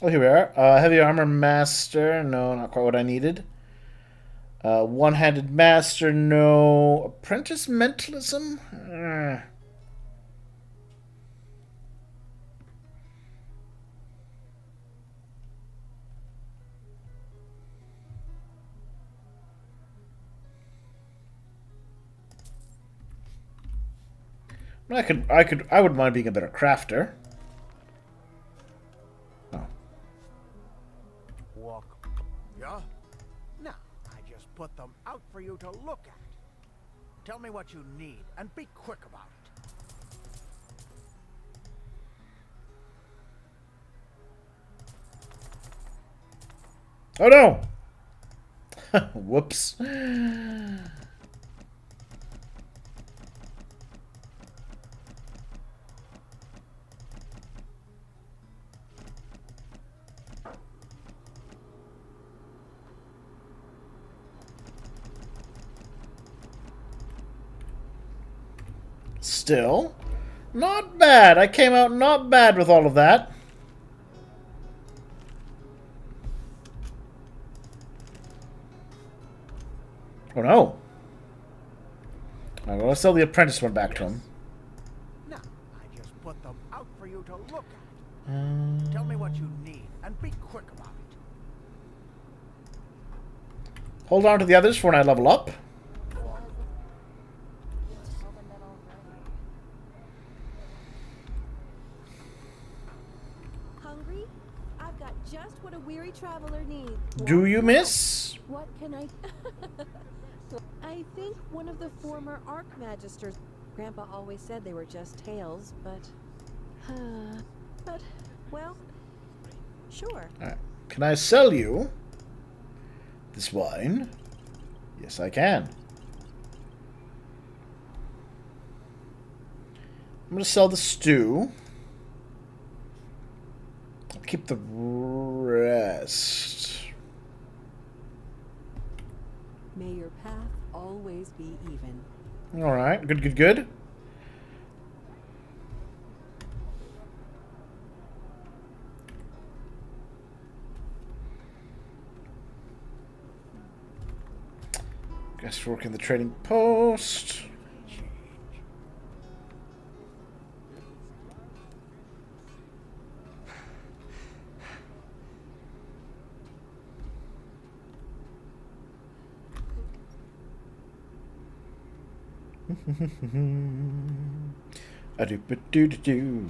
Oh, here we are. Heavy Armor Master. No, not quite what I needed. One-Handed Master. No. Apprentice Mentalism? I wouldn't mind being a better crafter. Oh. Walk. Yeah? No, I just put them out for you to look at. Tell me what you need, and be quick about it. Oh no! Whoops. Still, not bad. I came out not bad with all of that. Oh no. I'm going to sell the apprentice one back to him. No, I just put them out for you to look at. Tell me what you need, and be quick about it. Hold on to the others for when I level up. Hungry? I've got just what a weary traveler needs. Do you, miss? What can I... I think one of the former Archmagisters. Grandpa always said they were just tales, but... well, sure. Alright. Can I sell you this wine? Yes, I can. I'm going to sell the stew. I'll keep the rest. May your path always be even. Alright, good, good, good. Guess working the trading post. A-do-ba-do-do-do.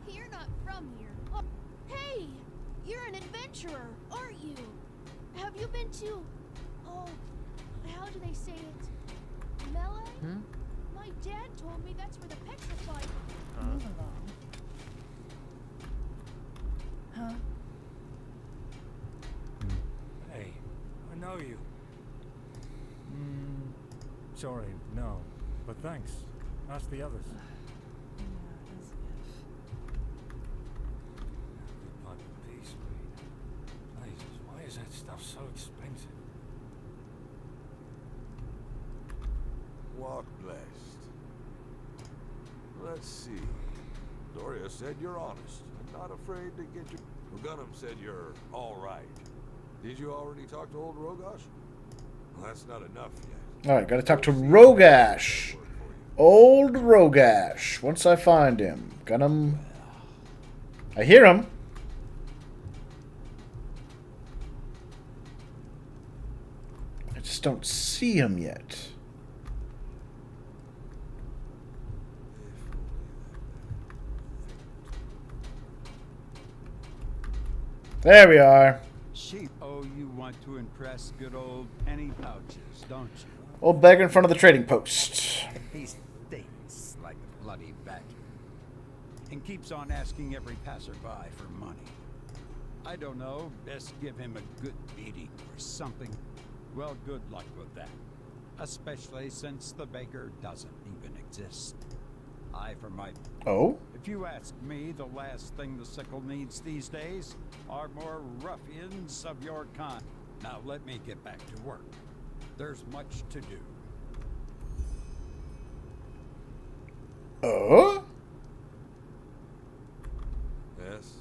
You're not from here. Oh, hey! You're an adventurer, aren't you? Have you been to... Oh, how do they say it? Melee? My dad told me that's where the petrified... Move along. Huh? Hey, I know you. Sorry, no. But thanks. Ask the others. Good pipe of peace, please. Jesus, why is that stuff so expensive? Walk blessed. Let's see. Doria said you're honest and not afraid to get your... Gunham said you're all right. Did you already talk to old Rogosh? Well, that's not enough yet. Alright, gotta talk to Rogash. Old Rogash. Once I find him. Gunham. I hear him. I just don't see him yet. There we are. Sheep. Oh, you want to impress good old penny pouches, don't you? Old beggar in front of the trading post. He stinks like a bloody vacuum and keeps on asking every passerby for money. I don't know, best give him a good beating or something. Well, good luck with that, especially since the baker doesn't even exist. I, for my... Oh? If you ask me, the last thing the sickle needs these days are more ruffians of your kind. Now let me get back to work. There's much to do. Oh? Yes.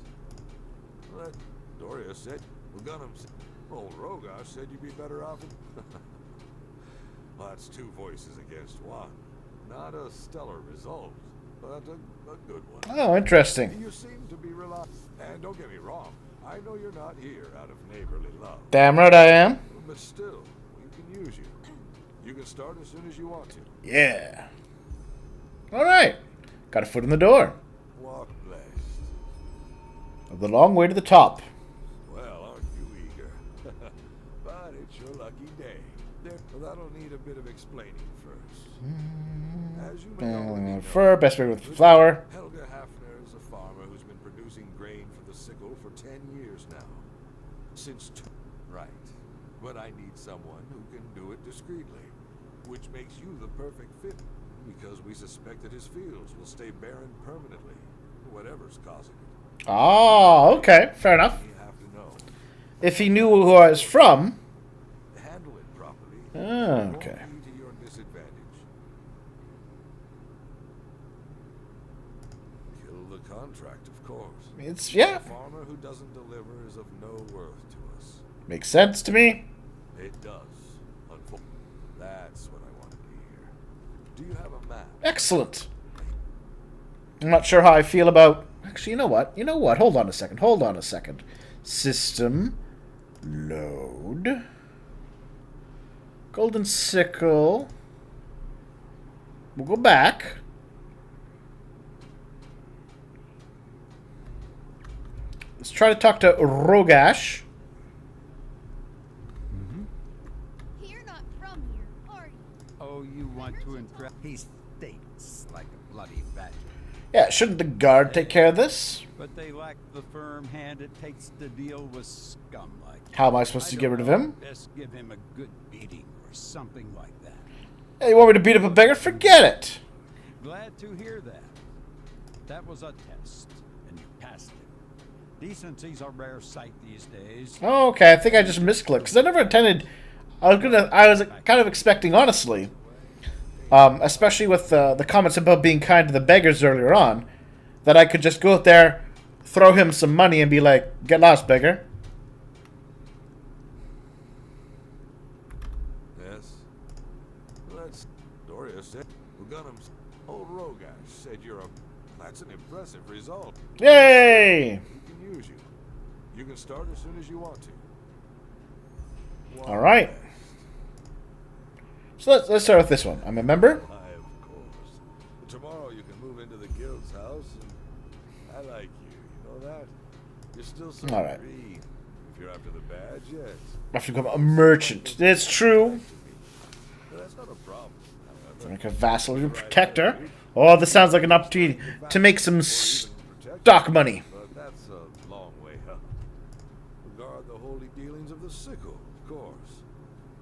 Well, Doria said... Well, Gunham said... Old Rogosh said you'd be better off in... Well, that's two voices against one. Not a stellar result, but a A good one. Oh, interesting. You seem to be reliable. And don't get me wrong, I know you're not here out of neighborly love. Damn right I am. But still, we can use you. You can start as soon as you want to. Yeah. Alright. Got a foot in the door. Walk blessed. The long way to the top. Well, aren't you eager? But it's your lucky day. That'll need a bit of explaining first. As you may already know, Fur, best way with flour. Helga Hafner is a farmer who's been producing grain for the sickle for 10 years now. Right. But I need someone who can do it discreetly. Which makes you the perfect fit. Because we suspect that his fields will stay barren permanently. Whatever's causing it. Oh, okay. Fair enough. You have to know. If he knew who I was from. Handle it properly. Oh, okay. It won't be to your disadvantage. Kill the contract, of course. It's, yeah. A farmer who doesn't deliver is of no worth to us. Makes sense to me. It does. Unfortunately, that's what I wanted to hear. Do you have a map? Excellent. I'm not sure how I feel about... Actually, you know what? You know what? Hold on a second. Hold on a second. System. Load. Golden sickle. We'll go back. Let's try to talk to Rogash. You're not from here, are you? Oh, you want to impress? He stinks like a bloody badger. Yeah, shouldn't the guard take care of this? But they lack the firm hand it takes to deal with scum like him. How am I supposed to get rid of him? Best give him a good beating or something like that. Hey, you want me to beat up a beggar? Forget it. Glad to hear that. That was a test, and you passed it. Decency's a rare sight these days. Oh, okay, I think I just misclicked because I never intended. I was kind of expecting, honestly, especially with the comments about being kind to the beggars earlier on, that I could just go out there, throw him some money, and be like, "Get lost, beggar." Yes. Let's. Doria said. Gunham's old Rogash said you're a. That's an impressive result. Yay! We can use you. You can start as soon as you want to. All right. So let's start with this one. I'm a member. Why, of course. Tomorrow you can move into the guild's house, and I like you. You know that? You're still so All right. green. If you're after the badge, yes. I have to become a merchant. It's true. But that's not a problem. However, Like a vassal or protector. Oh, this sounds like an opportunity to make some stock money. But that's a long way up. Regard the holy dealings of the sickle, of course.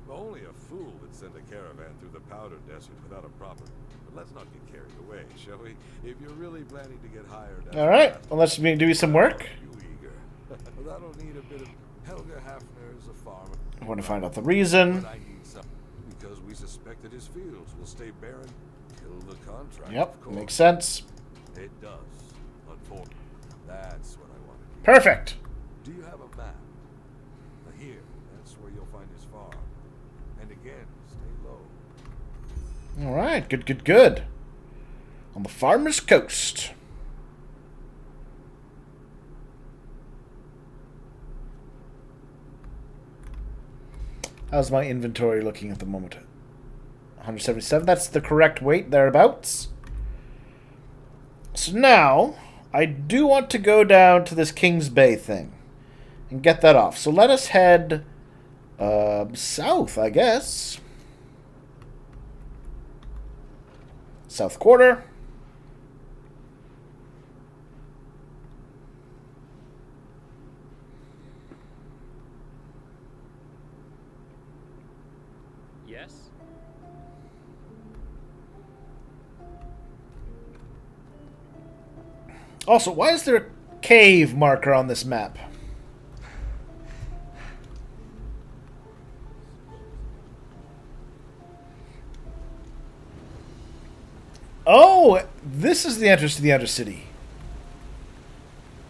Only a fool would send a caravan through the powder desert without a proper. But let's not get carried away, shall we? If you're really planning to get hired, All right. Well, let's do some work. you eager. That'll need a bit of. Helga Hafner is a farmer. I want to find out the reason. But I need some because we suspect that his fields will stay barren. Kill the contract. Yep, of course. makes sense. It does. Unfortunately, that's what I wanted. Perfect. Do you have a map? Here, that's where you'll find his farm. And again, stay low. All right. Good, good, good. On the farmer's coast. How's my inventory looking at the moment? 177. That's the correct weight, thereabouts. So now, I do want to go down to this Kings Bay thing and get that off. So let us head south, I guess. South quarter. Yes? Also, why is there a cave marker on this map? Oh, this is the entrance to the Undercity.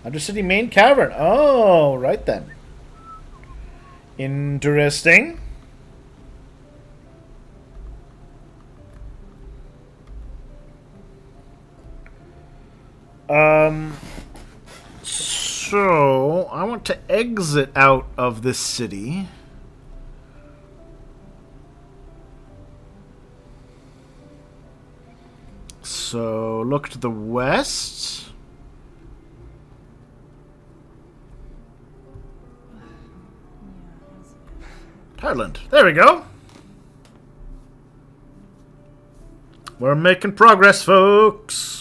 Undercity main cavern. Oh, right then. Interesting. So I want to exit out of this city. So look to the west. Thailand. There we go. We're making progress, folks.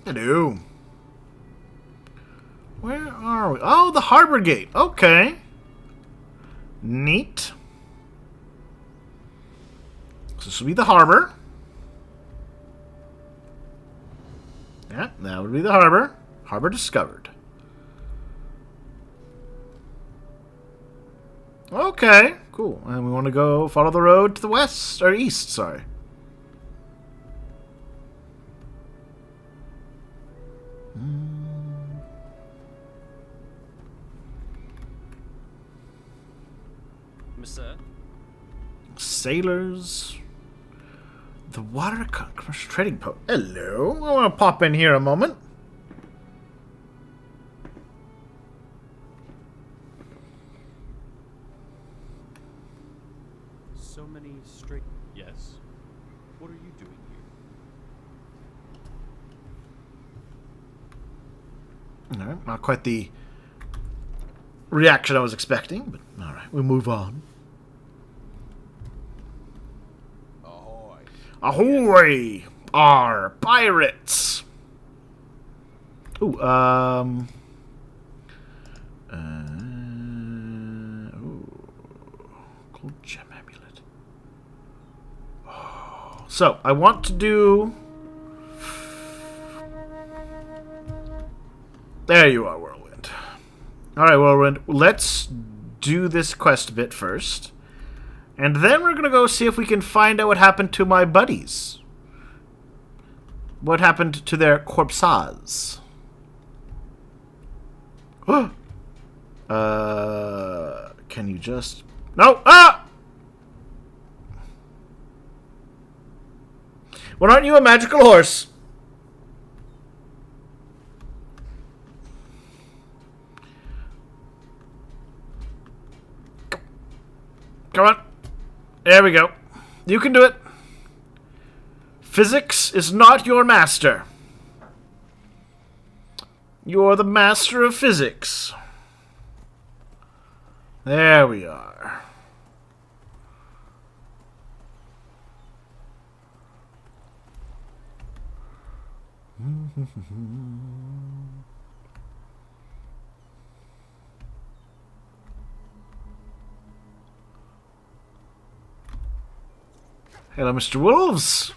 Hello. Where are we? Oh, the harbor gate. Okay. Neat. So this will be the harbor. Yeah, that would be the harbor. Harbor discovered. Okay, cool. And we want to go follow the road to the west, or east, sorry. Sir? Sailors. The water commercial trading post. Hello. I want to pop in here a moment. So many straight. Yes. What are you doing here? No, not quite the reaction I was expecting, but alright, we'll move on. Ahoy! Our pirates! Ooh, gold gem amulet. Oh, so, I want to do... There you are, Whirlwind. Alright, Whirlwind, let's do this quest bit first. And then we're going to go see if we can find out what happened to my buddies. What happened to their corpses. Can you just... No! Ah! Well, aren't you a magical horse? Come on. There we go. You can do it. Physics is not your master. You're the master of physics. There we are. Hello, Mr. Wolves.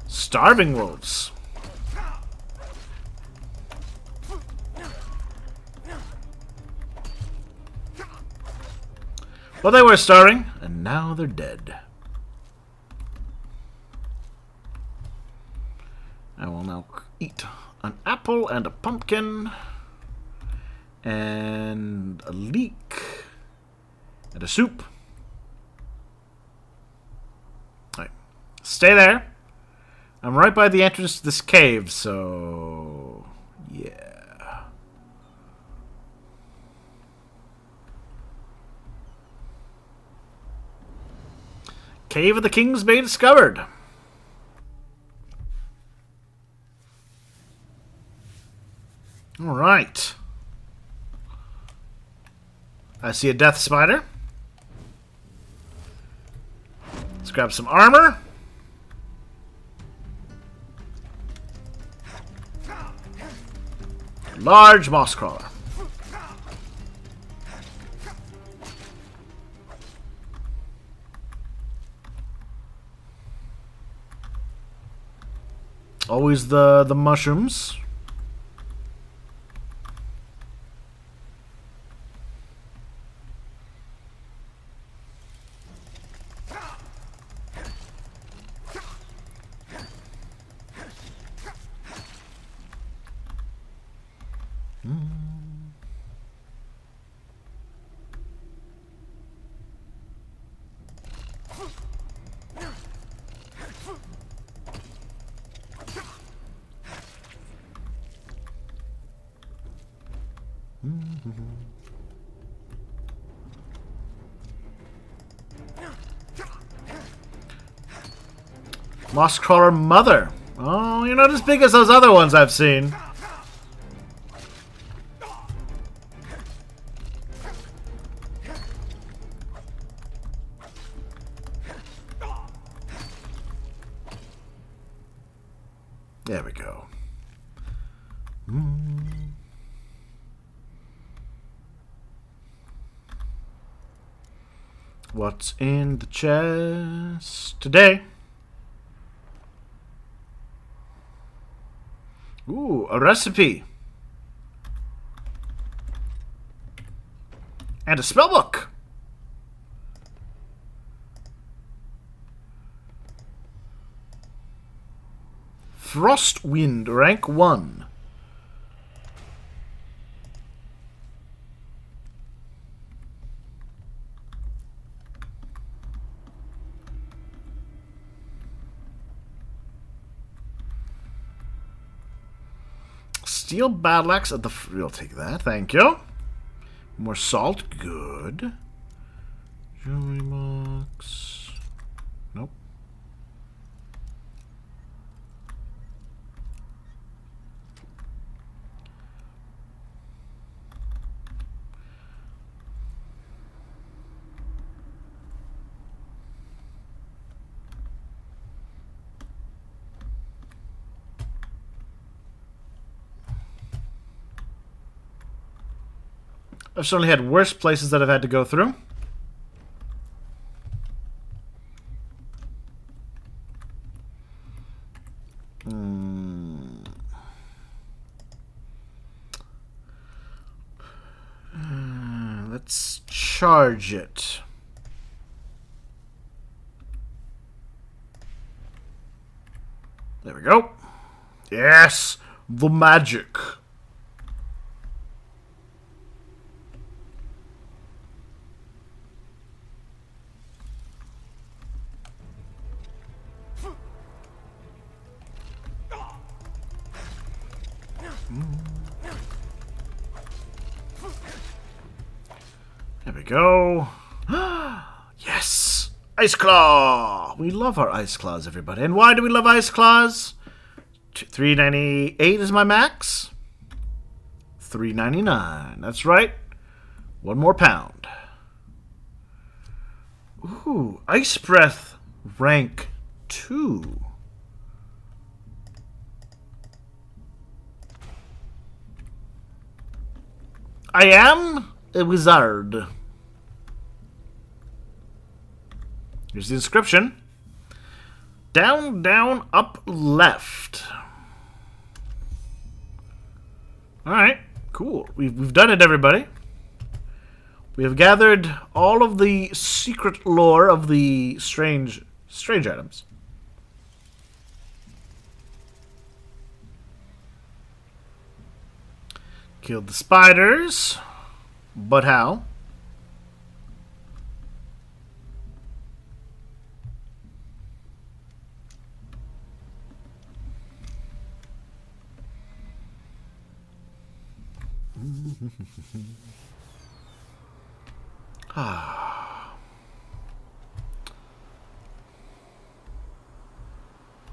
Starving wolves. Well, they were starving, and now they're dead. I will now eat an apple and a pumpkin and a leek. And a soup. Alright. Stay there. I'm right by the entrance to this cave, so... yeah. Cave of the Kings Bay discovered. Alright. I see a death spider. Let's grab some armor. Large moss crawler. Always the mushrooms. Mosscrawler Mother. Oh, you're not as big as those other ones I've seen. There we go. What's in the chest today? Ooh, a recipe. And a spellbook. Frostwind, rank 1. Steel battle axe at the... We'll take that, thank you. More salt, good. Jewelry box. Nope. I've certainly had worse places that I've had to go through. Let's charge it. There we go. Yes! The magic. There we go. Yes! Ice Claw! We love our Ice Claws, everybody. And why do we love Ice Claws? $3.98 is my max. $3.99. That's right. One more pound. Ooh, Ice Breath rank 2. I am a wizard. Here's the inscription. Down, down, up, left. Alright, cool. We've done it, everybody. We have gathered all of the secret lore of the strange items. Killed the spiders. But how?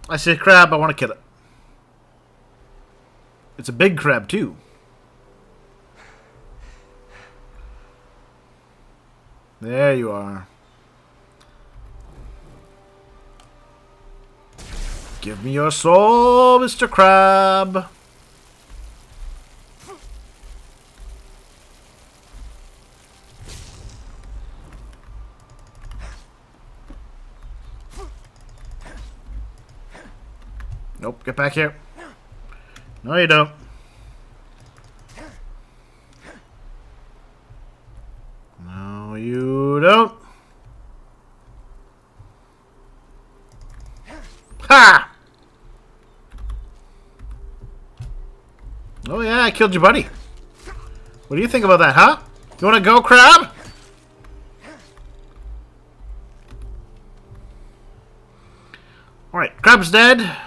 I see a crab, I want to kill it. It's a big crab, too. There you are. Give me your soul, Mr. Crab. Nope, get back here. No, you don't. No, you don't. Ha! Oh yeah, I killed your buddy. What do you think about that, huh? You wanna go, crab? Alright, crab's dead.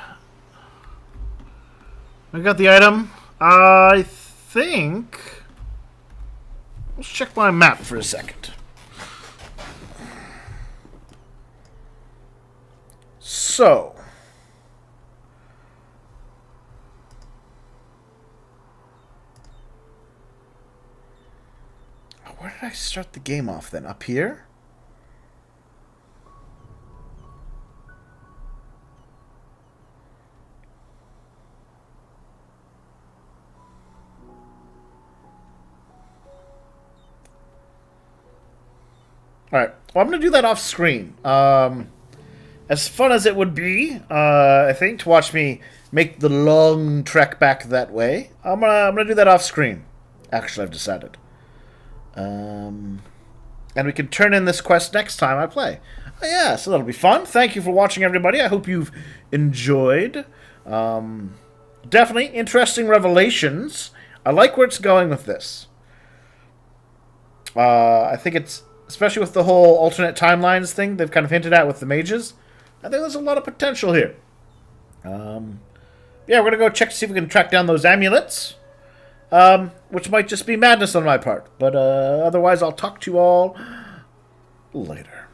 I got the item. I think Let's check my map for a second. So, where did I start the game off then? Up here? Alright, well, I'm going to do that off screen. As fun as it would be, I think, to watch me make the long trek back that way, I'm gonna do that off screen. Actually, I've decided. And we can turn in this quest next time I play. Oh, yeah, so that'll be fun. Thank you for watching, everybody. I hope you've enjoyed. Definitely interesting revelations. I like where it's going with this. I think it's, especially with the whole alternate timelines thing they've kind of hinted at with the mages, I think there's a lot of potential here. Yeah, we're going to go check to see if we can track down those amulets. Which might just be madness on my part. But otherwise, I'll talk to you all later.